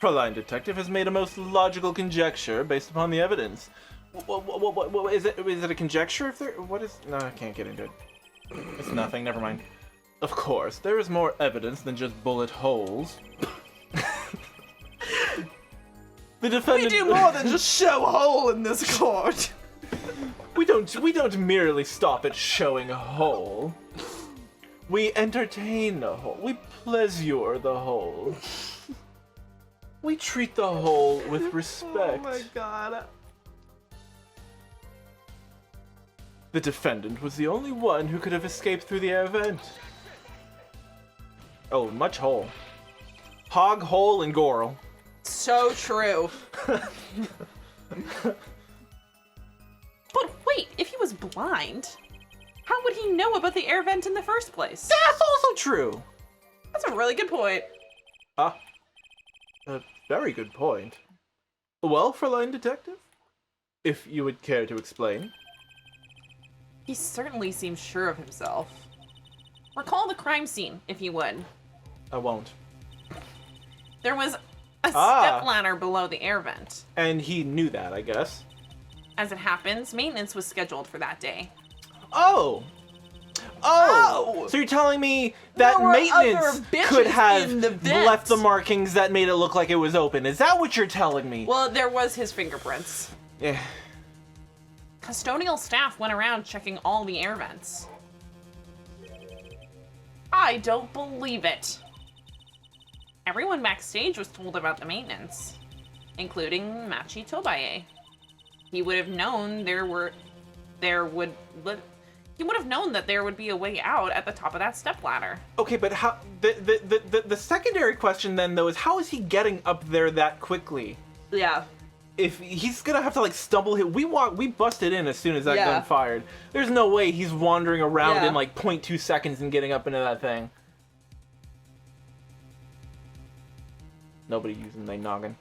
Fraulein Detective has made a most logical conjecture based upon the evidence. What is it? Is it a conjecture? If there, what is? No, I can't get into it. It's nothing. Never mind. Of course, there is more evidence than just bullet holes. The defendant. We do more than just show a hole in this court. We don't merely stop at showing a hole. We entertain the hole. We pleasure the hole. We treat the hole with respect. Oh my god. The defendant was the only one who could have escaped through the air vent. Oh, much hole. Hog, hole, and gorl. So true. But wait, if he was blind, how would he know about the air vent in the first place? That's also true. That's a really good point. Ah. A very good point. Well, Fräulein Detective? If you would care to explain. He certainly seems sure of himself. Recall the crime scene, if you would. I won't. There was a stepladder below the air vent. And he knew that, I guess. As it happens, maintenance was scheduled for that day. Oh! So you're telling me that There were maintenance other bitches could have in the vent. left the markings that made it look like it was open. Is that what you're telling me? Well, there was his fingerprints. Yeah. Custodial staff went around checking all the air vents. I don't believe it. Everyone backstage was told about the maintenance, including Machi Tobaye. He would have known he would have known that there would be a way out at the top of that stepladder. Okay, but how the secondary question then though is how is he getting up there that quickly? Yeah. If he's gonna have to like stumble, we busted in as soon as that gun fired. There's no way he's wandering around in like 0.2 seconds and getting up into that thing. Nobody using their noggin.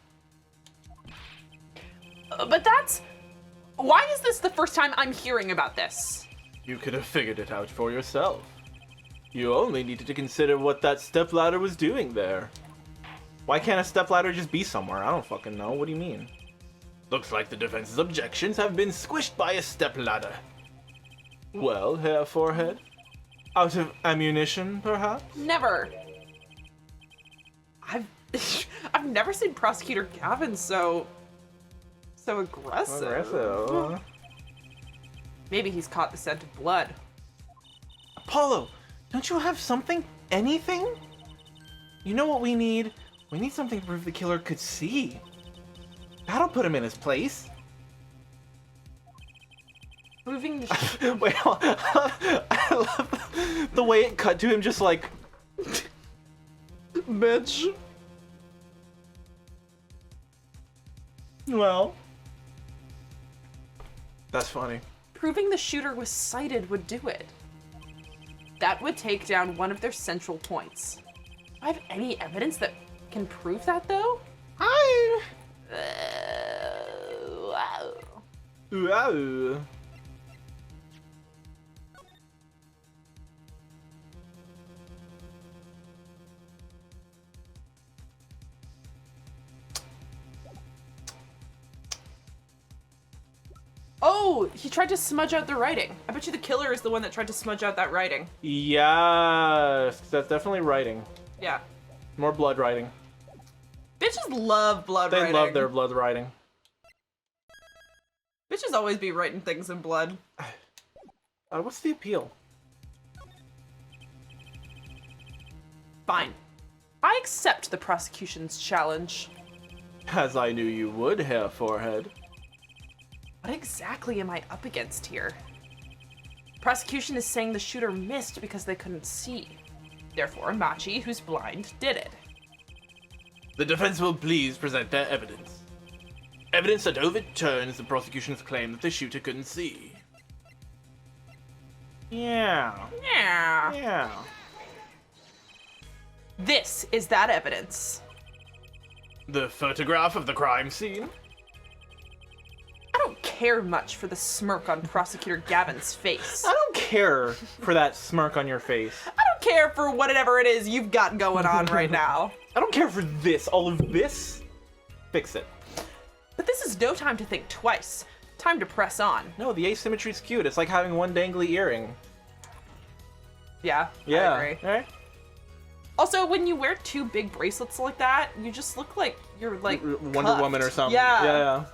But why is this the first time I'm hearing about this? You could have figured it out for yourself. You only needed to consider what that stepladder was doing there. Why can't a stepladder just be somewhere? I don't fucking know. What do you mean? Looks like the defense's objections have been squished by a stepladder. Well, Herr Forehead? Out of ammunition, perhaps? Never. I've never seen Prosecutor Gavin so aggressive. Maybe he's caught the scent of blood. Apollo, don't you have something? Anything? You know what we need? We need something to prove the killer could see. That'll put him in his place. Proving the Wait, I love the way it cut to him just like... Bitch. Well. That's funny. Proving the shooter was sighted would do it. That would take down one of their central points. Do I have any evidence that can prove that, though? Wow. Wow. Oh, he tried to smudge out the writing. I bet you the killer is the one that tried to smudge out that writing. Yes, that's definitely writing. Yeah. More blood writing. Bitches love blood They writing. love their blood writing. Bitches always be writing things in blood. What's the appeal? Fine. I accept the prosecution's challenge. As I knew you would, Herr Forehead. What exactly am I up against here? Prosecution is saying the shooter missed because they couldn't see. Therefore, Machi, who's blind, did it. The defense will please present their evidence. Evidence that overturns the prosecution's claim that the shooter couldn't see. Yeah. Yeah. This is that evidence. The photograph of the crime scene? I don't care much for the smirk on Prosecutor Gavin's face. I don't care for that smirk on your face. I don't care for whatever it is you've got going on right now. I don't care for this. All of this? Fix it. But this is no time to think twice. Time to press on. No, the asymmetry's cute. It's like having one dangly earring. Yeah, Yeah. I agree. Right? Also, when you wear two big bracelets like that, you just look like you're like Wonder cuffed. Woman or something. Yeah. Yeah.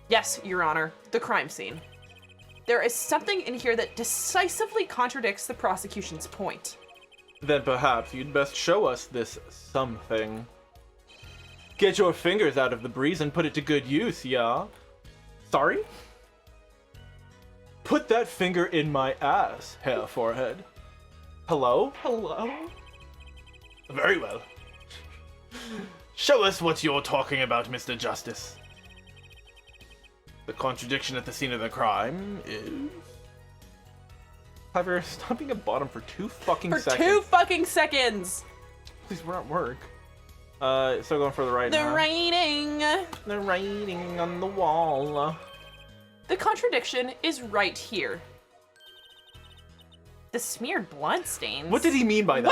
Yes, Your Honor, the crime scene. There is something in here that decisively contradicts the prosecution's point. Then perhaps you'd best show us this something. Get your fingers out of the breeze and put it to good use, yeah? Sorry? Put that finger in my ass, Herr Forehead. Hello? Hello? Very well. Show us what you're talking about, Mr. Justice. The contradiction at the scene of the crime is... Javier, stop being a bottom for 2 fucking seconds. For 2 fucking seconds! Please, we're at work. Still going for the right. The writing. The writing on the wall. The contradiction is right here. The smeared blood stains. What did he mean by that?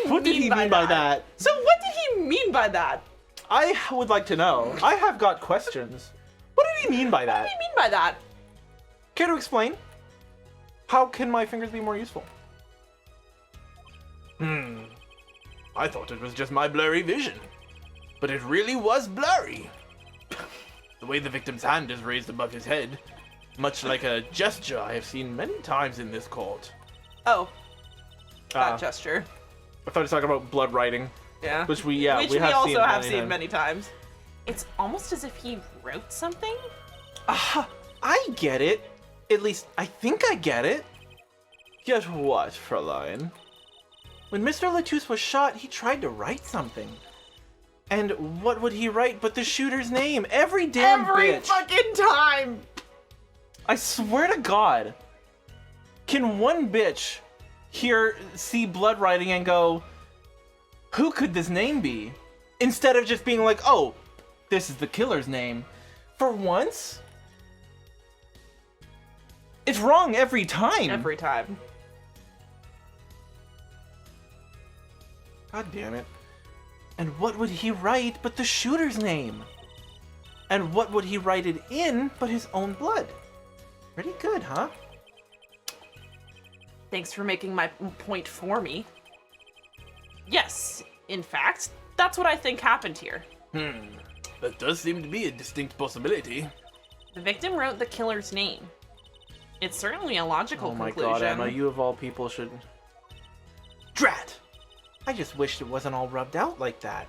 What did he mean by that? So what did he mean by that? I would like to know. I have got questions. What did he mean by that? What did he mean by that? Care to explain? How can my fingers be more useful? I thought it was just my blurry vision. But it really was blurry. The way the victim's hand is raised above his head, much like a gesture I have seen many times in this court. Oh. That gesture. I thought he was talking about blood writing. Yeah. Which we have also have seen seen many times. It's almost as if he wrote something. I get it. At least, I think I get it. Get what, Fräulein? When Mr. Latouche was shot, he tried to write something. And what would he write but the shooter's name? Every damn bitch. Fucking time! I swear to God. Can one bitch see blood writing and go, who could this name be? Instead of just being like, oh, this is the killer's name. For once, it's wrong every time. Every time. God damn it. And what would he write but the shooter's name? And what would he write it in but his own blood? Pretty good, huh? Thanks for making my point for me. Yes, in fact, that's what I think happened here. That does seem to be a distinct possibility. The victim wrote the killer's name. It's certainly a logical conclusion. Oh my God, Emma, you of all people should... Drat! I just wished it wasn't all rubbed out like that.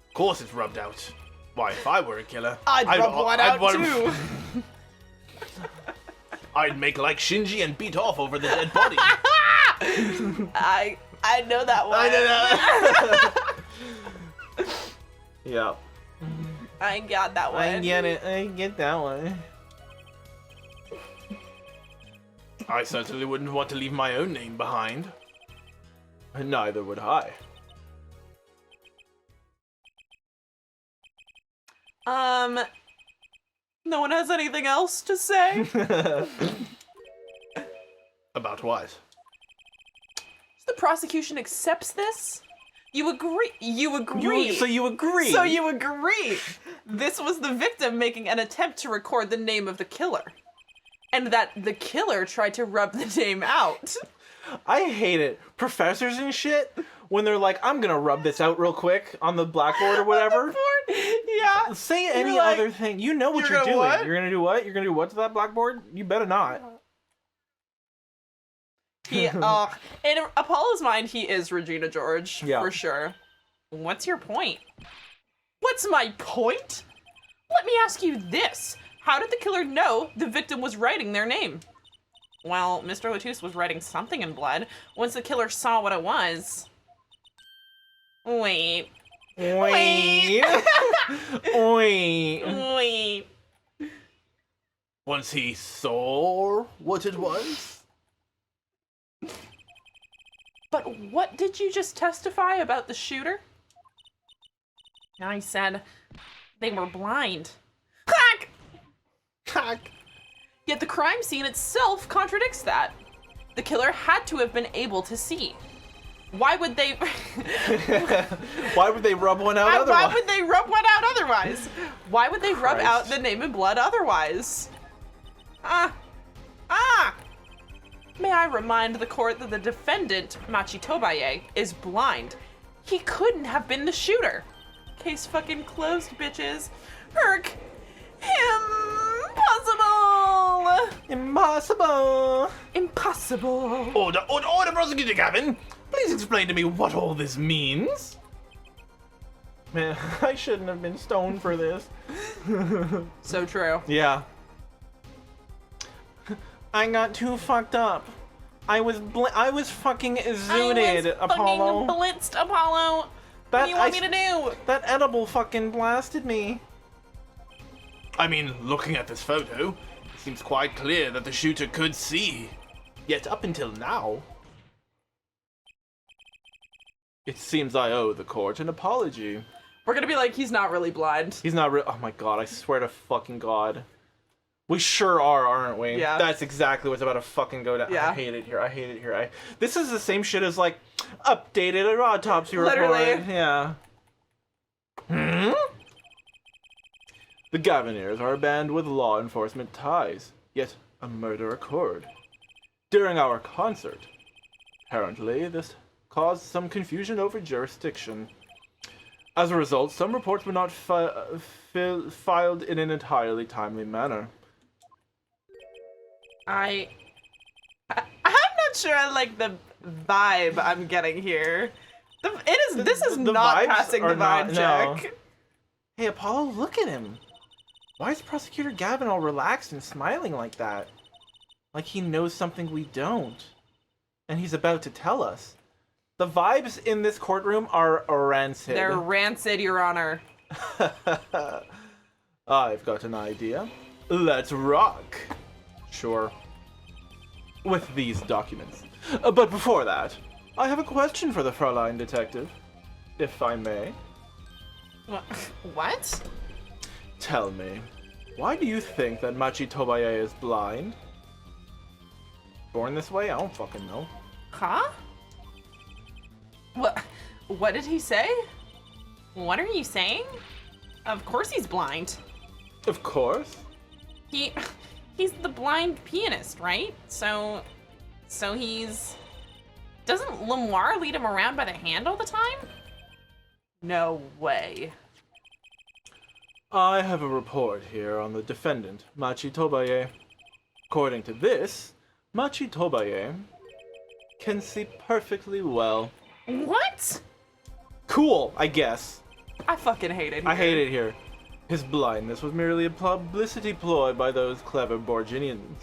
Of course it's rubbed out. Why, if I were a killer... I'd rub one out too! I'd make like Shinji and beat off over the dead body. I know that one. I know that. Yeah. I got that one. I get it. I get that one. I certainly wouldn't want to leave my own name behind. Neither would I. No one has anything else to say? About what? The prosecution accepts this? You agree? You agree? So you agree? So you agree? This was the victim making an attempt to record the name of the killer. And that the killer tried to rub the name out. I hate it. Professors and shit, when they're like, I'm gonna rub this out real quick on the blackboard or whatever. Yeah. Say any other thing. You know what you're doing. What? You're gonna do what? You're gonna do what to that blackboard? You better not. In Apollo's mind, he is Regina George, for sure. What's your point? What's my point? Let me ask you this. How did the killer know the victim was writing their name? Well, Mr. Latouche was writing something in blood. Once the killer saw what it was... Wait. Wait. Once he saw what it was? But what did you just testify about the shooter? I said they were blind. Hack! Hack! Yet the crime scene itself contradicts that. The killer had to have been able to see. Why would they... Why would they rub one out otherwise? Why would they rub one out otherwise? Why would they rub out the name in blood otherwise? May I remind the court that the defendant, Machitobaye, is blind. He couldn't have been the shooter. Case fucking closed, bitches. Herc. Impossible! Impossible. Order, Prosecutor Gavin! Please explain to me what all this means. Man, I shouldn't have been stoned for this. So true. Yeah. I got too fucked up. I was fucking zooted, Apollo. I was blitzed, Apollo. What do you want me to do? That edible fucking blasted me. I mean, looking at this photo, it seems quite clear that the shooter could see. Yet up until now... It seems I owe the court an apology. We're gonna be like, he's not really blind. He's not real. Oh my god, I swear to fucking god. We sure are, aren't we? Yeah. That's exactly what's about to fucking go down. Yeah. I hate it here. I hate it here. This is the same shit as, like, updated autopsy report. Literally. Yeah. Hmm? The Gaviniers are a band with law enforcement ties, yet a murder occurred during our concert. Apparently, this caused some confusion over jurisdiction. As a result, some reports were not filed in an entirely timely manner. I'm not sure I like the vibe I'm getting here. This is the not vibes passing the are not- vibe no. check. Hey, Apollo, look at him. Why is Prosecutor Gavin all relaxed and smiling like that? Like he knows something we don't. And he's about to tell us. The vibes in this courtroom are rancid. They're rancid, Your Honor. I've got an idea. Let's rock. Sure. With these documents. But before that, I have a question for the Fraulein detective. If I may. What? Tell me, why do you think that Machi Tobaye is blind? Born this way? I don't fucking know. Huh? What did he say? What are you saying? Of course he's blind. Of course. He's the blind pianist, right? So he's... Doesn't Lamiroir lead him around by the hand all the time? No way. I have a report here on the defendant, Machi Tobaye. According to this, Machi Tobaye can see perfectly well. What? Cool, I guess. I fucking hate it here. I hate it here. His blindness was merely a publicity ploy by those clever Borginians.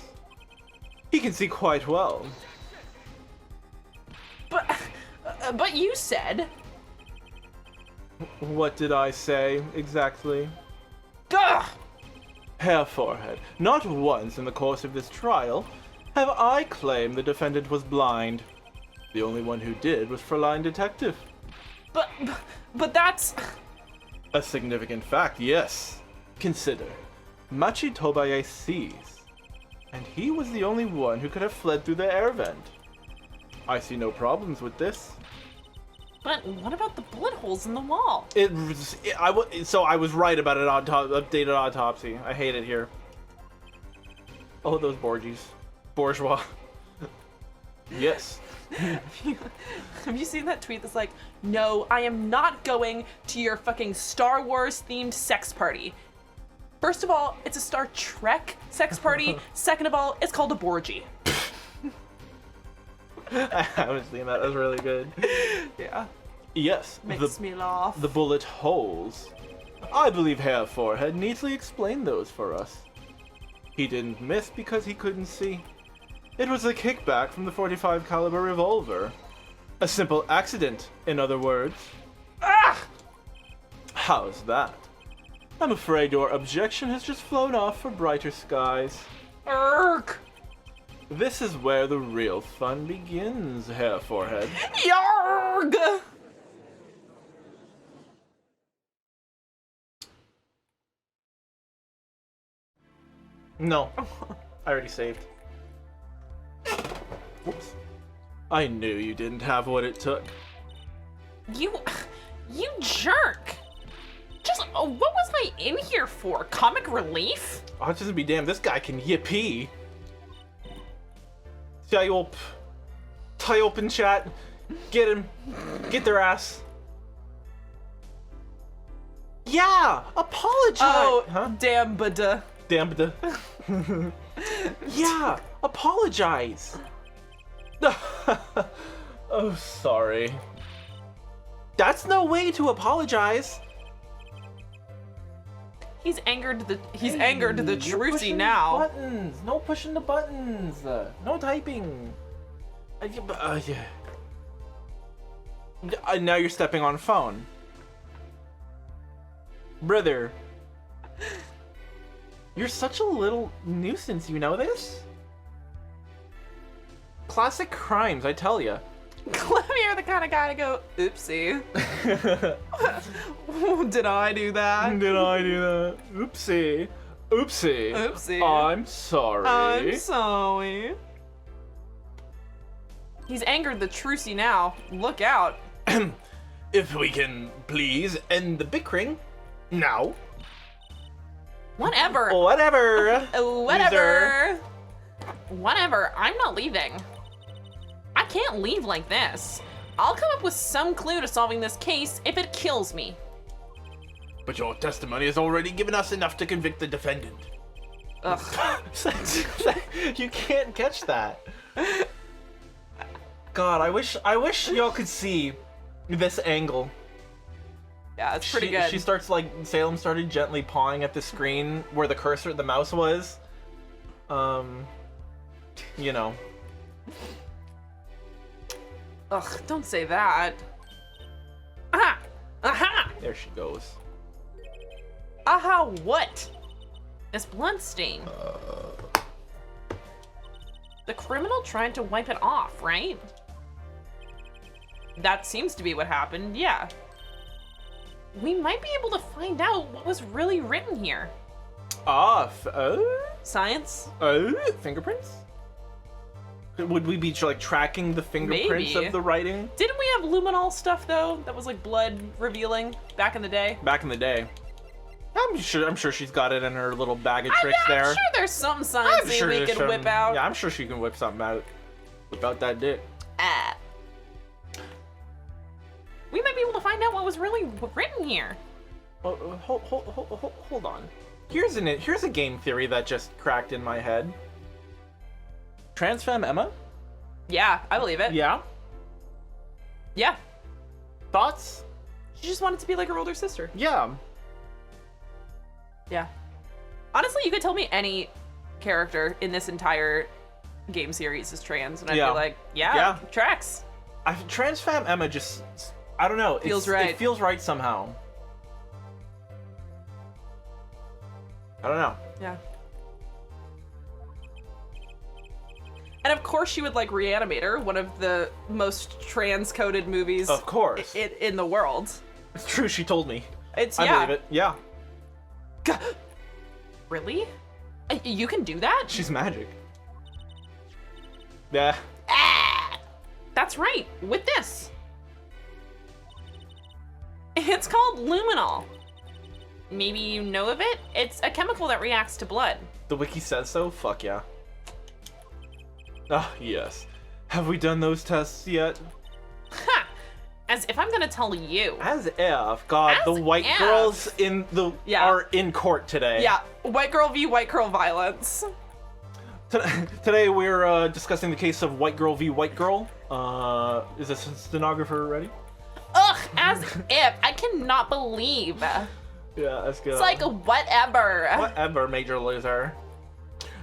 He can see quite well. But you said... What did I say, exactly? Ugh! Herr Forehead, not once in the course of this trial have I claimed the defendant was blind. The only one who did was Fraulein Detective. But that's... A significant fact, yes. Consider, Machi Tobaye sees, and he was the only one who could have fled through the air vent. I see no problems with this. But what about the bullet holes in the wall? So I was right about an updated autopsy. I hate it here. Oh, those bourgeois. Yes. Have you seen that tweet that's like, no, I am not going to your fucking Star Wars themed sex party. First of all, it's a Star Trek sex party. Second of all, it's called a Borgie. I haven't seen that. That's really good. Yeah. Yes. Makes me laugh. The bullet holes. I believe Herr Forehead neatly explained those for us. He didn't miss because he couldn't see. It was a kickback from the .45 caliber revolver. A simple accident, in other words. Ah! How's that? I'm afraid your objection has just flown off for brighter skies. Urgh! This is where the real fun begins, Herr Forehead. Yarg! No. I already saved. Whoops. I knew you didn't have what it took. You jerk! Just, what was I in here for? Comic relief? I'll just be damned, this guy can yippee. Type in chat. Get him. Get their ass. Yeah! Apologize! Oh, huh? damn, but Damn. Yeah! Apologize! Oh, sorry. That's no way to apologize. He's angered the You're Trucy pushing now. Buttons. No pushing the buttons. No typing. Yeah. Now you're stepping on phone. Brother. You're such a little nuisance, you know this? Classic crimes, I tell ya. you're the kind of guy to go, oopsie. Did I do that? Did I do that? Oopsie. Oopsie. Oopsie. I'm sorry. I'm sorry. He's angered the Trucy now. Look out. If we can please end the bickering now. Whatever. Whatever. Whatever. Whatever. I'm not leaving. I can't leave like this. I'll come up with some clue to solving this case if it kills me. But your testimony has already given us enough to convict the defendant. Ugh. You can't catch that. God, I wish y'all could see this angle. Yeah, it's pretty good. She starts like Salem started gently pawing at the screen where the cursor, the mouse was. You know. Ugh, don't say that. Aha! Aha! There she goes. Aha, what? This bloodstain. The criminal tried to wipe it off, right? That seems to be what happened, yeah. We might be able to find out what was really written here. Science? Fingerprints? Would we be like tracking the fingerprints Maybe. of the writing? Didn't we have luminol stuff though? That was like blood revealing back in the day? Back in the day. I'm sure she's got it in her little bag of tricks there. I'm sure there's some science we there's can some- whip out. Yeah, I'm sure she can whip something out. Whip out that dick. We might be able to find out what was really written here. Oh, hold on. Here's a game theory that just cracked in my head. Trans femme Emma? Yeah, I believe it. Yeah. Yeah. Thoughts? She just wanted to be like her older sister. Yeah. Yeah. Honestly, you could tell me any character in this entire game series is trans, and I'd Yeah. be like, yeah, Yeah. tracks. Trans femme Emma just, I don't know. Feels right. It feels right somehow. I don't know. Yeah. And of course she would like Reanimator, one of the most trans-coded movies Of course. in the world. It's true, she told me. It's, I yeah. believe it. Yeah. Really? You can do that? She's magic. Yeah. That's right, with this. It's called luminol. Maybe you know of it? It's a chemical that reacts to blood. The wiki says so? Fuck yeah. Ah, yes. Have we done those tests yet? Ha! As if I'm gonna tell you. As if. God, As the white if. girls Yeah. are in court today. Yeah, white girl v white girl violence. Today we're discussing the case of white girl v white girl. Is this stenographer ready? Ugh, as if. I cannot believe. Yeah, that's good. It's like whatever. Whatever, major loser.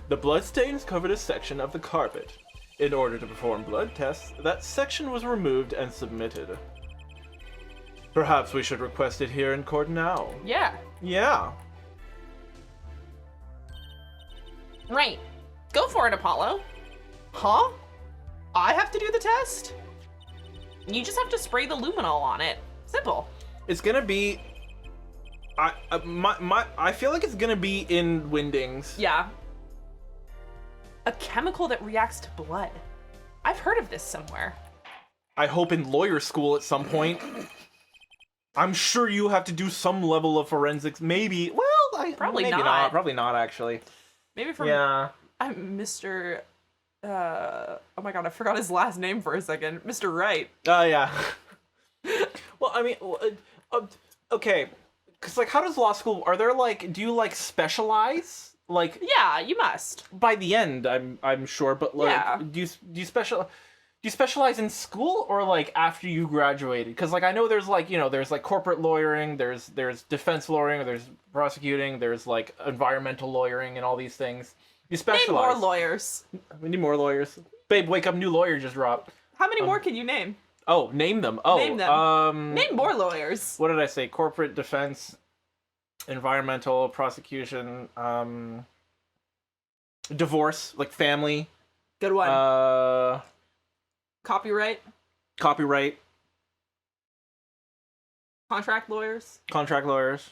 The bloodstains covered a section of the carpet. In order to perform blood tests, that section was removed and submitted. Perhaps we should request it here in court now. Yeah. Yeah. Right. Go for it, Apollo. Huh? I have to do the test? You just have to spray the luminol on it. Simple. It's gonna be... I feel like it's gonna be in Windings. Yeah. A chemical that reacts to blood. I've heard of this somewhere. I hope in lawyer school at some point. I'm sure you have to do some level of forensics. Maybe. Well, Probably maybe not. Probably not, actually. Maybe from Yeah. Mr. Oh my god, I forgot his last name for a second. Mr. Wright. Oh, yeah. Well, I mean, okay. Because, like, how does law school... Are there, like... Do you, like, specialize? Like... Yeah, you must. By the end, I'm sure, but, like... Yeah. Do you specialize in school or, like, after you graduated? Because, like, I know there's, like, you know, there's, like, corporate lawyering, there's defense lawyering, there's prosecuting, there's, like, environmental lawyering and all these things. You specialize. Name more lawyers. We need more lawyers. Babe, wake up, new lawyer just dropped. How many more can you name? Oh, name them. Oh, Name them. Name more lawyers. What did I say? Corporate defense, environmental prosecution, divorce, like family. Good one. Uh, Copyright. Copyright. Contract lawyers. Contract lawyers.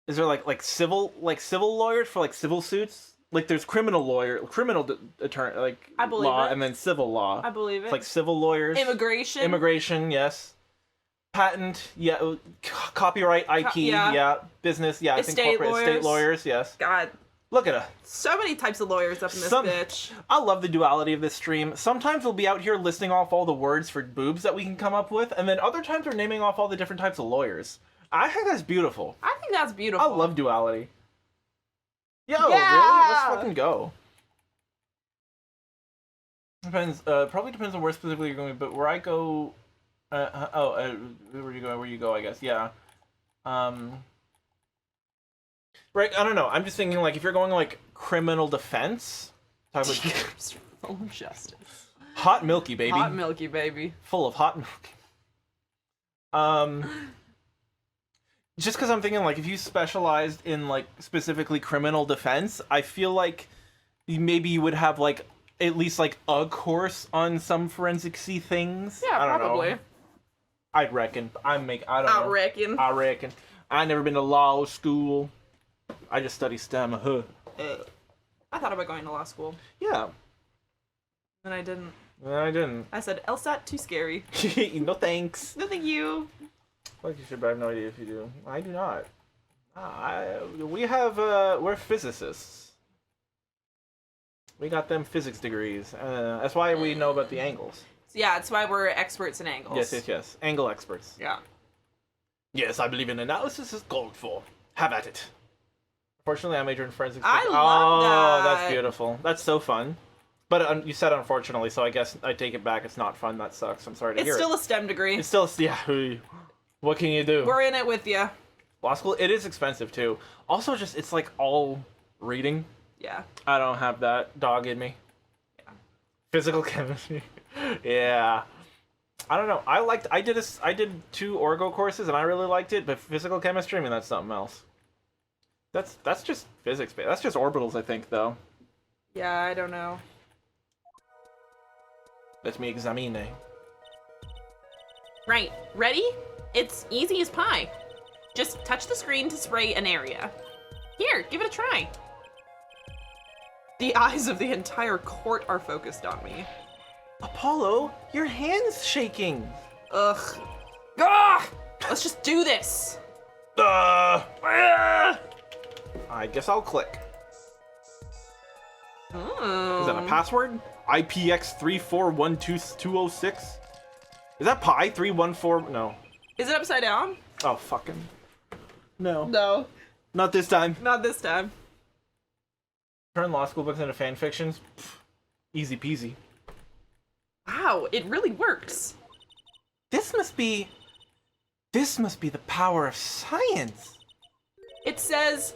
Is there like civil lawyers for like civil suits? Like there's criminal attorney, like I believe law, it. and then civil law. I believe it. It's like civil lawyers. Immigration. Yes. Patent, yeah. Copyright, IP, yeah. Business, yeah. I think corporate estate lawyers, yes. God. Look at her. So many types of lawyers up in this bitch. I love the duality of this stream. Sometimes we'll be out here listing off all the words for boobs that we can come up with, and then other times we're naming off all the different types of lawyers. I think that's beautiful. I think that's beautiful. I love duality. Yo, yeah! Really? Let's fucking go. Depends. Probably depends on where specifically you're going, but where I go. Where you go? Where you go? I guess. Yeah. Right. I don't know. I'm just thinking like if you're going like criminal defense. Talk about Full of justice. Hot milky baby. Hot milky baby. Full of hot milk. Just because I'm thinking, like, if you specialized in, like, specifically criminal defense, I feel like maybe you would have, like, at least, like, a course on some forensic-y things. Yeah, I don't probably. know. I'd reckon. I don't know. I reckon. I never been to law school. I just study STEM. I thought about going to law school. Yeah. And I didn't. I said, LSAT, too scary. No thanks. No thank you. Like you should, but I have no idea if you do. I do not. We're physicists. We got them physics degrees. That's why we know about the angles. So yeah, that's why we're experts in angles. Yes. Angle experts. Yeah. Yes, I believe in analysis is called for. Have at it. Unfortunately, I majored in forensics. I love that. Oh, that's beautiful. That's so fun. But you said unfortunately, so I guess I take it back. It's not fun. That sucks. I'm sorry to hear it. It's still a STEM degree. It's still, yeah. What can you do? We're in it with you. Law school, it is expensive too. Also, just it's like all reading. Yeah. I don't have that dog in me. Yeah. Physical chemistry. Yeah. I don't know. I did 2 orgo courses and I really liked it, but physical chemistry, I mean, that's something else. That's just physics. That's just orbitals, I think, though. Yeah, I don't know. Let me examine. Right. Ready? It's easy as pie. Just touch the screen to spray an area. Here, give it a try. The eyes of the entire court are focused on me. Apollo, your hand's shaking. Ugh. Ugh! Let's just do this. I guess I'll click. Oh. Is that a password? IPX3412206? Is that pi 314? No. Is it upside down? Oh, fucking. No. No. Not this time. Not this time. Turn law school books into fan fictions? Pfft, easy peasy. Wow, it really works. This must be the power of science. It says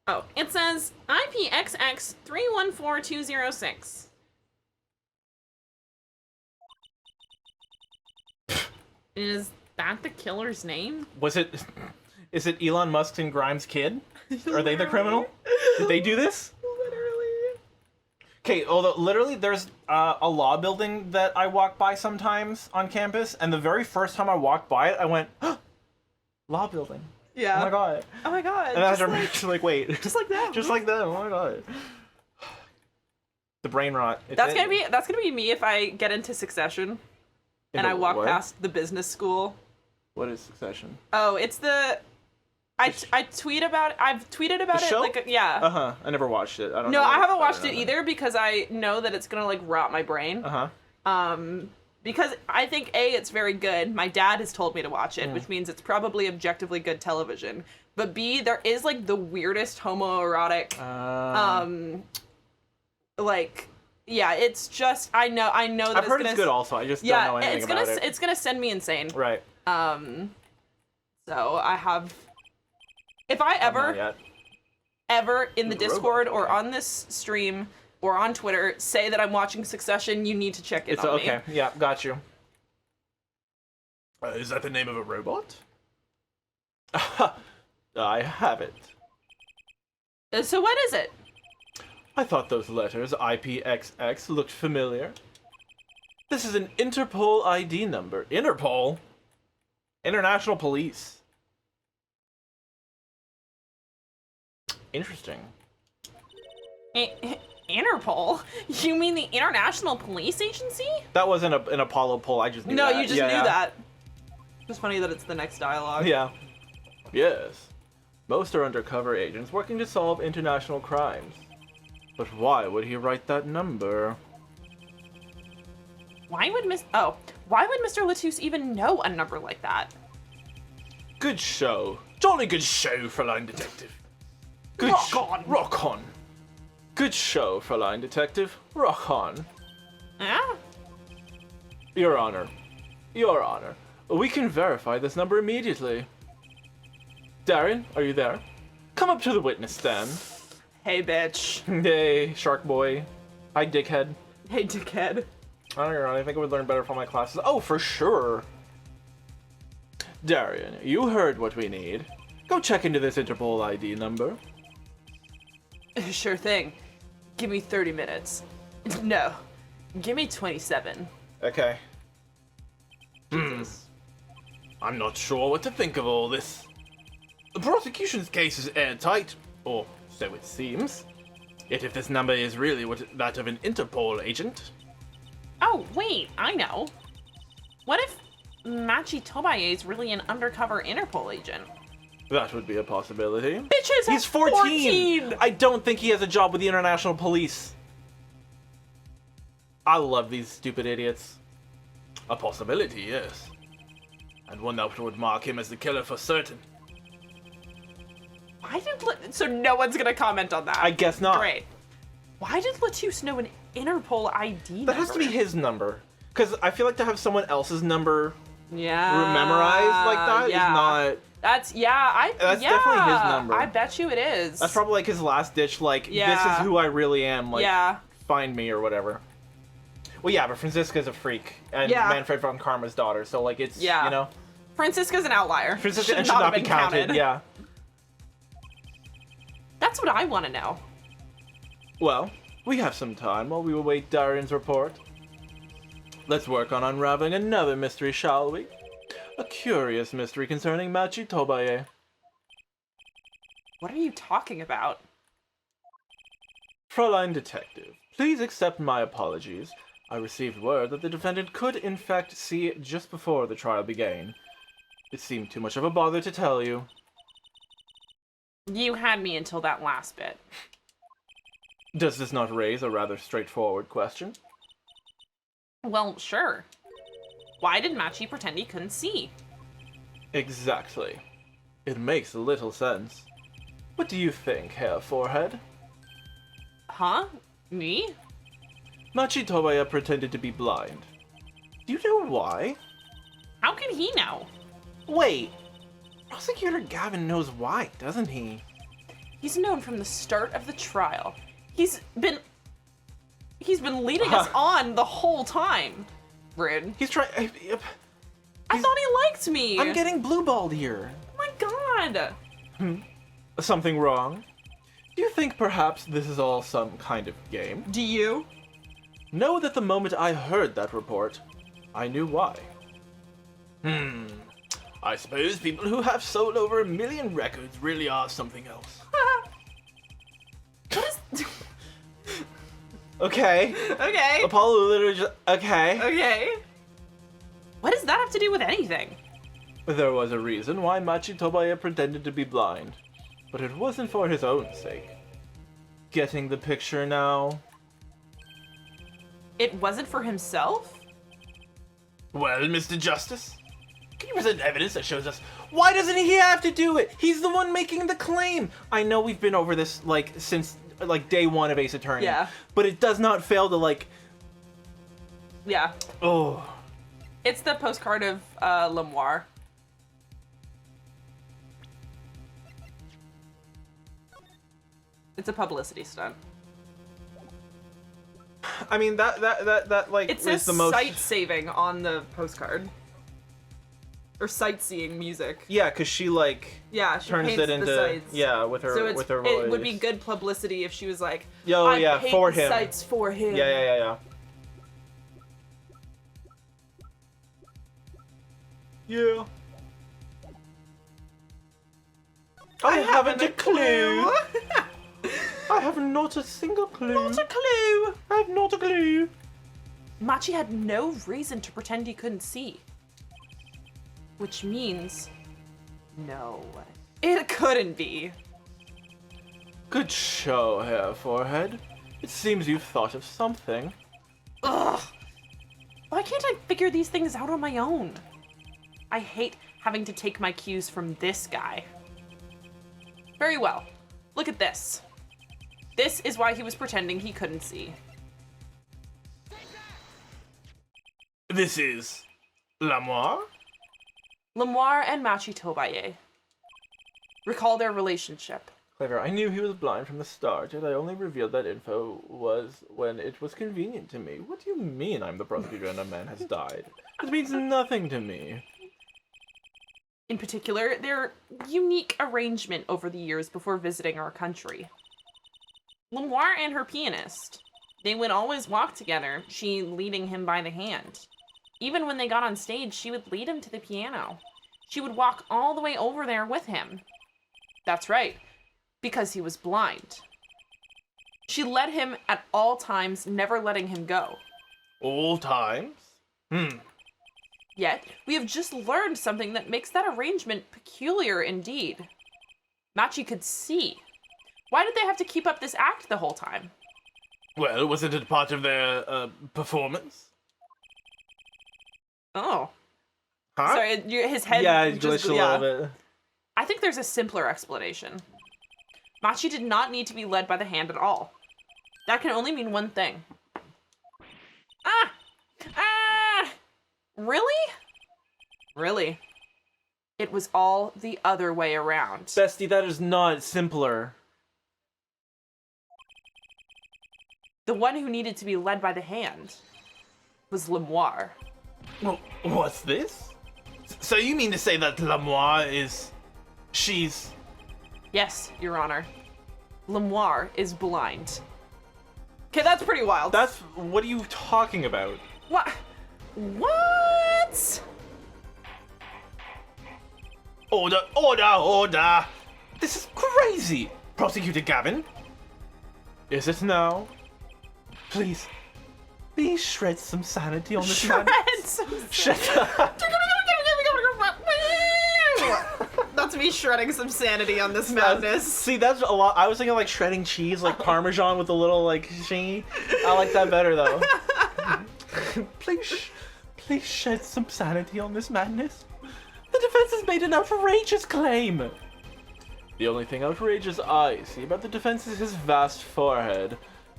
IPXX314206. Is that the killer's name? Is it Elon Musk and Grimes' kid? Are they the criminal? Did they do this? Literally. Okay, although literally there's a law building that I walk by sometimes on campus, and the very first time I walked by it, I went, oh, law building. Yeah. Oh my god. Oh my god. And then I had to remember, like, wait. Just like that. Just like that. Oh my god. The brain rot. That's gonna be me if I get into Succession and I walk past the business school. What is Succession? Oh, it's the I tweet about it. I've tweeted about the it show? like yeah. Uh-huh. I never watched it. I don't know. No, I haven't watched it either because I know that it's gonna like rot my brain. Uh-huh. Because I think it's very good. My dad has told me to watch it, which means it's probably objectively good television. But B, there is like the weirdest homoerotic like yeah, it's just I know that I've heard it's good also. I just don't know anything about it. It's gonna send me insane. Right. So I have if I ever in the Discord or on this stream or on Twitter say that I'm watching Succession, you need to check it on me. Okay. Yeah, got you. Is that the name of a robot? I have it. So what is it? I thought those letters, IPXX, looked familiar. This is an Interpol ID number. Interpol? International Police. Interesting. Interpol? You mean the International Police Agency? That wasn't an Apollo poll, I just knew No, that. you just knew that. It's funny that it's the next dialogue. Yeah. Yes. Most are undercover agents working to solve international crimes. But why would he write that number? Why would Mr. Latouche even know a number like that? Good show. Jolly good show, Fräulein Detective. Good Rock on. Rock on. Good show, Fräulein Detective. Rock on. Yeah? Your Honor. Your Honor. We can verify this number immediately. Darren, are you there? Come up to the witness stand. Hey, bitch. Hey, Shark Boy. Hi, dickhead. Hey, dickhead. I don't know, I think I would learn better from my classes. Oh, for sure. Darian, you heard what we need. Go check into this Interpol ID number. Sure thing. Give me 30 minutes. No. Give me 27. Okay. Jesus. I'm not sure what to think of all this. The prosecution's case is airtight, or so it seems. Yet if this number is really that of an Interpol agent... Oh, wait, I know. What if Machi Tobaye is really an undercover Interpol agent? That would be a possibility. Bitches, He's 14! I don't think he has a job with the International Police. I love these stupid idiots. A possibility, yes. And one that would mark him as the killer for certain. Why did so no one's gonna comment on that? I guess not. Great. Why did Latouche know an Interpol ID number? That has to be his number. Because I feel like to have someone else's number Yeah. memorized like that is not... That's That's definitely his number. I bet you it is. That's probably like his last ditch, like, Yeah. this is who I really am, like, Yeah. find me or whatever. Well, yeah, but Franziska's a freak, and Yeah. Manfred von Karma's daughter, so, like, it's, Yeah. you know... Franziska's an outlier. Franziska should not not have be been counted, yeah. That's what I want to know. Well, we have some time while we await Darian's report. Let's work on unraveling another mystery, shall we? A curious mystery concerning Machi Tobaye. What are you talking about? Fräulein Detective, please accept my apologies. I received word that the defendant could in fact see just before the trial began. It seemed too much of a bother to tell you. You had me until that last bit. Does this not raise a rather straightforward question? Well, sure. Why did Machi pretend he couldn't see? Exactly. It makes little sense. What do you think, Herr Forehead? Huh? Me? Machi Tobaye pretended to be blind. Do you know why? How can he know? Wait, Prosecutor Gavin knows why, doesn't he? He's known from the start of the trial. He's been leading us on the whole time. Rude. He's trying... I thought he liked me. I'm getting blue-balled here. Oh my god. Something wrong? Do you think perhaps this is all some kind of game? Do you? Know that the moment I heard that report, I knew why. I suppose people who have sold over 1 million records really are something else. What is... Okay. Okay. Apollo literally just... Okay. Okay. What does that have to do with anything? There was a reason why Machi Tobaye pretended to be blind, but it wasn't for his own sake. Getting the picture now? It wasn't for himself? Well, Mr. Justice, can you present evidence that shows us... Why doesn't he have to do it? He's the one making the claim. I know we've been over this, like, since, like, day one of Ace Attorney. Yeah. But it does not fail to, like... Yeah. Oh. It's the postcard of Lamiroir. It's a publicity stunt. I mean, that like, It is says the most... site saving on the postcard. Or sightseeing music. Yeah, because she, like, Yeah, she turns paints it into... the sights. Yeah, with her, So with her voice. it would be good publicity if she was like, Yo, I yeah, paint for the him. sights for him. Yeah. Yeah. I haven't a clue. I have not a single clue. Not a clue. I have not a clue. Machi had no reason to pretend he couldn't see. Which means, no. It couldn't be. Good show, Hair Forehead. It seems you've thought of something. Ugh. Why can't I figure these things out on my own? I hate having to take my cues from this guy. Very well. Look at this. This is why he was pretending he couldn't see. This is Lamiroir? Lamiroir and Machi Tobaye. Recall their relationship. Clever. I knew he was blind from the start, yet I only revealed that info was when it was convenient to me. What do you mean I'm the prosecutor and a man has died? This means nothing to me. In particular, their unique arrangement over the years before visiting our country. Lamiroir and her pianist. They would always walk together, she leading him by the hand. Even when they got on stage, she would lead him to the piano. She would walk all the way over there with him. That's right, because he was blind. She led him at all times, never letting him go. All times? Yet, we have just learned something that makes that arrangement peculiar indeed. Machi could see. Why did they have to keep up this act the whole time? Well, wasn't it part of their performance? Oh. Huh? Sorry, his head Yeah, it just glitched a little bit. I think there's a simpler explanation. Machi did not need to be led by the hand at all. That can only mean one thing. Ah! Ah! Really? Really? It was all the other way around. Bestie, that is not simpler. The one who needed to be led by the hand was Lamiroir. Well, what's this? So you mean to say that Lamiroir is... she's... Yes, Your Honor. Lamiroir is blind. Okay, that's pretty wild. That's... What are you talking about? What? What? Order, order, order! This is crazy! Prosecutor Gavin? Is it now? Please shred some sanity on this man. Shred That's me shredding some sanity on this madness. See, that's a lot. I was thinking like shredding cheese, like Parmesan with a little like shingy. I like that better though. Please shed some sanity on this madness. The defense has made an outrageous claim. The only thing outrageous I see about the defense is his vast forehead.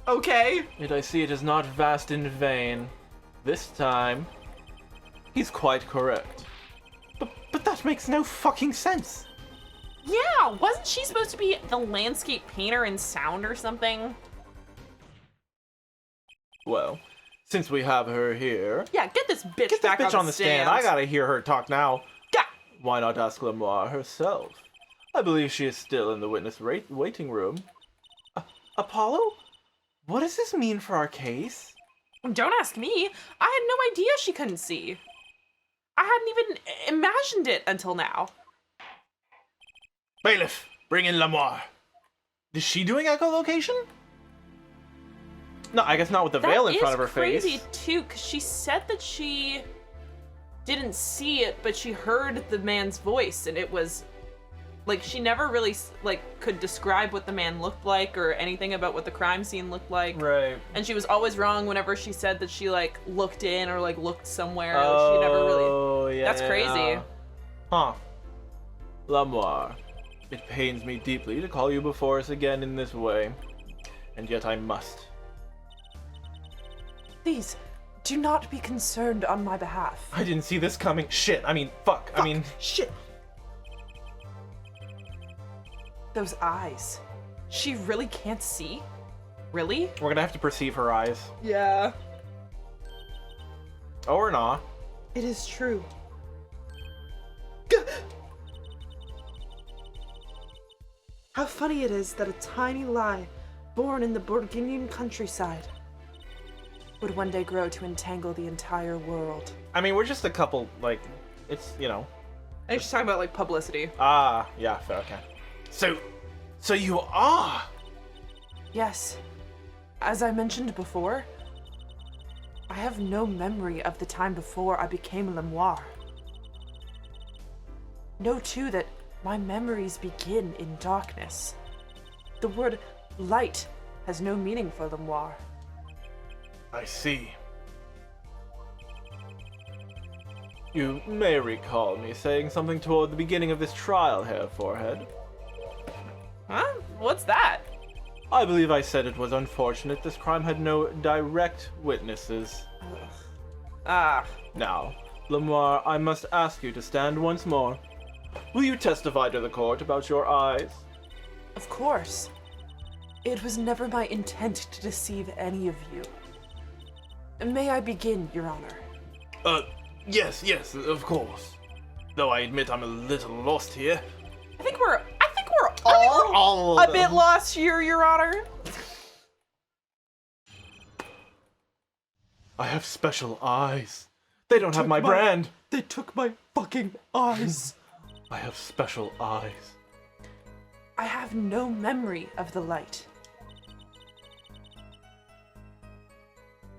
Okay. Yet I see it is not vast in vain. This time, he's quite correct. But that makes no fucking sense. Yeah, wasn't she supposed to be the landscape painter in sound or something? Well, since we have her here, Yeah, get this bitch get this back bitch on the stand. I gotta hear her talk now. Yeah. Why not ask Lamiroir herself? I believe she is still in the witness waiting room. Apollo? What does this mean for our case? Don't ask me. I had no idea she couldn't see. I hadn't even imagined it until now. Bailiff, bring in Lamiroir. Is she doing echolocation? No, I guess not with the veil in front of her face. That is crazy too, because she said that she didn't see it, but she heard the man's voice, and it was like she never really like could describe what the man looked like or anything about what the crime scene looked like. Right. And she was always wrong whenever she said that she like looked in or like looked somewhere. Oh, She never really. yeah. That's crazy. Huh. Lamiroir, it pains me deeply to call you before us again in this way, and yet I must. Please, do not be concerned on my behalf. I didn't see this coming. Shit, I mean, fuck. I mean, Shit. Those eyes. She really can't see? Really? we're gonna have to perceive her eyes. Yeah. Or not. It is true. How funny it is that a tiny lie, born in the Burgundian countryside, would one day grow to entangle the entire world. I mean, we're just a couple, like, it's, you know. I was just talking about, like, publicity. Ah, yeah, fair, okay. So you are? Yes. As I mentioned before, I have no memory of the time before I became Lamiroir. Know, too, that my memories begin in darkness. The word light has no meaning for Lamiroir. I see. You may recall me saying something toward the beginning of this trial here, Forehead. Huh? What's that? I believe I said it was unfortunate this crime had no direct witnesses. Now, Lamiroir, I must ask you to stand once more. Will you testify to the court about your eyes? Of course. It was never my intent to deceive any of you. May I begin, Your Honor? Yes, of course. Though I admit I'm a little lost here. I think we're all a bit lost here, Your Honor. I have special eyes. They don't have my brand. They took my fucking eyes. I have special eyes. I have no memory of the light.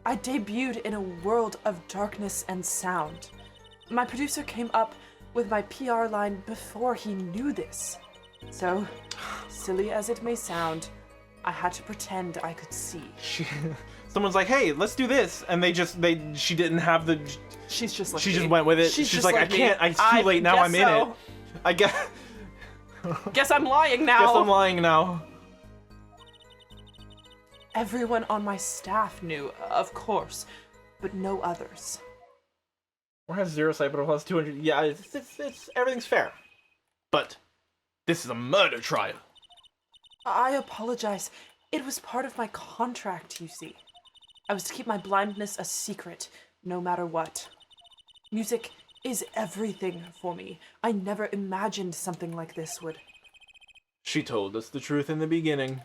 I debuted in a world of darkness and sound. My producer came up with my PR line before he knew this. So, silly as it may sound, I had to pretend I could see. Someone's like, hey, let's do this. And she didn't have the... She's just like She me. just went with it. She's just like, like I can't, it's too late now, I'm in it. I guess... Guess I'm lying now. Guess I'm lying now. Everyone on my staff knew, of course, but no others. Or has 0 sight, but it has 200. Yeah, it's everything's fair. But this is a murder trial. I apologize. It was part of my contract, you see. I was to keep my blindness a secret, no matter what. Music is everything for me. I never imagined something like this would... She told us the truth in the beginning,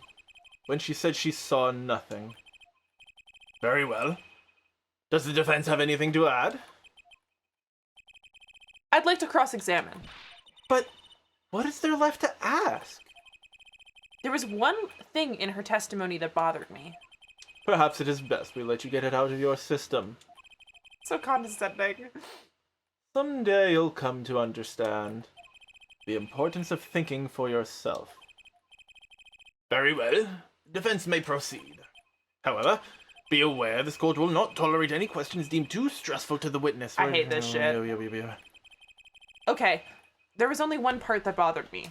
when she said she saw nothing. Very well. Does the defense have anything to add? I'd like to cross-examine. But what is there left to ask? There was one thing in her testimony that bothered me. Perhaps it is best we let you get it out of your system. So condescending. Someday you'll come to understand the importance of thinking for yourself. Very well. Defense may proceed. However, be aware this court will not tolerate any questions deemed too stressful to the witness. I hate this shit. Okay, there was only one part that bothered me.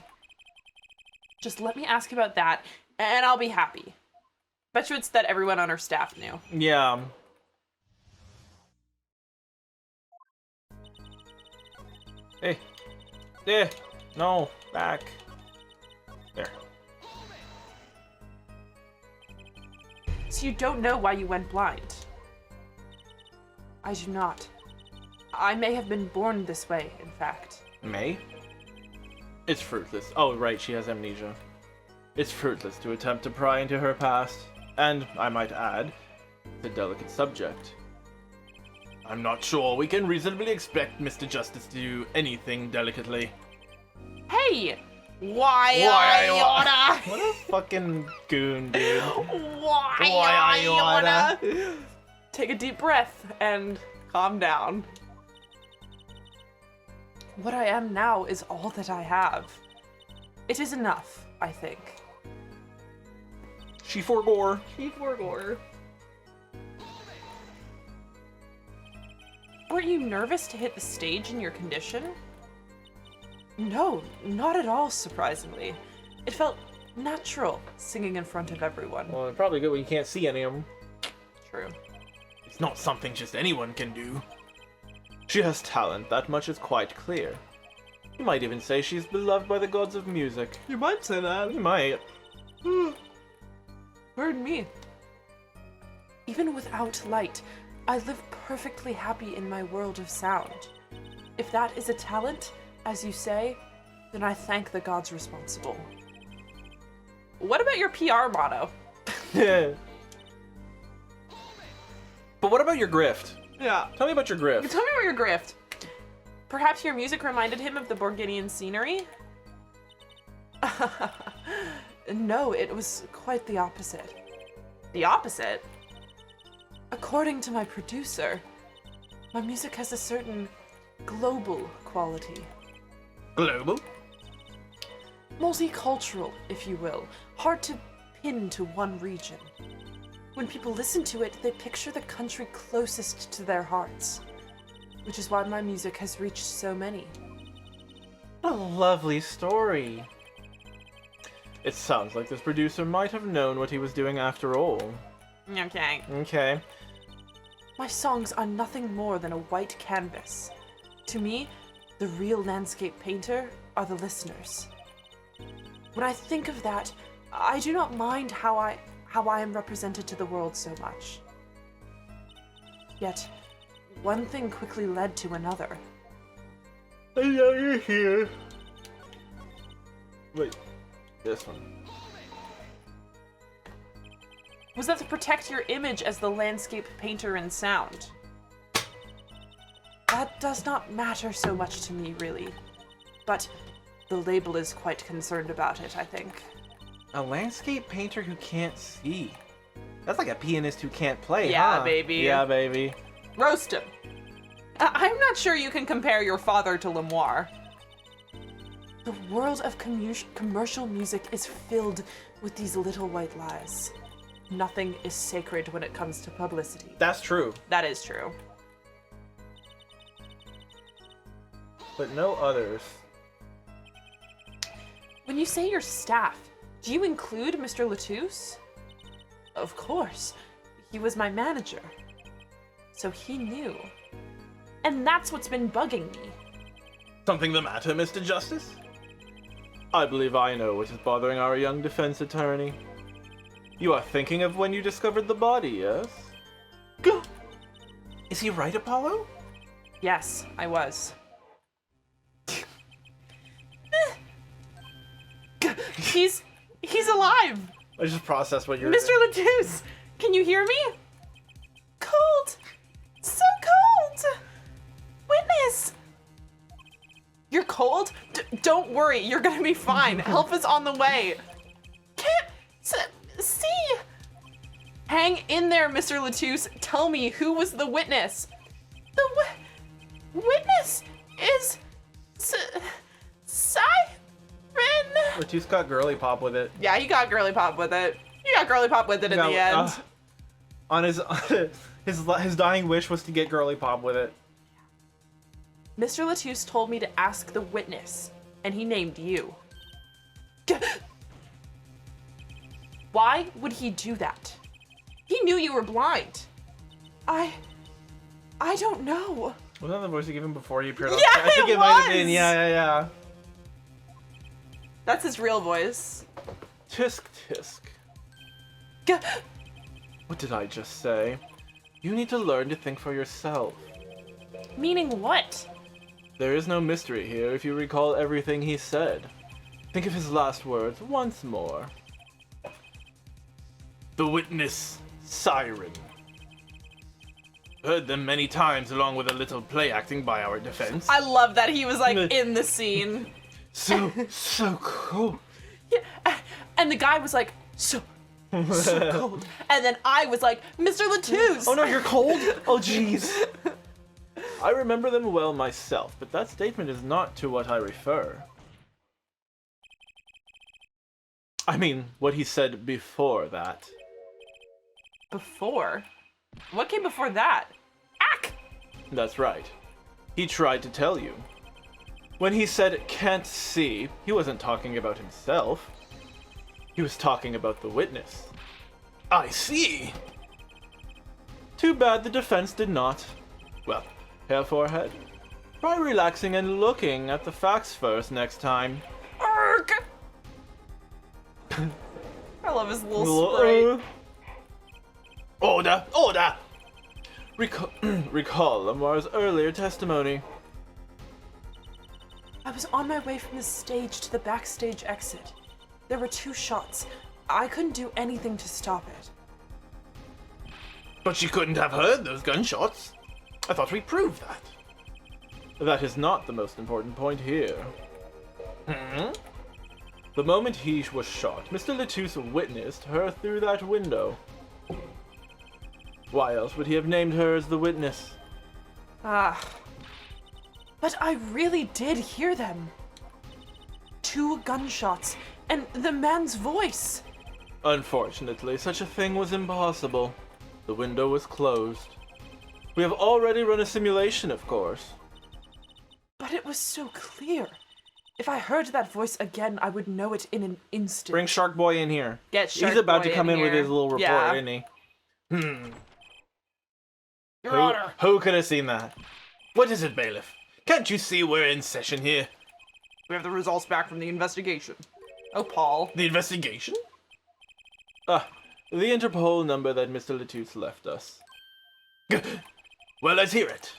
Just let me ask about that, and I'll be happy. Bet you it's that everyone on her staff knew. Yeah. Hey. There. No. Back. There. So you don't know why you went blind? I do not. I may have been born this way, in fact. May? It's fruitless. Oh, right, she has amnesia. It's fruitless to attempt to pry into her past, and, I might add, the delicate subject. I'm not sure we can reasonably expect Mr. Justice to do anything delicately. Hey! Why Iona? What a fucking goon, dude. Why Iona? Take a deep breath and calm down. What I am now is all that I have. It is enough, I think. She forgore. Weren't you nervous to hit the stage in your condition? No, not at all, surprisingly. It felt natural, singing in front of everyone. Well, probably good when you can't see any of them. True. It's not something just anyone can do. She has talent, that much is quite clear. You might even say she's beloved by the gods of music. You might say that. You might. Pardon me. Even without light, I live perfectly happy in my world of sound. If that is a talent, as you say, then I thank the gods responsible. what about your PR motto? But what about your grift? Yeah. Tell me about your grift. Tell me about your grift. Perhaps your music reminded him of the Borginian scenery? No, it was quite the opposite. The opposite? According to my producer, my music has a certain global quality. Global? Multicultural, if you will. Hard to pin to one region. When people listen to it, they picture the country closest to their hearts. Which is why my music has reached so many. What a lovely story. It sounds like this producer might have known what he was doing after all. Okay. Okay. My songs are nothing more than a white canvas. To me, the real landscape painter are the listeners. When I think of that, I do not mind how I am represented to the world so much. Yet, one thing quickly led to another. I know you're here. Wait, this one. Was that to protect your image as the landscape painter in sound? That does not matter so much to me, really. But the label is quite concerned about it, I think. A landscape painter who can't see. That's like a pianist who can't play, Yeah, huh? baby. Yeah, baby. Roast him. I'm not sure you can compare your father to Lamiroir. The world of commercial music is filled with these little white lies. Nothing is sacred when it comes to publicity. That's true. That is true. But no others. When you say your staff, do you include Mr. Latouche? Of course. He was my manager. So he knew. And that's what's been bugging me. Something the matter, Mr. Justice? I believe I know what is bothering our young defense attorney. You are thinking of when you discovered the body, yes? Is he right, Apollo? Yes, I was. He's alive! I just processed what you're Mr. Latouche, can you hear me? Cold! So cold! Witness! You're cold? Don't worry, you're gonna be fine. Help is on the way. Can't see! Hang in there, Mr. Latouche. Tell me, who was the witness? The witness is Siren. Latouche got girly pop with it. Yeah, he got girly pop with it. He got girly pop with it in the end. On his dying wish was to get girly pop with it. Mr. Latouche told me to ask the witness, and he named you. Why would he do that? He knew you were blind. I don't know. Wasn't that the voice you gave him before he appeared on Yeah, screen? I think it it might have been. was! Yeah. That's his real voice. Tisk tisk. What did I just say? You need to learn to think for yourself. Meaning what? There is no mystery here if you recall everything he said. Think of his last words once more. The witness, Siren. Heard them many times along with a little play acting by our defense. I love that he was like in the scene. So cool. Yeah, and the guy was like, so cold. And then I was like, Mr. Latouche. Oh no, you're cold? Oh jeez. I remember them well myself, but that statement is not to what I refer. I mean, what he said before that. Before? What came before that? Ack! That's right. He tried to tell you. When he said can't see, he wasn't talking about himself. He was talking about the witness. I see. Too bad the defense did not. Well, hair forehead. Try relaxing and looking at the facts first next time. Arg! I love his little spray. Order! Order! Recall Lamar's earlier testimony. I was on my way from the stage to the backstage exit. There were two shots. I couldn't do anything to stop it. But she couldn't have heard those gunshots. I thought we proved that. That is not the most important point here. The moment he was shot, Mr. Latouche witnessed her through that window. Why else would he have named her as the witness? But I really did hear them. 2 gunshots, and the man's voice. Unfortunately, such a thing was impossible. The window was closed. We have already run a simulation, of course. But it was so clear. If I heard that voice again, I would know it in an instant. Bring Shark Boy in here. Get Shark He's about Boy to come in with here. his little report, Yeah. isn't he? Your Honor. Who could have seen that? What is it, bailiff? Can't you see we're in session here? We have the results back from the investigation. Oh, Paul. The investigation? The Interpol number that Mr. Latouche left us. Well, let's hear it.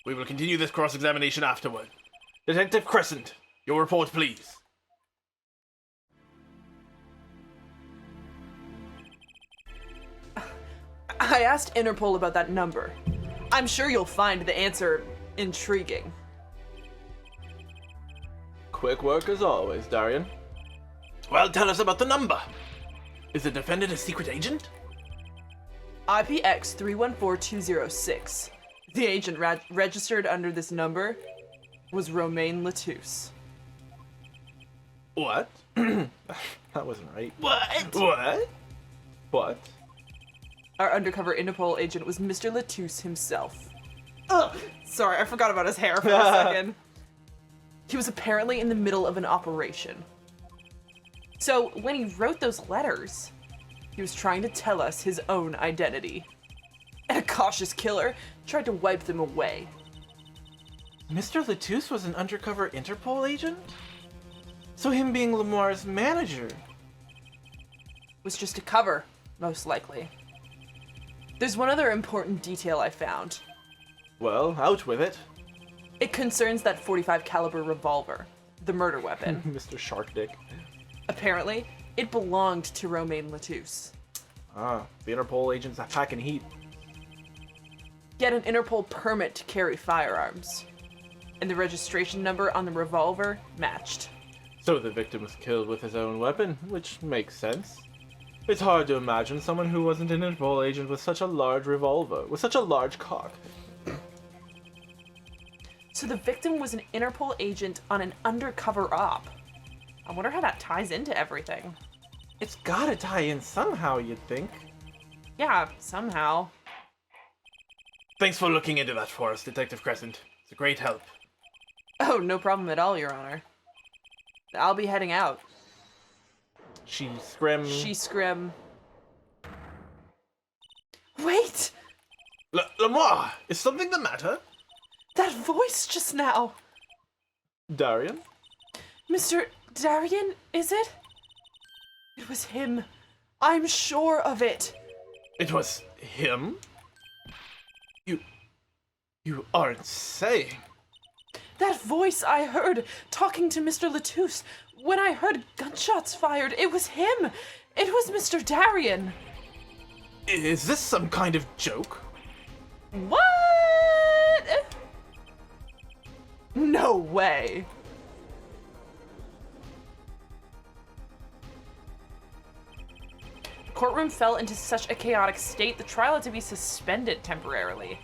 We will continue this cross-examination afterward. Detective Crescent, your report, please. I asked Interpol about that number. I'm sure you'll find the answer intriguing. Quick work as always, Darian. Well, tell us about the number. Is the defendant a secret agent? IPX 314206. The agent registered under this number was Romain Latouche. What? That wasn't right. What? What? Our undercover Interpol agent was Mr. Latouche himself. Ugh, sorry, I forgot about his hair for a second. He was apparently in the middle of an operation. So when he wrote those letters, he was trying to tell us his own identity. And a cautious killer tried to wipe them away. Mr. Latouche was an undercover Interpol agent? So him being Lamiroir's manager? Was just a cover, most likely. There's one other important detail I found. Well, out with it. It concerns that .45 caliber revolver, the murder weapon. Mr. Shark Dick. Apparently, it belonged to Romain Latouche. Ah, the Interpol agents are packing heat. He had an Interpol permit to carry firearms, and the registration number on the revolver matched. So the victim was killed with his own weapon, which makes sense. It's hard to imagine someone who wasn't an Interpol agent with such a large revolver, with such a large cock. So the victim was an Interpol agent on an undercover op. I wonder how that ties into everything. It's gotta tie in somehow, you'd think. Yeah, somehow. Thanks for looking into that for us, Detective Crescent. It's a great help. Oh, no problem at all, Your Honor. I'll be heading out. She scrim. She scrim. Wait! Lamiroir, is something the matter? That voice just now! Darian? Mr. Darian, is it? It was him. I'm sure of it. It was him? You aren't saying... That voice I heard talking to Mr. Latouche. When I heard gunshots fired, it was him. It was Mr. Darian. Is this some kind of joke? What? No way. The courtroom fell into such a chaotic state, the trial had to be suspended temporarily.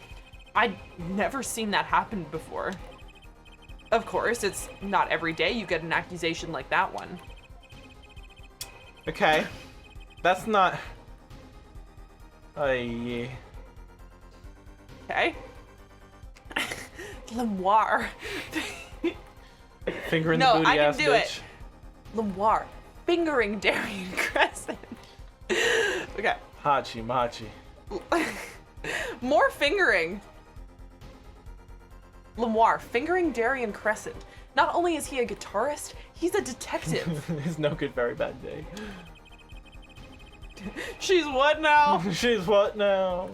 I'd never seen that happen before. Of course, it's not every day you get an accusation like that one. Okay. That's not... yeah. Okay? Lamiroir. Finger in No, the booty I can ass do bitch. it. Lamiroir. Fingering Darian Crescent. Okay. Hachi machi. More fingering. Lamiroir, fingering Darian Crescent. Not only is he a guitarist, he's a detective. It's no good, very bad day. She's what now? She's what now?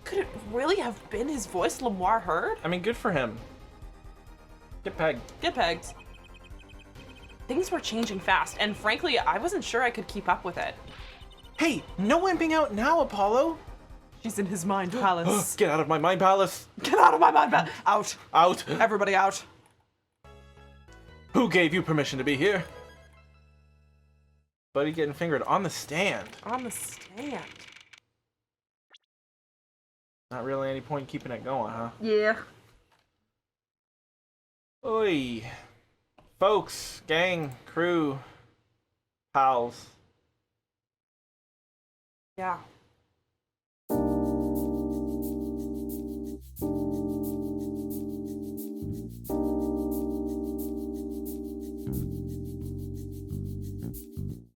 Could it really have been his voice Lamiroir heard? I mean, good for him. Get pegged. Get pegged. things were changing fast, and frankly, I wasn't sure I could keep up with it. Hey, no wimping out now, Apollo. She's in his mind palace. Get out of my mind palace. Get out of my mind palace. Out. Out. Everybody out. Who gave you permission to be here? Buddy getting fingered on the stand. On the stand. Not really any point keeping it going, huh? Yeah. Oi. Folks, gang, crew, pals. Yeah.